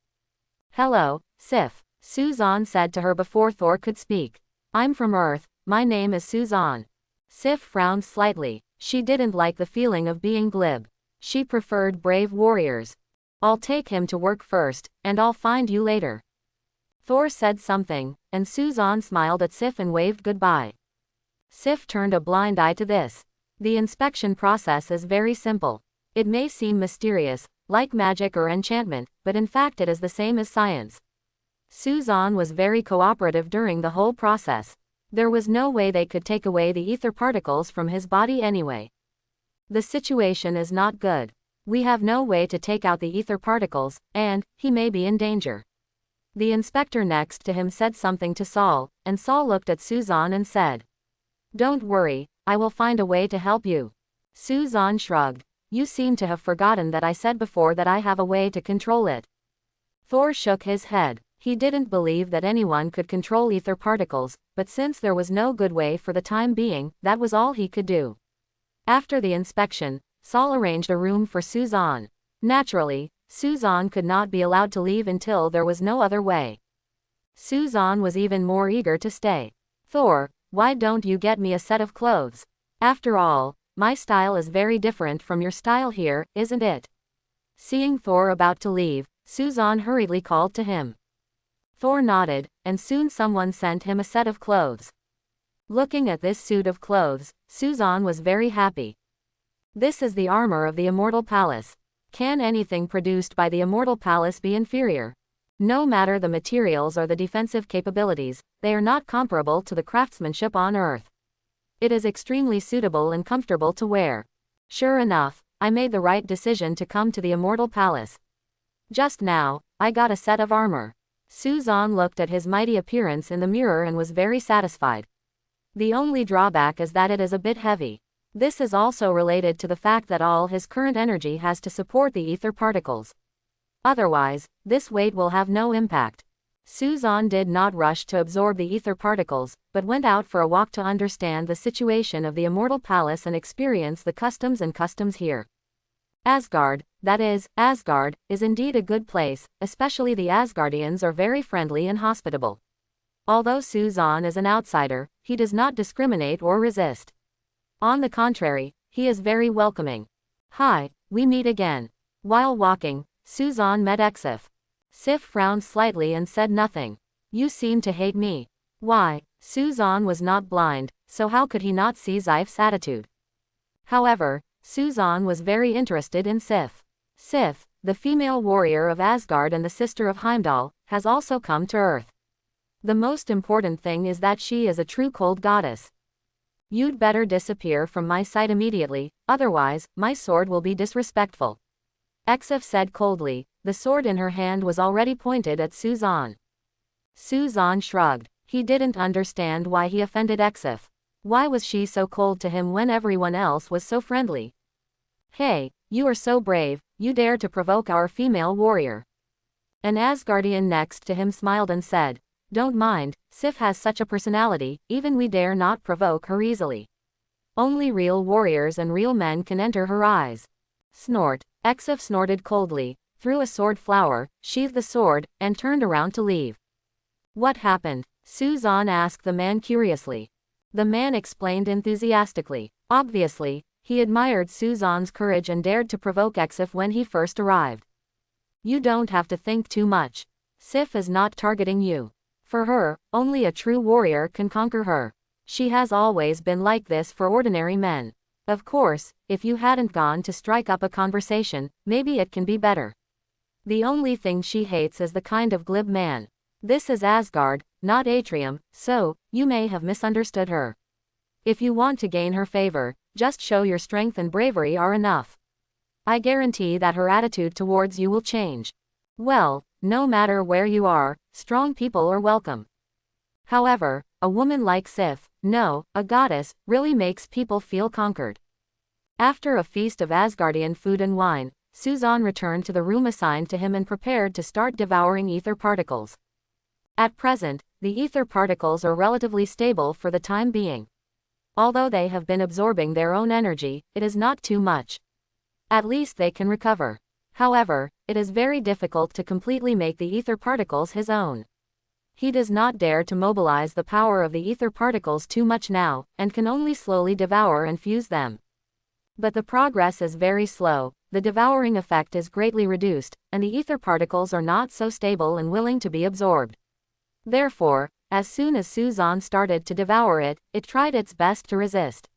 Hello, Sif, Suzanne said to her before Thor could speak. I'm from Earth, my name is Suzanne. Sif frowned slightly. She didn't like the feeling of being glib. She preferred brave warriors. I'll take him to work first, and I'll find you later. Thor said something, and Suzanne smiled at Sif and waved goodbye. Sif turned a blind eye to this. The inspection process is very simple. It may seem mysterious, like magic or enchantment, but in fact it is the same as science. Suzanne was very cooperative during the whole process. There was no way they could take away the ether particles from his body anyway. The situation is not good. We have no way to take out the ether particles, and he may be in danger. The inspector next to him said something to Saul, and Saul looked at Suzanne and said, "Don't worry, I will find a way to help you." Suzanne shrugged. You seem to have forgotten that I said before that I have a way to control it. Thor shook his head. He didn't believe that anyone could control ether particles, but since there was no good way for the time being, that was all he could do. After the inspection, Saul arranged a room for Suzanne. Naturally, Suzanne could not be allowed to leave until there was no other way. Suzanne was even more eager to stay. Thor, why don't you get me a set of clothes? After all, my style is very different from your style here, isn't it? Seeing Thor about to leave, Suzanne hurriedly called to him. Thor nodded, and soon someone sent him a set of clothes. Looking at this suit of clothes, Suzanne was very happy. This is the armor of the Immortal Palace. Can anything produced by the Immortal Palace be inferior? No matter the materials or the defensive capabilities, they are not comparable to the craftsmanship on Earth. It is extremely suitable and comfortable to wear. Sure enough, I made the right decision to come to the Immortal Palace. Just now, I got a set of armor. Suzanne looked at his mighty appearance in the mirror and was very satisfied. The only drawback is that it is a bit heavy. This is also related to the fact that all his current energy has to support the ether particles. Otherwise, this weight will have no impact. Suzanne did not rush to absorb the ether particles, but went out for a walk to understand the situation of the Immortal Palace and experience the customs here. Asgard, that is, Asgard, is indeed a good place, especially the Asgardians are very friendly and hospitable. Although Suzanne is an outsider, he does not discriminate or resist. On the contrary, he is very welcoming. Hi, we meet again. While walking, Suzanne met Sif. Sif frowned slightly and said nothing. You seem to hate me. Why? Suzanne was not blind, so how could he not see Sif's attitude? However, Suzanne was very interested in Sif. Sif, the female warrior of Asgard and the sister of Heimdall, has also come to Earth. The most important thing is that she is a true cold goddess. You'd better disappear from my sight immediately, otherwise, my sword will be disrespectful. Sif said coldly. The sword in her hand was already pointed at Suzanne. Suzanne shrugged. He didn't understand why he offended Sif. Why was she so cold to him when everyone else was so friendly? Hey, you are so brave, you dare to provoke our female warrior. An Asgardian next to him smiled and said, Don't mind, Sif has such a personality, even we dare not provoke her easily. Only real warriors and real men can enter her eyes. Snort. Sif snorted coldly, threw a sword flower, sheathed the sword, and turned around to leave. What happened? Suzanne asked the man curiously. The man explained enthusiastically. Obviously, he admired Suzanne's courage and dared to provoke Sif when he first arrived. You don't have to think too much. Sif is not targeting you. For her, only a true warrior can conquer her. She has always been like this for ordinary men. Of course, if you hadn't gone to strike up a conversation, maybe it can be better. The only thing she hates is the kind of glib man. This is Asgard, not Atrium, so, you may have misunderstood her. If you want to gain her favor, just show your strength and bravery are enough. I guarantee that her attitude towards you will change. Well, no matter where you are, strong people are welcome. However, a woman like Sif, no, a goddess, really makes people feel conquered. After a feast of Asgardian food and wine, Suzanne returned to the room assigned to him and prepared to start devouring ether particles. At present, the ether particles are relatively stable for the time being. Although they have been absorbing their own energy, it is not too much. At least they can recover. However, it is very difficult to completely make the ether particles his own. He does not dare to mobilize the power of the ether particles too much now, and can only slowly devour and fuse them. But the progress is very slow, the devouring effect is greatly reduced, and the ether particles are not so stable and willing to be absorbed. Therefore, as soon as Suzanne started to devour it, it tried its best to resist.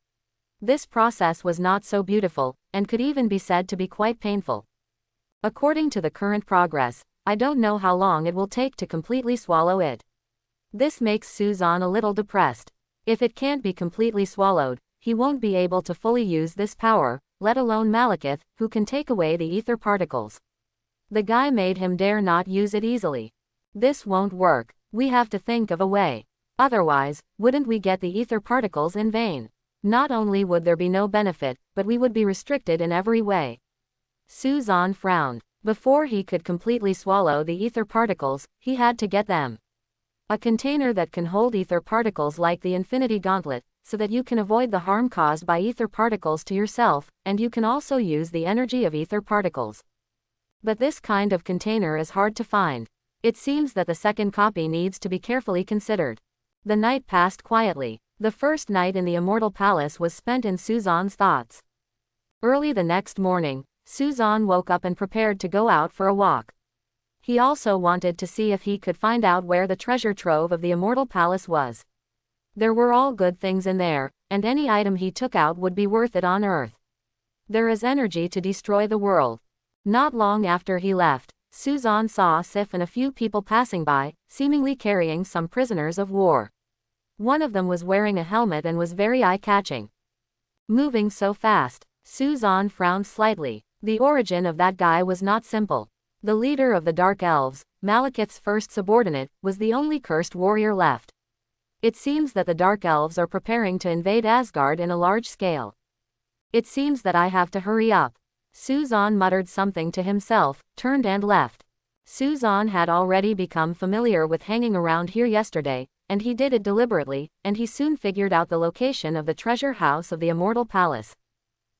This process was not so beautiful, and could even be said to be quite painful. According to the current progress, I don't know how long it will take to completely swallow it. This makes Suzanne a little depressed. If it can't be completely swallowed, he won't be able to fully use this power, let alone Malekith, who can take away the ether particles. The guy made him dare not use it easily. This won't work, we have to think of a way. Otherwise, wouldn't we get the ether particles in vain? Not only would there be no benefit, but we would be restricted in every way. Suzanne frowned. Before he could completely swallow the ether particles, he had to get them. A container that can hold ether particles like the Infinity Gauntlet, so that you can avoid the harm caused by ether particles to yourself, and you can also use the energy of ether particles. But this kind of container is hard to find. It seems that the second copy needs to be carefully considered. The night passed quietly. The first night in the Immortal Palace was spent in Suzanne's thoughts. Early the next morning, Suzanne woke up and prepared to go out for a walk. He also wanted to see if he could find out where the treasure trove of the Immortal Palace was. There were all good things in there, and any item he took out would be worth it on Earth. There is energy to destroy the world. Not long after he left, Suzanne saw Sif and a few people passing by, seemingly carrying some prisoners of war. One of them was wearing a helmet and was very eye-catching. Moving so fast, Suzanne frowned slightly. The origin of that guy was not simple. The leader of the Dark Elves, Malekith's first subordinate, was the only cursed warrior left. It seems that the Dark Elves are preparing to invade Asgard in a large scale. It seems that I have to hurry up. Suzanne muttered something to himself, turned and left. Suzanne had already become familiar with hanging around here yesterday, and he did it deliberately, and he soon figured out the location of the treasure house of the Immortal Palace.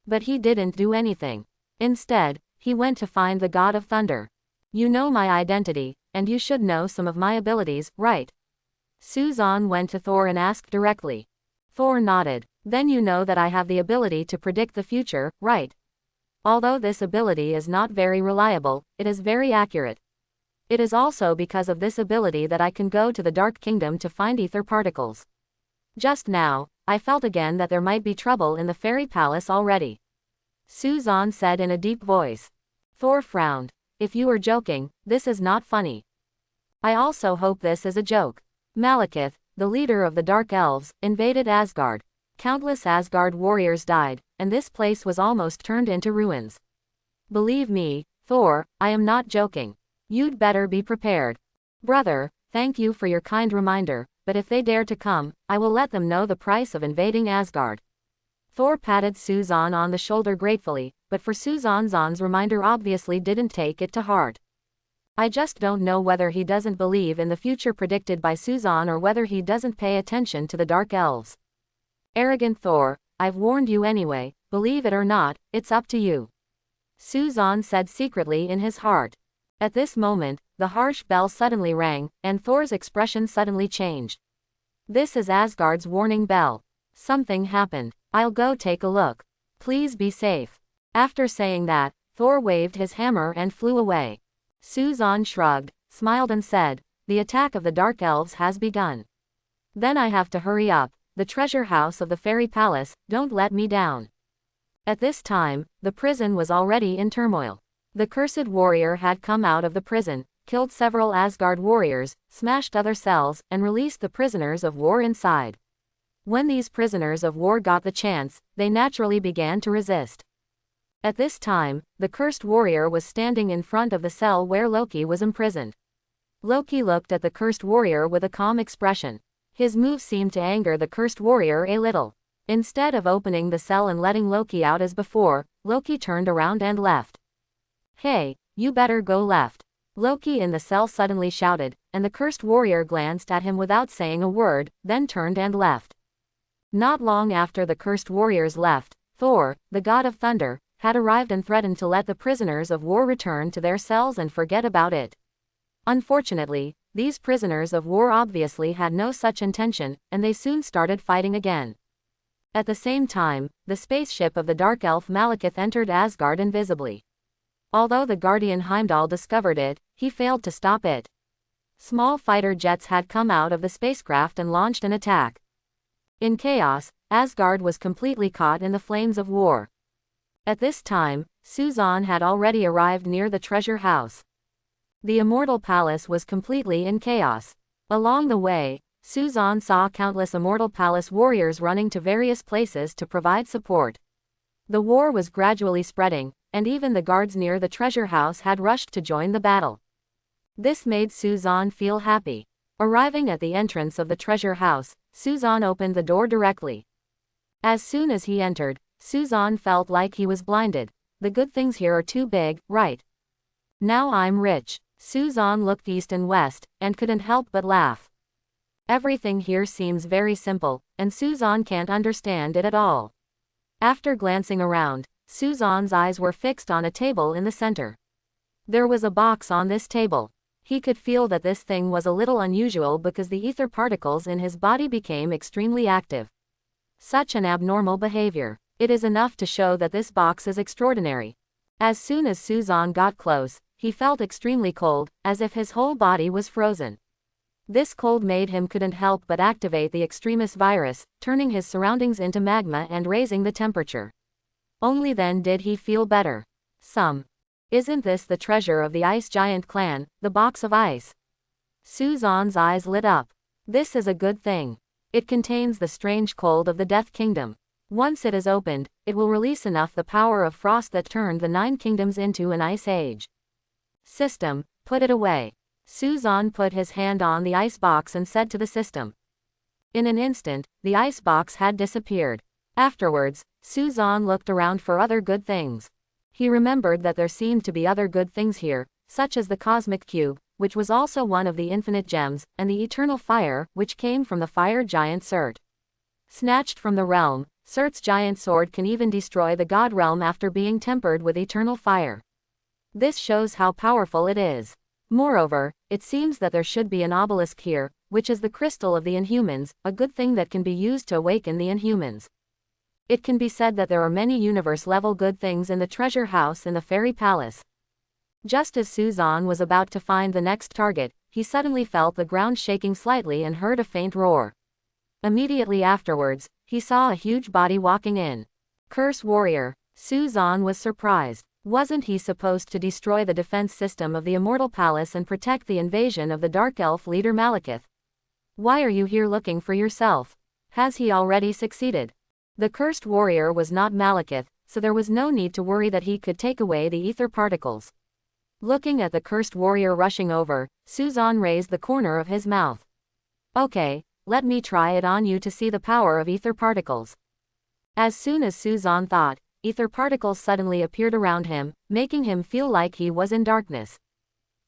But he didn't do anything. Instead, he went to find the God of Thunder. You know my identity, and you should know some of my abilities, right? Suzanne went to Thor and asked directly. Thor nodded. Then you know that I have the ability to predict the future, right? Although this ability is not very reliable, it is very accurate. It is also because of this ability that I can go to the Dark Kingdom to find ether particles. Just now, I felt again that there might be trouble in the fairy palace already. Suzanne said in a deep voice. Thor frowned. If you are joking, this is not funny. I also hope this is a joke. Malekith, the leader of the Dark Elves, invaded Asgard. Countless Asgard warriors died, and this place was almost turned into ruins. Believe me, Thor, I am not joking. You'd better be prepared. Brother, thank you for your kind reminder, but if they dare to come, I will let them know the price of invading Asgard. Thor patted Suzanne on the shoulder gratefully, but for Suzanne's reminder obviously didn't take it to heart. I just don't know whether he doesn't believe in the future predicted by Suzanne or whether he doesn't pay attention to the Dark Elves. Arrogant Thor, I've warned you anyway, believe it or not, it's up to you. Suzanne said secretly in his heart. At this moment, the harsh bell suddenly rang, and Thor's expression suddenly changed. This is Asgard's warning bell. Something happened. I'll go take a look. Please be safe. After saying that, Thor waved his hammer and flew away. Suzanne shrugged, smiled and said, the attack of the Dark Elves has begun. Then I have to hurry up. The treasure house of the fairy palace, don't let me down. At this time, the prison was already in turmoil. The cursed warrior had come out of the prison, killed several Asgard warriors, smashed other cells, and released the prisoners of war inside. When these prisoners of war got the chance, they naturally began to resist. At this time, the cursed warrior was standing in front of the cell where Loki was imprisoned. Loki looked at the cursed warrior with a calm expression. His move seemed to anger the cursed warrior a little. Instead of opening the cell and letting Loki out as before, Loki turned around and left. Hey, you better go left. Loki in the cell suddenly shouted, and the cursed warrior glanced at him without saying a word, then turned and left. Not long after the cursed warriors left, Thor, the god of thunder, had arrived and threatened to let the prisoners of war return to their cells and forget about it. Unfortunately, these prisoners of war obviously had no such intention, and they soon started fighting again. At the same time, the spaceship of the dark elf Malekith entered Asgard invisibly. Although the guardian Heimdall discovered it, he failed to stop it. Small fighter jets had come out of the spacecraft and launched an attack. In chaos, Asgard was completely caught in the flames of war. At this time, Suzan had already arrived near the treasure house. The immortal palace was completely in chaos. Along the way, Suzan saw countless immortal palace warriors running to various places to provide support. The war was gradually spreading, and even the guards near the treasure house had rushed to join the battle. This made Suzan feel happy. Arriving at the entrance of the treasure house, Suzan opened the door directly. As soon as he entered, Suzan felt like he was blinded. The good things here are too big, right? Now I'm rich. Suzan looked east and west, and couldn't help but laugh. Everything here seems very simple, and Suzan can't understand it at all. After glancing around, Suzan's eyes were fixed on a table in the center. There was a box on this table. He could feel that this thing was a little unusual because the ether particles in his body became extremely active. Such an abnormal behavior. It is enough to show that this box is extraordinary. As soon as Suzan got close, he felt extremely cold, as if his whole body was frozen. This cold made him couldn't help but activate the extremis virus, turning his surroundings into magma and raising the temperature. Only then did he feel better. Isn't this the treasure of the ice giant clan, the box of ice? Suzan's eyes lit up. This is a good thing. It contains the strange cold of the Death Kingdom. Once it is opened, it will release enough the power of frost that turned the 9 kingdoms into an ice age. System, put it away. Suzan put his hand on the ice box and said to the system. In an instant, the ice box had disappeared. Afterwards, Suzan looked around for other good things. He remembered that there seemed to be other good things here, such as the cosmic cube, which was also one of the infinite gems, and the eternal fire, which came from the fire giant Surt. Snatched from the realm, Surt's giant sword can even destroy the god realm after being tempered with eternal fire. This shows how powerful it is. Moreover, it seems that there should be an obelisk here, which is the crystal of the Inhumans, a good thing that can be used to awaken the Inhumans. It can be said that there are many universe-level good things in the treasure house in the fairy palace. Just as Suzan was about to find the next target, he suddenly felt the ground shaking slightly and heard a faint roar. Immediately afterwards, he saw a huge body walking in. Curse warrior. Suzan was surprised. Wasn't he supposed to destroy the defense system of the immortal palace and protect the invasion of the dark elf leader Malekith? Why are you here looking for yourself? Has he already succeeded? The cursed warrior was not Malekith, so there was no need to worry that he could take away the ether particles. Looking at the cursed warrior rushing over, Suzan raised the corner of his mouth. Okay, let me try it on you to see the power of ether particles. As soon as Suzan thought, ether particles suddenly appeared around him, making him feel like he was in darkness.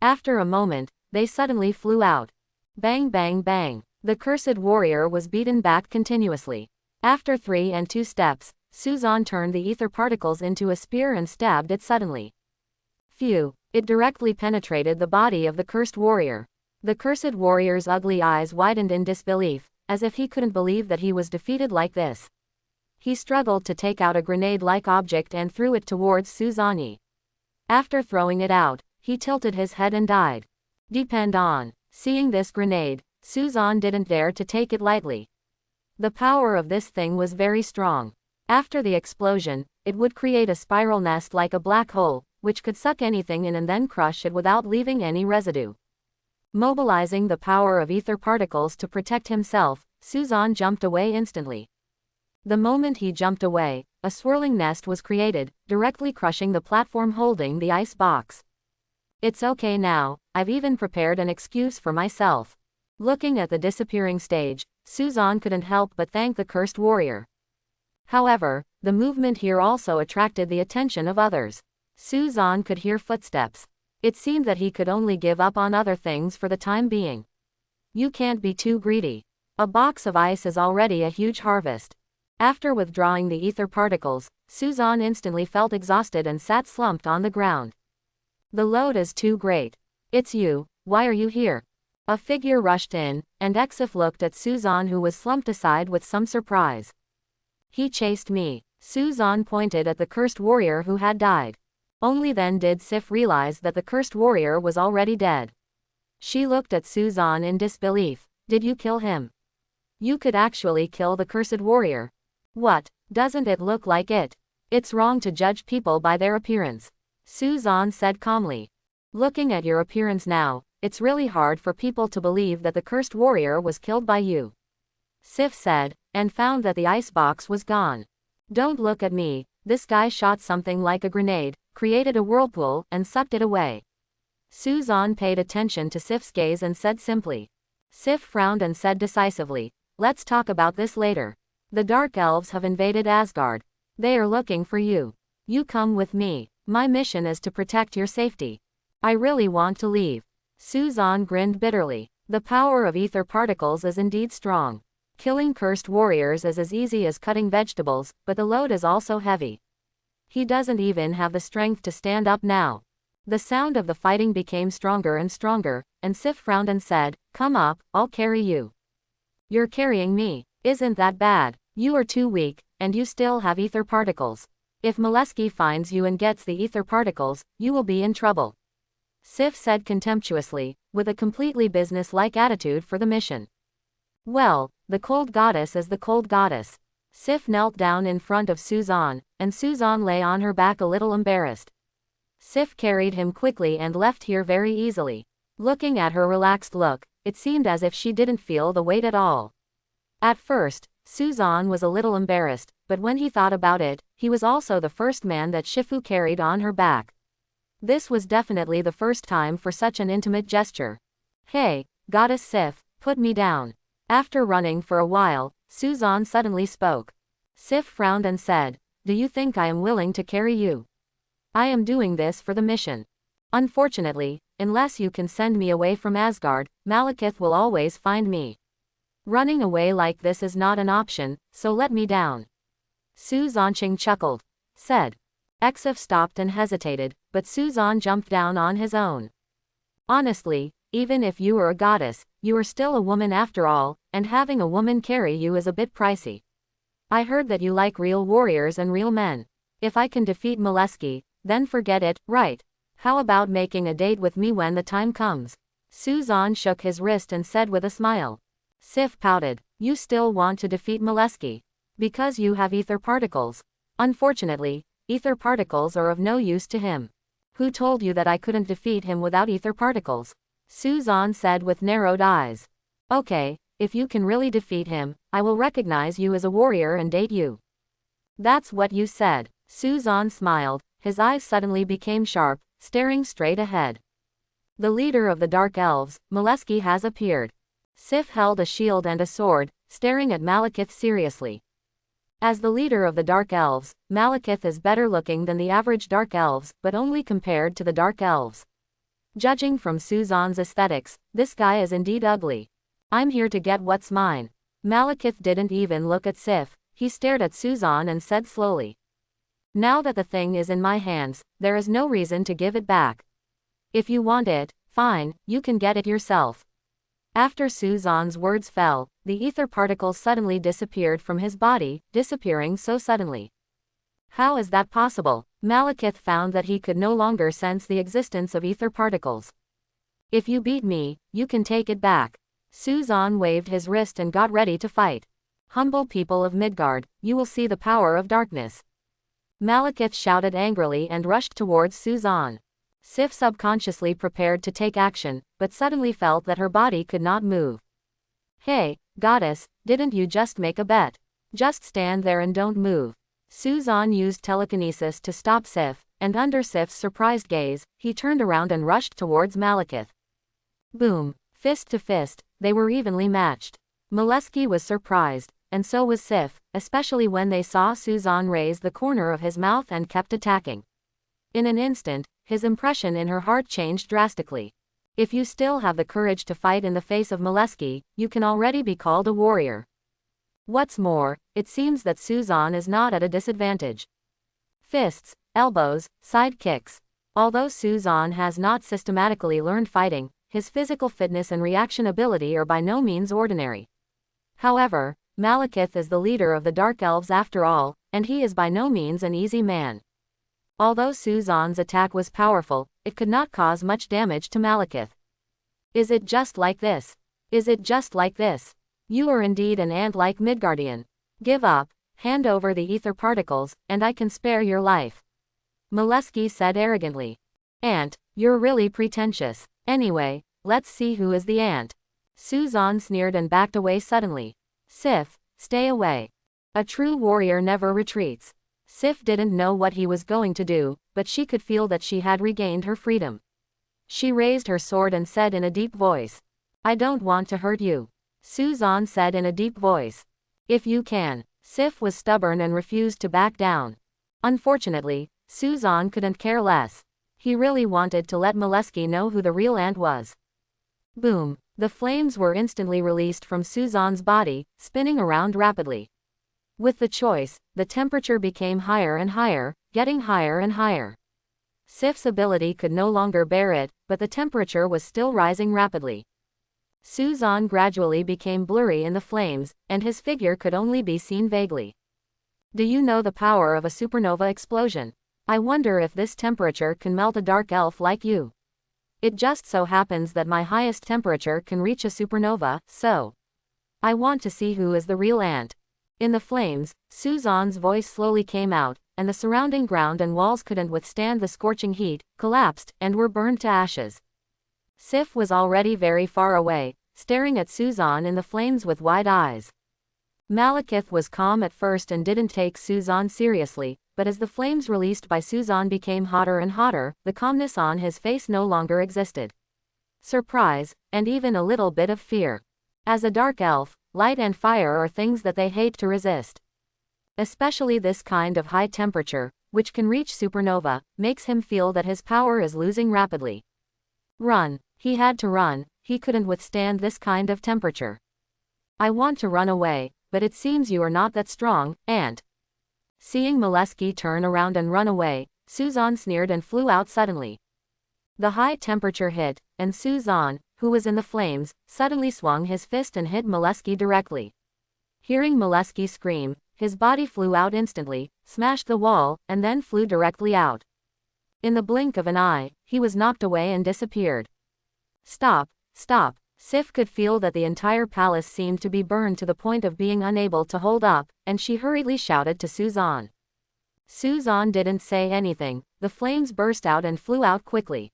After a moment, they suddenly flew out. Bang bang bang. The cursed warrior was beaten back continuously. After 3 and 2 steps, Suzan turned the ether particles into a spear and stabbed it suddenly. Phew! It directly penetrated the body of the cursed warrior. The cursed warrior's ugly eyes widened in disbelief, as if he couldn't believe that he was defeated like this. He struggled to take out a grenade-like object and threw it towards Suzani. After throwing it out, he tilted his head and died. Depend on. Seeing this grenade, Suzan didn't dare to take it lightly. The power of this thing was very strong. After the explosion, it would create a spiral nest like a black hole, which could suck anything in and then crush it without leaving any residue. Mobilizing the power of ether particles to protect himself, Suzan jumped away instantly. The moment he jumped away, a swirling nest was created, directly crushing the platform holding the ice box. It's okay now, I've even prepared an excuse for myself. Looking at the disappearing stage, Suzan couldn't help but thank the cursed warrior. However, the movement here also attracted the attention of others. Suzan could hear footsteps. It seemed that he could only give up on other things for the time being. You can't be too greedy. A box of ice is already a huge harvest. After withdrawing the ether particles, Suzanne instantly felt exhausted and sat slumped on the ground. The load is too great. It's you, why are you here? A figure rushed in, and Exif looked at Suzanne, who was slumped aside with some surprise. He chased me. Suzanne pointed at the cursed warrior who had died. Only then did Sif realize that the cursed warrior was already dead. She looked at Suzanne in disbelief. Did you kill him? You could actually kill the cursed warrior. What, doesn't it look like it? It's wrong to judge people by their appearance, Suzanne said calmly. Looking at your appearance now, it's really hard for people to believe that the cursed warrior was killed by you, Sif said, and found that the icebox was gone. Don't look at me, this guy shot something like a grenade, created a whirlpool, and sucked it away. Suzanne paid attention to Sif's gaze and said simply. Sif frowned and said decisively, let's talk about this later. The Dark Elves have invaded Asgard. They are looking for you. You come with me. My mission is to protect your safety. I really want to leave. Suzanne grinned bitterly. The power of ether particles is indeed strong. Killing cursed warriors is as easy as cutting vegetables, but the load is also heavy. He doesn't even have the strength to stand up now. The sound of the fighting became stronger and stronger, and Sif frowned and said, come up, I'll carry you. You're carrying me. Isn't that bad? You are too weak, and you still have ether particles. If Molesky finds you and gets the ether particles, you will be in trouble, Sif said contemptuously, with a completely business-like attitude for the mission. Well, the cold goddess is the cold goddess. Sif knelt down in front of Suzanne, and Suzanne lay on her back a little embarrassed. Sif carried him quickly and left here very easily. Looking at her relaxed look, it seemed as if she didn't feel the weight at all. At first, Suzanne was a little embarrassed, but when he thought about it, he was also the first man that Shifu carried on her back. This was definitely the first time for such an intimate gesture. Hey, Goddess Sif, put me down. After running for a while, Suzanne suddenly spoke. Sif frowned and said, do you think I am willing to carry you? I am doing this for the mission. Unfortunately, unless you can send me away from Asgard, Malekith will always find me. Running away like this is not an option, so let me down. Suzanne chuckled. Said. Exif stopped and hesitated, but Suzanne jumped down on his own. Honestly, even if you were a goddess, you are still a woman after all, and having a woman carry you is a bit pricey. I heard that you like real warriors and real men. If I can defeat Molesky, then forget it, right? How about making a date with me when the time comes? Suzanne shook his wrist and said with a smile. Sif pouted. You still want to defeat Molesky? Because you have ether particles. Unfortunately, ether particles are of no use to him. Who told you that I couldn't defeat him without ether particles? Suzanne said with narrowed eyes. Okay, if you can really defeat him, I will recognize you as a warrior and date you. That's what you said. Suzanne smiled, his eyes suddenly became sharp, staring straight ahead. The leader of the Dark Elves, Molesky, has appeared. Sif held a shield and a sword, staring at Malekith seriously. As the leader of the Dark Elves, Malekith is better looking than the average Dark Elves, but only compared to the Dark Elves. Judging from Suzanne's aesthetics, this guy is indeed ugly. I'm here to get what's mine. Malekith didn't even look at Sif, he stared at Suzanne and said slowly. Now that the thing is in my hands, there is no reason to give it back. If you want it, fine, you can get it yourself. After Suzanne's words fell, the ether particles suddenly disappeared from his body, disappearing so suddenly. How is that possible? Malekith found that he could no longer sense the existence of ether particles. If you beat me, you can take it back. Suzanne waved his wrist and got ready to fight. Humble people of Midgard, you will see the power of darkness. Malekith shouted angrily and rushed towards Suzanne. Sif subconsciously prepared to take action, but suddenly felt that her body could not move. Hey, goddess, didn't you just make a bet? Just stand there and don't move. Suzanne used telekinesis to stop Sif, and under Sif's surprised gaze, he turned around and rushed towards Malekith. Boom, fist to fist, they were evenly matched. Molesky was surprised, and so was Sif, especially when they saw Suzanne raise the corner of his mouth and kept attacking. In an instant, his impression in her heart changed drastically. If you still have the courage to fight in the face of Molesky, you can already be called a warrior. What's more, it seems that Suzanne is not at a disadvantage. Fists, elbows, side kicks. Although Suzanne has not systematically learned fighting, his physical fitness and reaction ability are by no means ordinary. However, Malekith is the leader of the Dark Elves after all, and he is by no means an easy man. Although Suzanne's attack was powerful, it could not cause much damage to Malekith. Is it just like this? Is it just like this? You are indeed an ant-like Midgardian. Give up, hand over the ether particles, and I can spare your life. Molesky said arrogantly. Ant, you're really pretentious. Anyway, let's see who is the ant. Suzanne sneered and backed away suddenly. Sif, stay away. A true warrior never retreats. Sif didn't know what he was going to do, but she could feel that she had regained her freedom. She raised her sword and said in a deep voice. I don't want to hurt you. Suzanne said in a deep voice. If you can. Sif was stubborn and refused to back down. Unfortunately, Suzanne couldn't care less. He really wanted to let Molesky know who the real ant was. Boom. The flames were instantly released from Suzanne's body, spinning around rapidly. With the choice, the temperature became higher and higher, getting higher and higher. Sif's ability could no longer bear it, but the temperature was still rising rapidly. Suzanne gradually became blurry in the flames, and his figure could only be seen vaguely. Do you know the power of a supernova explosion? I wonder if this temperature can melt a dark elf like you. It just so happens that my highest temperature can reach a supernova, so I want to see who is the real ant. In the flames, Suzanne's voice slowly came out, and the surrounding ground and walls couldn't withstand the scorching heat, collapsed, and were burned to ashes. Sif was already very far away, staring at Suzanne in the flames with wide eyes. Malekith was calm at first and didn't take Suzanne seriously, but as the flames released by Suzanne became hotter and hotter, the calmness on his face no longer existed. Surprise, and even a little bit of fear. As a dark elf, light and fire are things that they hate to resist. Especially this kind of high temperature, which can reach supernova, makes him feel that his power is losing rapidly. Run. He had to run, he couldn't withstand this kind of temperature. I want to run away, but it seems you are not that strong, ant. Seeing Molesky turn around and run away, Suzanne sneered and flew out suddenly. The high temperature hit, and Suzanne, who was in the flames, suddenly swung his fist and hit Molesky directly. Hearing Molesky scream, his body flew out instantly, smashed the wall, and then flew directly out. In the blink of an eye, he was knocked away and disappeared. Stop, stop. Sif could feel that the entire palace seemed to be burned to the point of being unable to hold up, and she hurriedly shouted to Suzanne. Suzanne didn't say anything, the flames burst out and flew out quickly.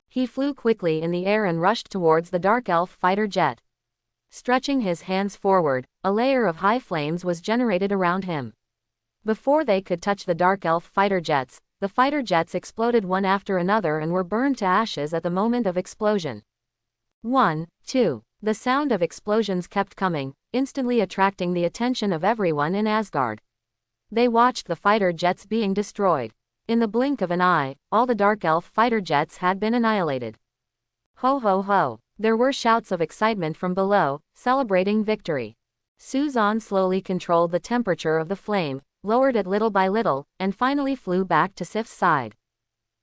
He flew quickly in the air and rushed towards the Dark Elf fighter jet. Stretching his hands forward, a layer of high flames was generated around him. Before they could touch the Dark Elf fighter jets, the fighter jets exploded one after another and were burned to ashes at the moment of explosion. 1, 2. The sound of explosions kept coming, instantly attracting the attention of everyone in Asgard. They watched the fighter jets being destroyed. In the blink of an eye, all the Dark Elf fighter jets had been annihilated. Ho ho ho. There were shouts of excitement from below, celebrating victory. Suzanne slowly controlled the temperature of the flame, lowered it little by little, and finally flew back to Sif's side.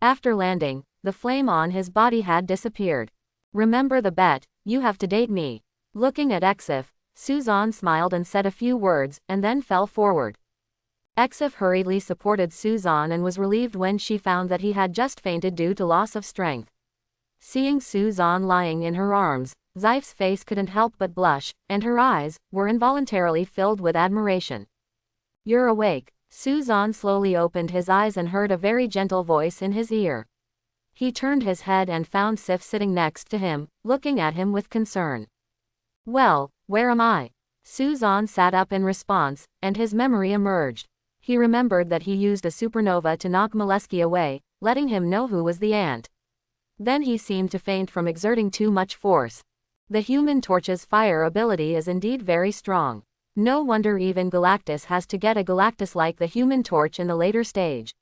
After landing, the flame on his body had disappeared. Remember the bet, you have to date me. Looking at Exif, Suzanne smiled and said a few words, and then fell forward. Exif hurriedly supported Suzanne and was relieved when she found that he had just fainted due to loss of strength. Seeing Suzanne lying in her arms, Zif's face couldn't help but blush, and her eyes were involuntarily filled with admiration. You're awake. Suzanne slowly opened his eyes and heard a very gentle voice in his ear. He turned his head and found Sif sitting next to him, looking at him with concern. Well, where am I? Suzanne sat up in response, and his memory emerged. He remembered that he used a supernova to knock Molesky away, letting him know who was the ant. Then he seemed to faint from exerting too much force. The Human Torch's fire ability is indeed very strong. No wonder even Galactus has to get a Galactus like the Human Torch in the later stage.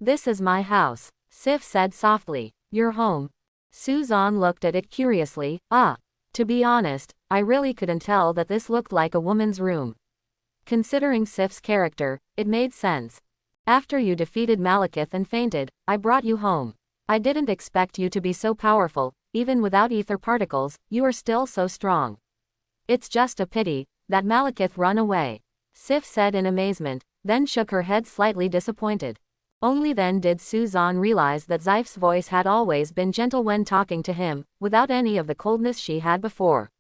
This is my house, Sif said softly. Your home. Suzanne looked at it curiously. To be honest, I really couldn't tell that this looked like a woman's room. Considering Sif's character, it made sense. After you defeated Malekith and fainted, I brought you home. I didn't expect you to be so powerful. Even without ether particles, you are still so strong. It's just a pity that Malekith run away, Sif said in amazement, then shook her head slightly disappointed. Only then did Suzanne realize that Zeif's voice had always been gentle when talking to him, without any of the coldness she had before.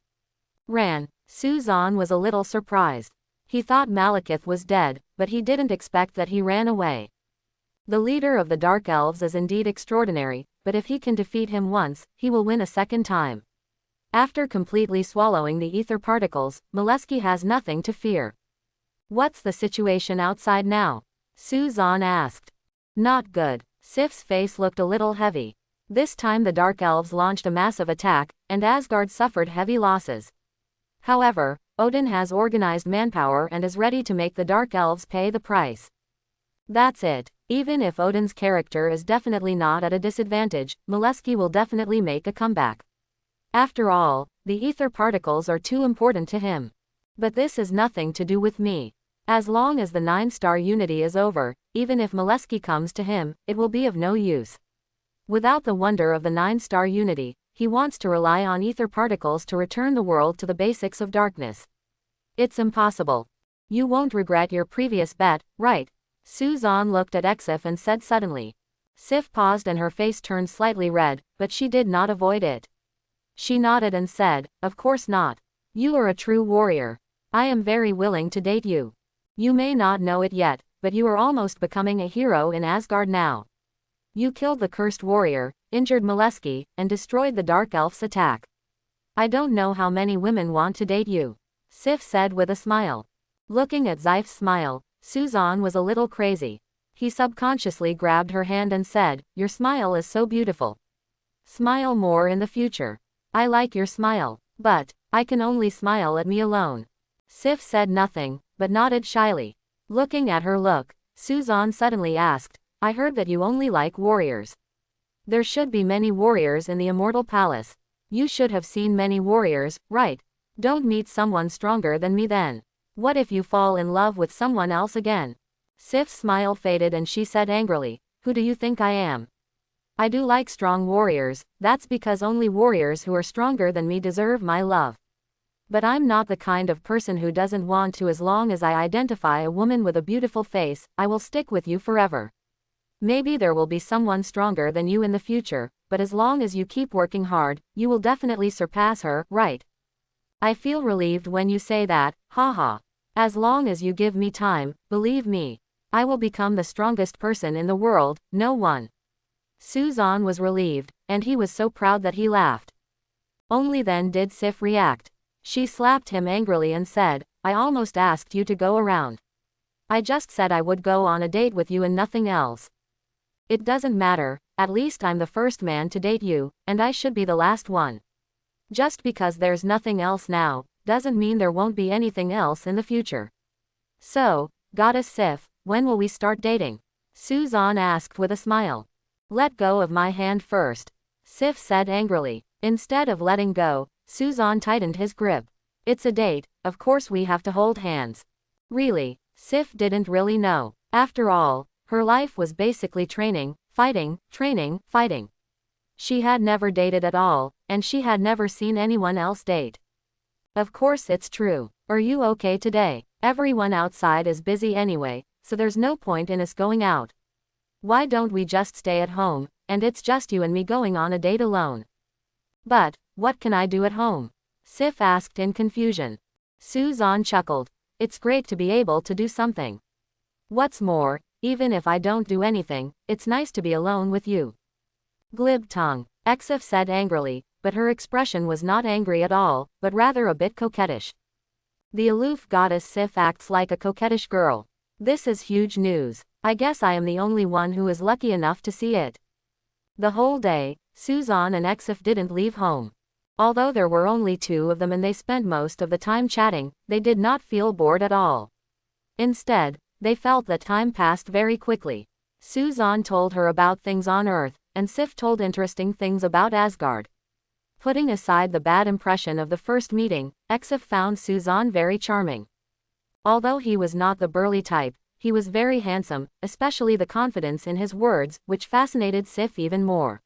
Ran. Suzanne was a little surprised. He thought Malekith was dead, but he didn't expect that he ran away. The leader of the Dark Elves is indeed extraordinary, but if he can defeat him once, he will win a second time. After completely swallowing the ether particles, Molesky has nothing to fear. What's the situation outside now? Suzanne asked. Not good. Sif's face looked a little heavy. This time the Dark Elves launched a massive attack, and Asgard suffered heavy losses. However, Odin has organized manpower and is ready to make the Dark Elves pay the price. That's it. Even if Odin's character is definitely not at a disadvantage, Molesky will definitely make a comeback. After all, the ether particles are too important to him. But this has nothing to do with me. As long as the 9-star unity is over, even if Molesky comes to him, it will be of no use. Without the wonder of the 9-star unity, he wants to rely on ether particles to return the world to the basics of darkness. It's impossible. You won't regret your previous bet, right? Suzanne looked at Exif and said suddenly. Sif paused and her face turned slightly red, but she did not avoid it. She nodded and said, of course not. You are a true warrior. I am very willing to date you. You may not know it yet, but you are almost becoming a hero in Asgard now. You killed the cursed warrior, injured Molesky, and destroyed the Dark Elf's attack. I don't know how many women want to date you, Sif said with a smile. Looking at Zeif's smile, Suzanne was a little crazy. He subconsciously grabbed her hand and said, your smile is so beautiful. Smile more in the future. I like your smile, but I can only smile at me alone. Sif said nothing, but nodded shyly. Looking at her look, Suzanne suddenly asked, I heard that you only like warriors. There should be many warriors in the Immortal Palace. You should have seen many warriors, right? Don't meet someone stronger than me then. What if you fall in love with someone else again? Sif's smile faded and she said angrily, who do you think I am? I do like strong warriors, that's because only warriors who are stronger than me deserve my love. But I'm not the kind of person who doesn't want to. As long as I identify a woman with a beautiful face, I will stick with you forever. Maybe there will be someone stronger than you in the future, but as long as you keep working hard, you will definitely surpass her, right? I feel relieved when you say that, haha. As long as you give me time, believe me, I will become the strongest person in the world, no one. Suzanne was relieved, and he was so proud that he laughed. Only then did Sif react. She slapped him angrily and said, I almost asked you to go around. I just said I would go on a date with you and nothing else. It doesn't matter, at least I'm the first man to date you, and I should be the last one. Just because there's nothing else now, doesn't mean there won't be anything else in the future. So, Goddess Sif, when will we start dating? Suzanne asked with a smile. Let go of my hand first, Sif said angrily. Instead of letting go, Suzanne tightened his grip. It's a date, of course we have to hold hands. Really, Sif didn't really know. After all, her life was basically training, fighting, fighting. She had never dated at all, and she had never seen anyone else date. Of course it's true. Are you okay today? Everyone outside is busy anyway, so there's no point in us going out. Why don't we just stay at home, and it's just you and me going on a date alone? But, what can I do at home? Sif asked in confusion. Suzanne chuckled. It's great to be able to do something. What's more, even if I don't do anything, it's nice to be alone with you. Glib tongue, Exif said angrily, but her expression was not angry at all, but rather a bit coquettish. The aloof goddess Sif acts like a coquettish girl. This is huge news. I guess I am the only one who is lucky enough to see it. The whole day, Suzanne and Exif didn't leave home. Although there were only two of them and they spent most of the time chatting, they did not feel bored at all. Instead, they felt that time passed very quickly. Suzanne told her about things on Earth, and Sif told interesting things about Asgard. Putting aside the bad impression of the first meeting, Exif found Suzanne very charming. Although he was not the burly type, he was very handsome, especially the confidence in his words, which fascinated Sif even more.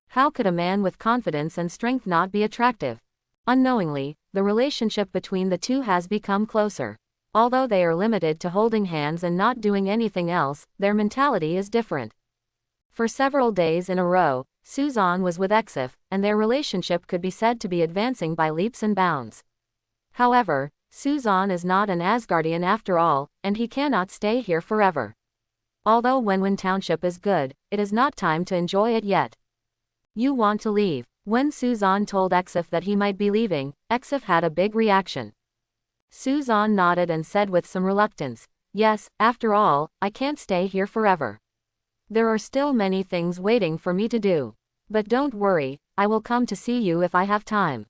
How could a man with confidence and strength not be attractive? Unknowingly, the relationship between the two has become closer. Although they are limited to holding hands and not doing anything else, their mentality is different. For several days in a row, Suzanne was with Exif, and their relationship could be said to be advancing by leaps and bounds. However, Suzanne is not an Asgardian after all, and he cannot stay here forever. Although Wenwin Township is good, it is not time to enjoy it yet. You want to leave. When Suzanne told Exif that he might be leaving, Exif had a big reaction. Suzanne nodded and said with some reluctance, "Yes, after all, I can't stay here forever. There are still many things waiting for me to do. But don't worry, I will come to see you if I have time.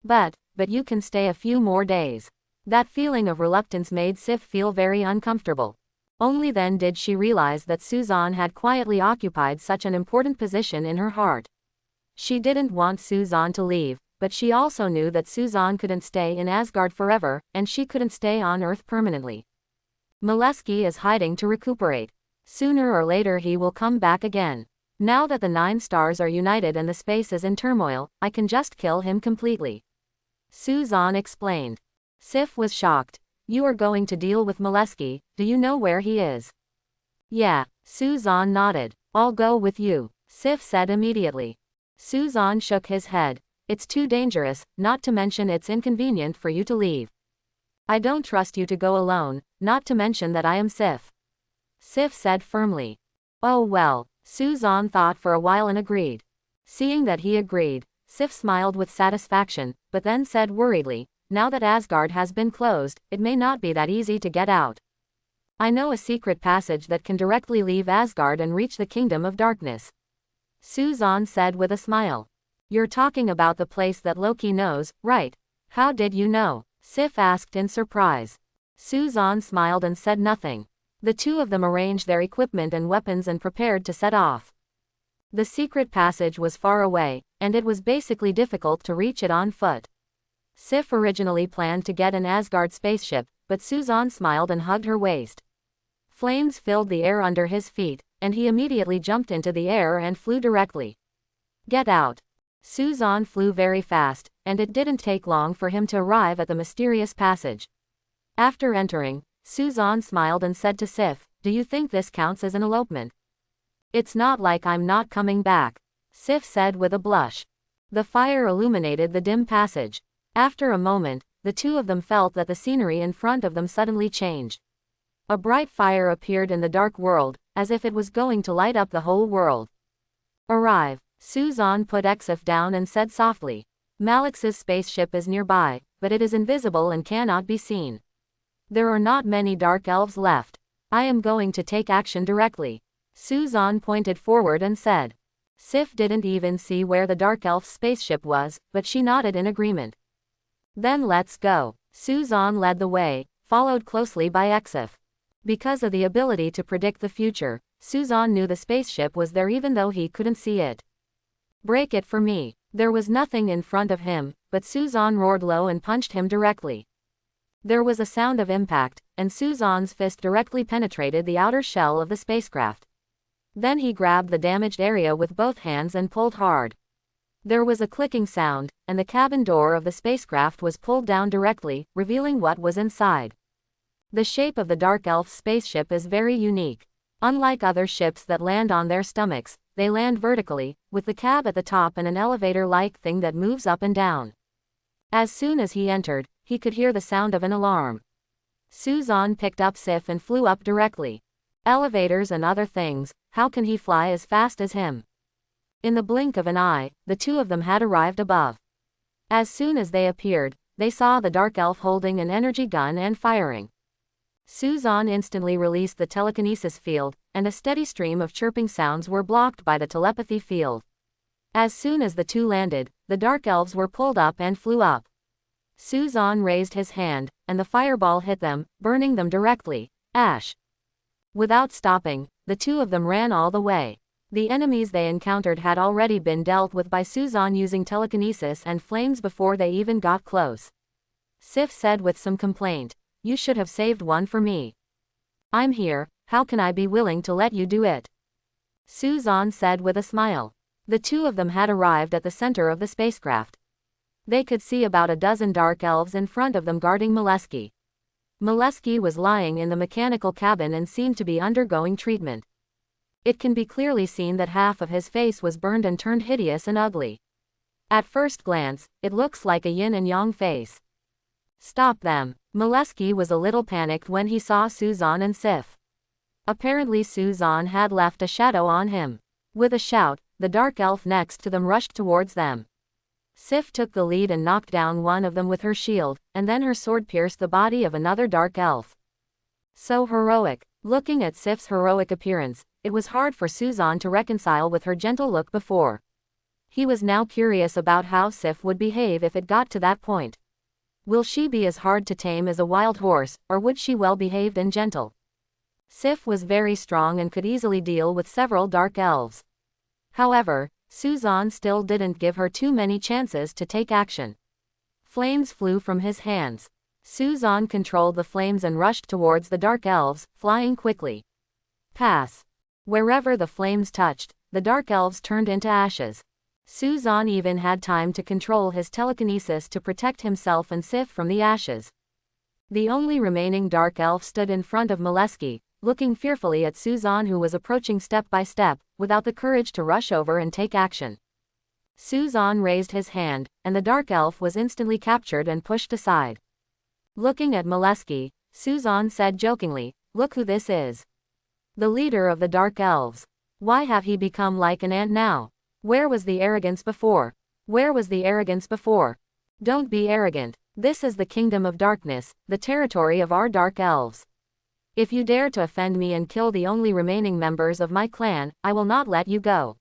But you can stay a few more days." That feeling of reluctance made Sif feel very uncomfortable. Only then did she realize that Suzanne had quietly occupied such an important position in her heart. She didn't want Suzanne to leave, but she also knew that Suzanne couldn't stay in Asgard forever, and she couldn't stay on Earth permanently. Molesky is hiding to recuperate. Sooner or later he will come back again. Now that the 9 stars are united and the space is in turmoil, I can just kill him completely. Suzanne explained. Sif was shocked. You are going to deal with Molesky, do you know where he is? Yeah, Suzanne nodded. I'll go with you, Sif said immediately. Suzanne shook his head. It's too dangerous, not to mention it's inconvenient for you to leave. I don't trust you to go alone, not to mention that I am Sif. Sif said firmly. Oh well, Suzanne thought for a while and agreed. Seeing that he agreed, Sif smiled with satisfaction, but then said worriedly, now that Asgard has been closed, it may not be that easy to get out. I know a secret passage that can directly leave Asgard and reach the Kingdom of Darkness. Suzanne said with a smile. You're talking about the place that Loki knows, right? How did you know? Sif asked in surprise. Suzanne smiled and said nothing. The two of them arranged their equipment and weapons and prepared to set off. The secret passage was far away, and it was basically difficult to reach it on foot. Sif originally planned to get an Asgard spaceship, but Suzanne smiled and hugged her waist. Flames filled the air under his feet, and he immediately jumped into the air and flew directly. Get out. Suzanne flew very fast, and it didn't take long for him to arrive at the mysterious passage. After entering, Suzanne smiled and said to Sif, do you think this counts as an elopement? It's not like I'm not coming back, Sif said with a blush. The fire illuminated the dim passage. After a moment, the two of them felt that the scenery in front of them suddenly changed. A bright fire appeared in the dark world, as if it was going to light up the whole world. Arrive. Suzanne put Exif down and said softly. Malix's spaceship is nearby, but it is invisible and cannot be seen. There are not many dark elves left. I am going to take action directly. Suzanne pointed forward and said. Sif didn't even see where the dark elf's spaceship was, but she nodded in agreement. Then let's go. Suzanne led the way, followed closely by Exif. Because of the ability to predict the future, Suzanne knew the spaceship was there even though he couldn't see it. Break it for me. There was nothing in front of him, but Suzanne roared low and punched him directly. There was a sound of impact, and Suzanne's fist directly penetrated the outer shell of the spacecraft. Then he grabbed the damaged area with both hands and pulled hard. There was a clicking sound, and the cabin door of the spacecraft was pulled down directly, revealing what was inside. The shape of the Dark Elf's spaceship is very unique. Unlike other ships that land on their stomachs, they land vertically, with the cab at the top and an elevator-like thing that moves up and down. As soon as he entered, he could hear the sound of an alarm. Suzanne picked up Sif and flew up directly. Elevators and other things, how can he fly as fast as him? In the blink of an eye, the two of them had arrived above. As soon as they appeared, they saw the Dark Elf holding an energy gun and firing. Suzanne instantly released the telekinesis field, and a steady stream of chirping sounds were blocked by the telepathy field. As soon as the two landed, the Dark Elves were pulled up and flew up. Suzanne raised his hand, and the fireball hit them, burning them directly. Ash! Without stopping, the two of them ran all the way. The enemies they encountered had already been dealt with by Suzanne using telekinesis and flames before they even got close. Sif said with some complaint, "You should have saved one for me. I'm here, how can I be willing to let you do it?" Suzanne said with a smile. The two of them had arrived at the center of the spacecraft. They could see about a dozen dark elves in front of them guarding Molesky. Molesky was lying in the mechanical cabin and seemed to be undergoing treatment. It can be clearly seen that half of his face was burned and turned hideous and ugly. At first glance, it looks like a yin and yang face. "Stop them." Molesky was a little panicked when he saw Suzanne and Sif. Apparently Suzanne had left a shadow on him. With a shout, the dark elf next to them rushed towards them. Sif took the lead and knocked down one of them with her shield, and then her sword pierced the body of another dark elf. So heroic. Looking at Sif's heroic appearance, it was hard for Suzanne to reconcile with her gentle look before. He was now curious about how Sif would behave if it got to that point. Will she be as hard to tame as a wild horse, or would she well behaved and gentle? Sif was very strong and could easily deal with several dark elves. However, Suzanne still didn't give her too many chances to take action. Flames flew from his hands. Suzanne controlled the flames and rushed towards the dark elves, flying quickly. Pass. Wherever the flames touched, the dark elves turned into ashes. Suzanne even had time to control his telekinesis to protect himself and Sif from the ashes. The only remaining dark elf stood in front of Molesky, looking fearfully at Suzanne, who was approaching step by step, without the courage to rush over and take action. Suzanne raised his hand, and the dark elf was instantly captured and pushed aside. Looking at Molesky, Suzanne said jokingly, "Look who this is. The leader of the dark elves. Why have he become like an ant now? Where was the arrogance before? Where was the arrogance before? Don't be arrogant. This is the kingdom of darkness, the territory of our dark elves. If you dare to offend me and kill the only remaining members of my clan, I will not let you go."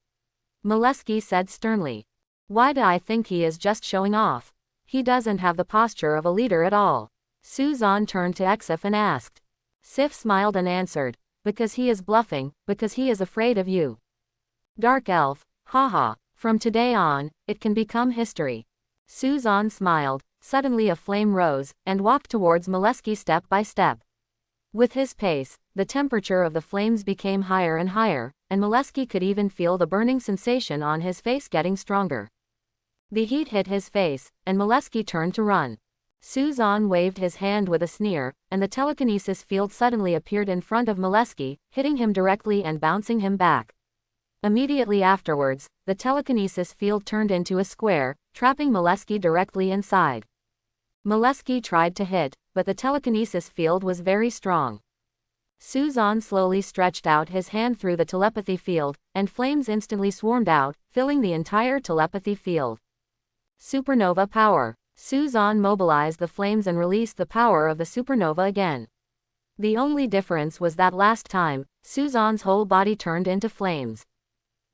Molesky said sternly. "Why do I think he is just showing off? He doesn't have the posture of a leader at all." Suzanne turned to Sif and asked. Sif smiled and answered, "Because he is bluffing, because he is afraid of you." Dark elf, haha, from today on, it can become history. Suzanne smiled, suddenly a flame rose, and walked towards Molesky step by step. With his pace, the temperature of the flames became higher and higher, and Molesky could even feel the burning sensation on his face getting stronger. The heat hit his face, and Molesky turned to run. Suzanne waved his hand with a sneer, and the telekinesis field suddenly appeared in front of Molesky, hitting him directly and bouncing him back. Immediately afterwards, the telekinesis field turned into a square, trapping Molesky directly inside. Molesky tried to hit, but the telekinesis field was very strong. Suzanne slowly stretched out his hand through the telepathy field, and flames instantly swarmed out, filling the entire telepathy field. Supernova power. Suzanne mobilized the flames and released the power of the supernova again. The only difference was that last time, Suzanne's whole body turned into flames.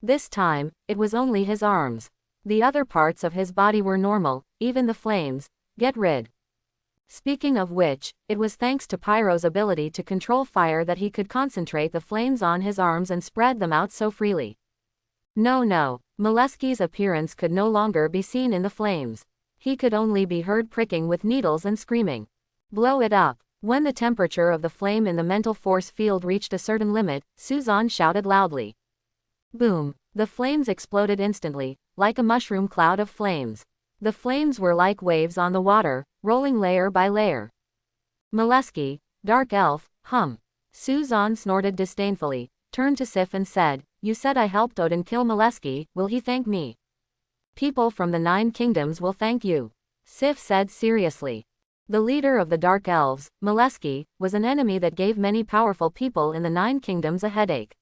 This time, it was only his arms. The other parts of his body were normal, even the flames. Get rid. Speaking of which, it was thanks to Pyro's ability to control fire that he could concentrate the flames on his arms and spread them out so freely. No. Molesky's appearance could no longer be seen in the flames. He could only be heard pricking with needles and screaming. Blow it up. When the temperature of the flame in the mental force field reached a certain limit, Suzanne shouted loudly. Boom. The flames exploded instantly, like a mushroom cloud of flames. The flames were like waves on the water, rolling layer by layer. Molesky, dark elf, hum. Suzanne snorted disdainfully, turned to Sif and said, "You said I helped Odin kill Molesky, will he thank me?" "People from the 9 kingdoms will thank you," Sif said seriously. The leader of the Dark Elves, Molesky, was an enemy that gave many powerful people in the 9 kingdoms a headache.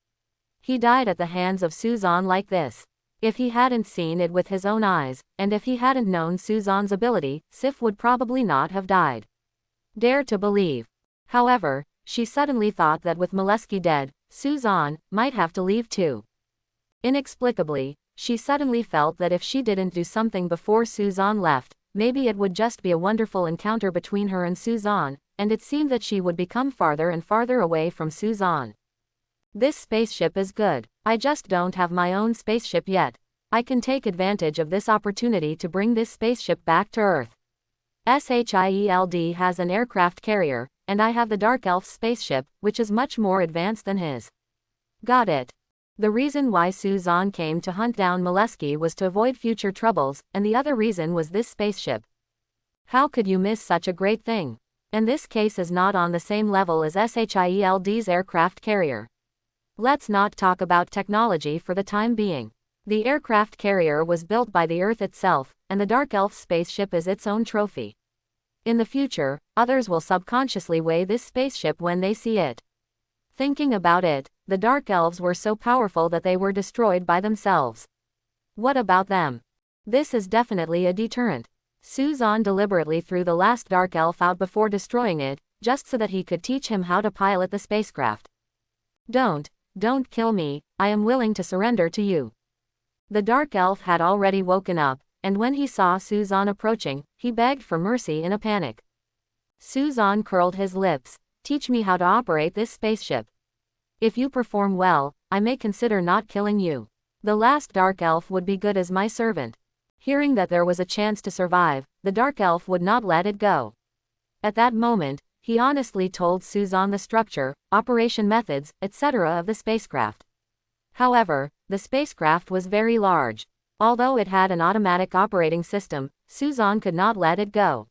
He died at the hands of Suzanne like this. If he hadn't seen it with his own eyes, and if he hadn't known Suzanne's ability, Sif would probably not have died. Dare to believe. However, she suddenly thought that with Molesky dead, Suzanne might have to leave too. Inexplicably, she suddenly felt that if she didn't do something before Suzanne left, maybe it would just be a wonderful encounter between her and Suzanne, and it seemed that she would become farther and farther away from Suzanne. This spaceship is good. I just don't have my own spaceship yet. I can take advantage of this opportunity to bring this spaceship back to Earth. SHIELD has an aircraft carrier, and I have the Dark Elf's spaceship, which is much more advanced than his. Got it. The reason why Suzanne came to hunt down Molesky was to avoid future troubles, and the other reason was this spaceship. How could you miss such a great thing? And this case is not on the same level as SHIELD's aircraft carrier. Let's not talk about technology for the time being. The aircraft carrier was built by the Earth itself, and the Dark Elf spaceship is its own trophy. In the future, others will subconsciously weigh this spaceship when they see it. Thinking about it, the Dark Elves were so powerful that they were destroyed by themselves. What about them? This is definitely a deterrent. Suzanne deliberately threw the last Dark Elf out before destroying it, just so that he could teach him how to pilot the spacecraft. Don't kill me, I am willing to surrender to you. The Dark Elf had already woken up, and when he saw Suzanne approaching, he begged for mercy in a panic. Suzanne curled his lips. Teach me how to operate this spaceship. If you perform well, I may consider not killing you. The last Dark Elf would be good as my servant. Hearing that there was a chance to survive, the Dark Elf would not let it go. At that moment, he honestly told Suzanne the structure, operation methods, etc. of the spacecraft. However, the spacecraft was very large. Although it had an automatic operating system, Suzanne could not let it go.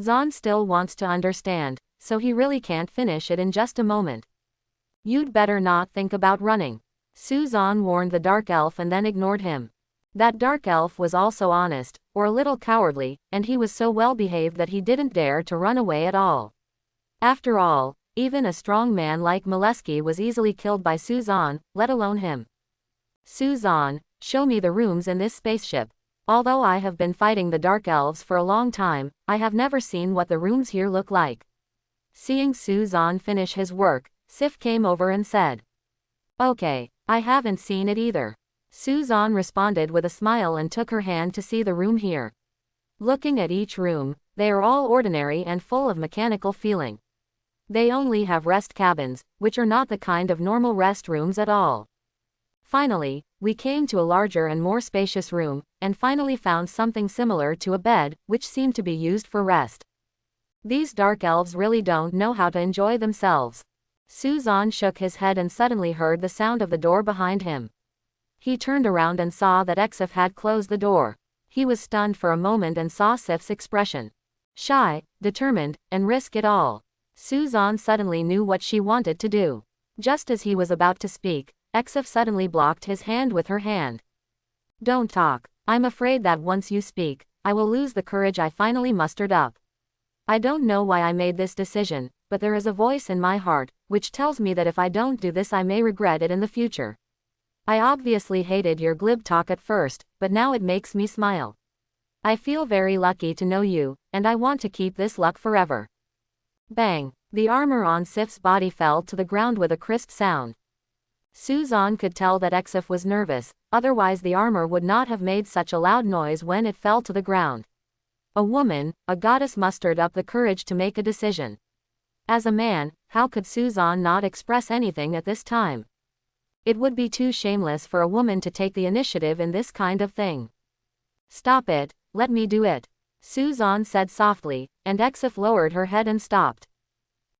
Zahn still wants to understand, so he really can't finish it in just a moment. You'd better not think about running. Suzanne warned the Dark Elf and then ignored him. That Dark Elf was also honest, or a little cowardly, and he was so well behaved that he didn't dare to run away at all. After all, even a strong man like Molesky was easily killed by Suzanne, let alone him. Suzanne, show me the rooms in this spaceship. Although I have been fighting the Dark Elves for a long time, I have never seen what the rooms here look like. Seeing Suzanne finish his work, Sif came over and said, "Okay, I haven't seen it either." Suzanne responded with a smile and took her hand to see the room here. Looking at each room, they are all ordinary and full of mechanical feeling. They only have rest cabins, which are not the kind of normal rest rooms at all. Finally, we came to a larger and more spacious room, and finally found something similar to a bed, which seemed to be used for rest. These Dark Elves really don't know how to enjoy themselves. Suzanne shook his head and suddenly heard the sound of the door behind him. He turned around and saw that Exif had closed the door. He was stunned for a moment and saw Sif's expression. Shy, determined, and risk it all. Suzanne suddenly knew what she wanted to do. Just as he was about to speak, Exif suddenly blocked his hand with her hand. Don't talk. I'm afraid that once you speak, I will lose the courage I finally mustered up. I don't know why I made this decision, but there is a voice in my heart, which tells me that if I don't do this I may regret it in the future. I obviously hated your glib talk at first, but now it makes me smile. I feel very lucky to know you, and I want to keep this luck forever. Bang! The armor on Sif's body fell to the ground with a crisp sound. Suzanne could tell that Exif was nervous, otherwise the armor would not have made such a loud noise when it fell to the ground. A woman, a goddess, mustered up the courage to make a decision. As a man, how could Suzanne not express anything at this time? It would be too shameless for a woman to take the initiative in this kind of thing. Stop it, let me do it, Suzanne said softly, and Exif lowered her head and stopped.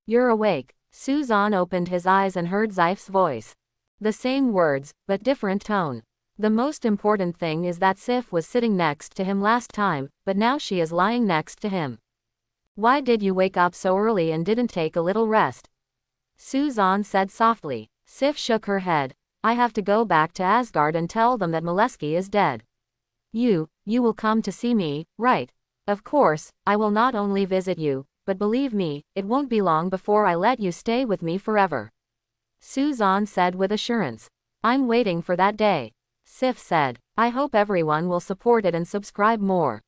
You're awake. Suzanne opened his eyes and heard Zeif's voice. The same words, but different tone. The most important thing is that Sif was sitting next to him last time, but now she is lying next to him. Why did you wake up so early and didn't take a little rest? Suzanne said softly. Sif shook her head. I have to go back to Asgard and tell them that Molesky is dead. You will come to see me, right? Of course, I will not only visit you, but believe me, it won't be long before I let you stay with me forever. Suzanne said with assurance. I'm waiting for that day. Sif said. I hope everyone will support it and subscribe more.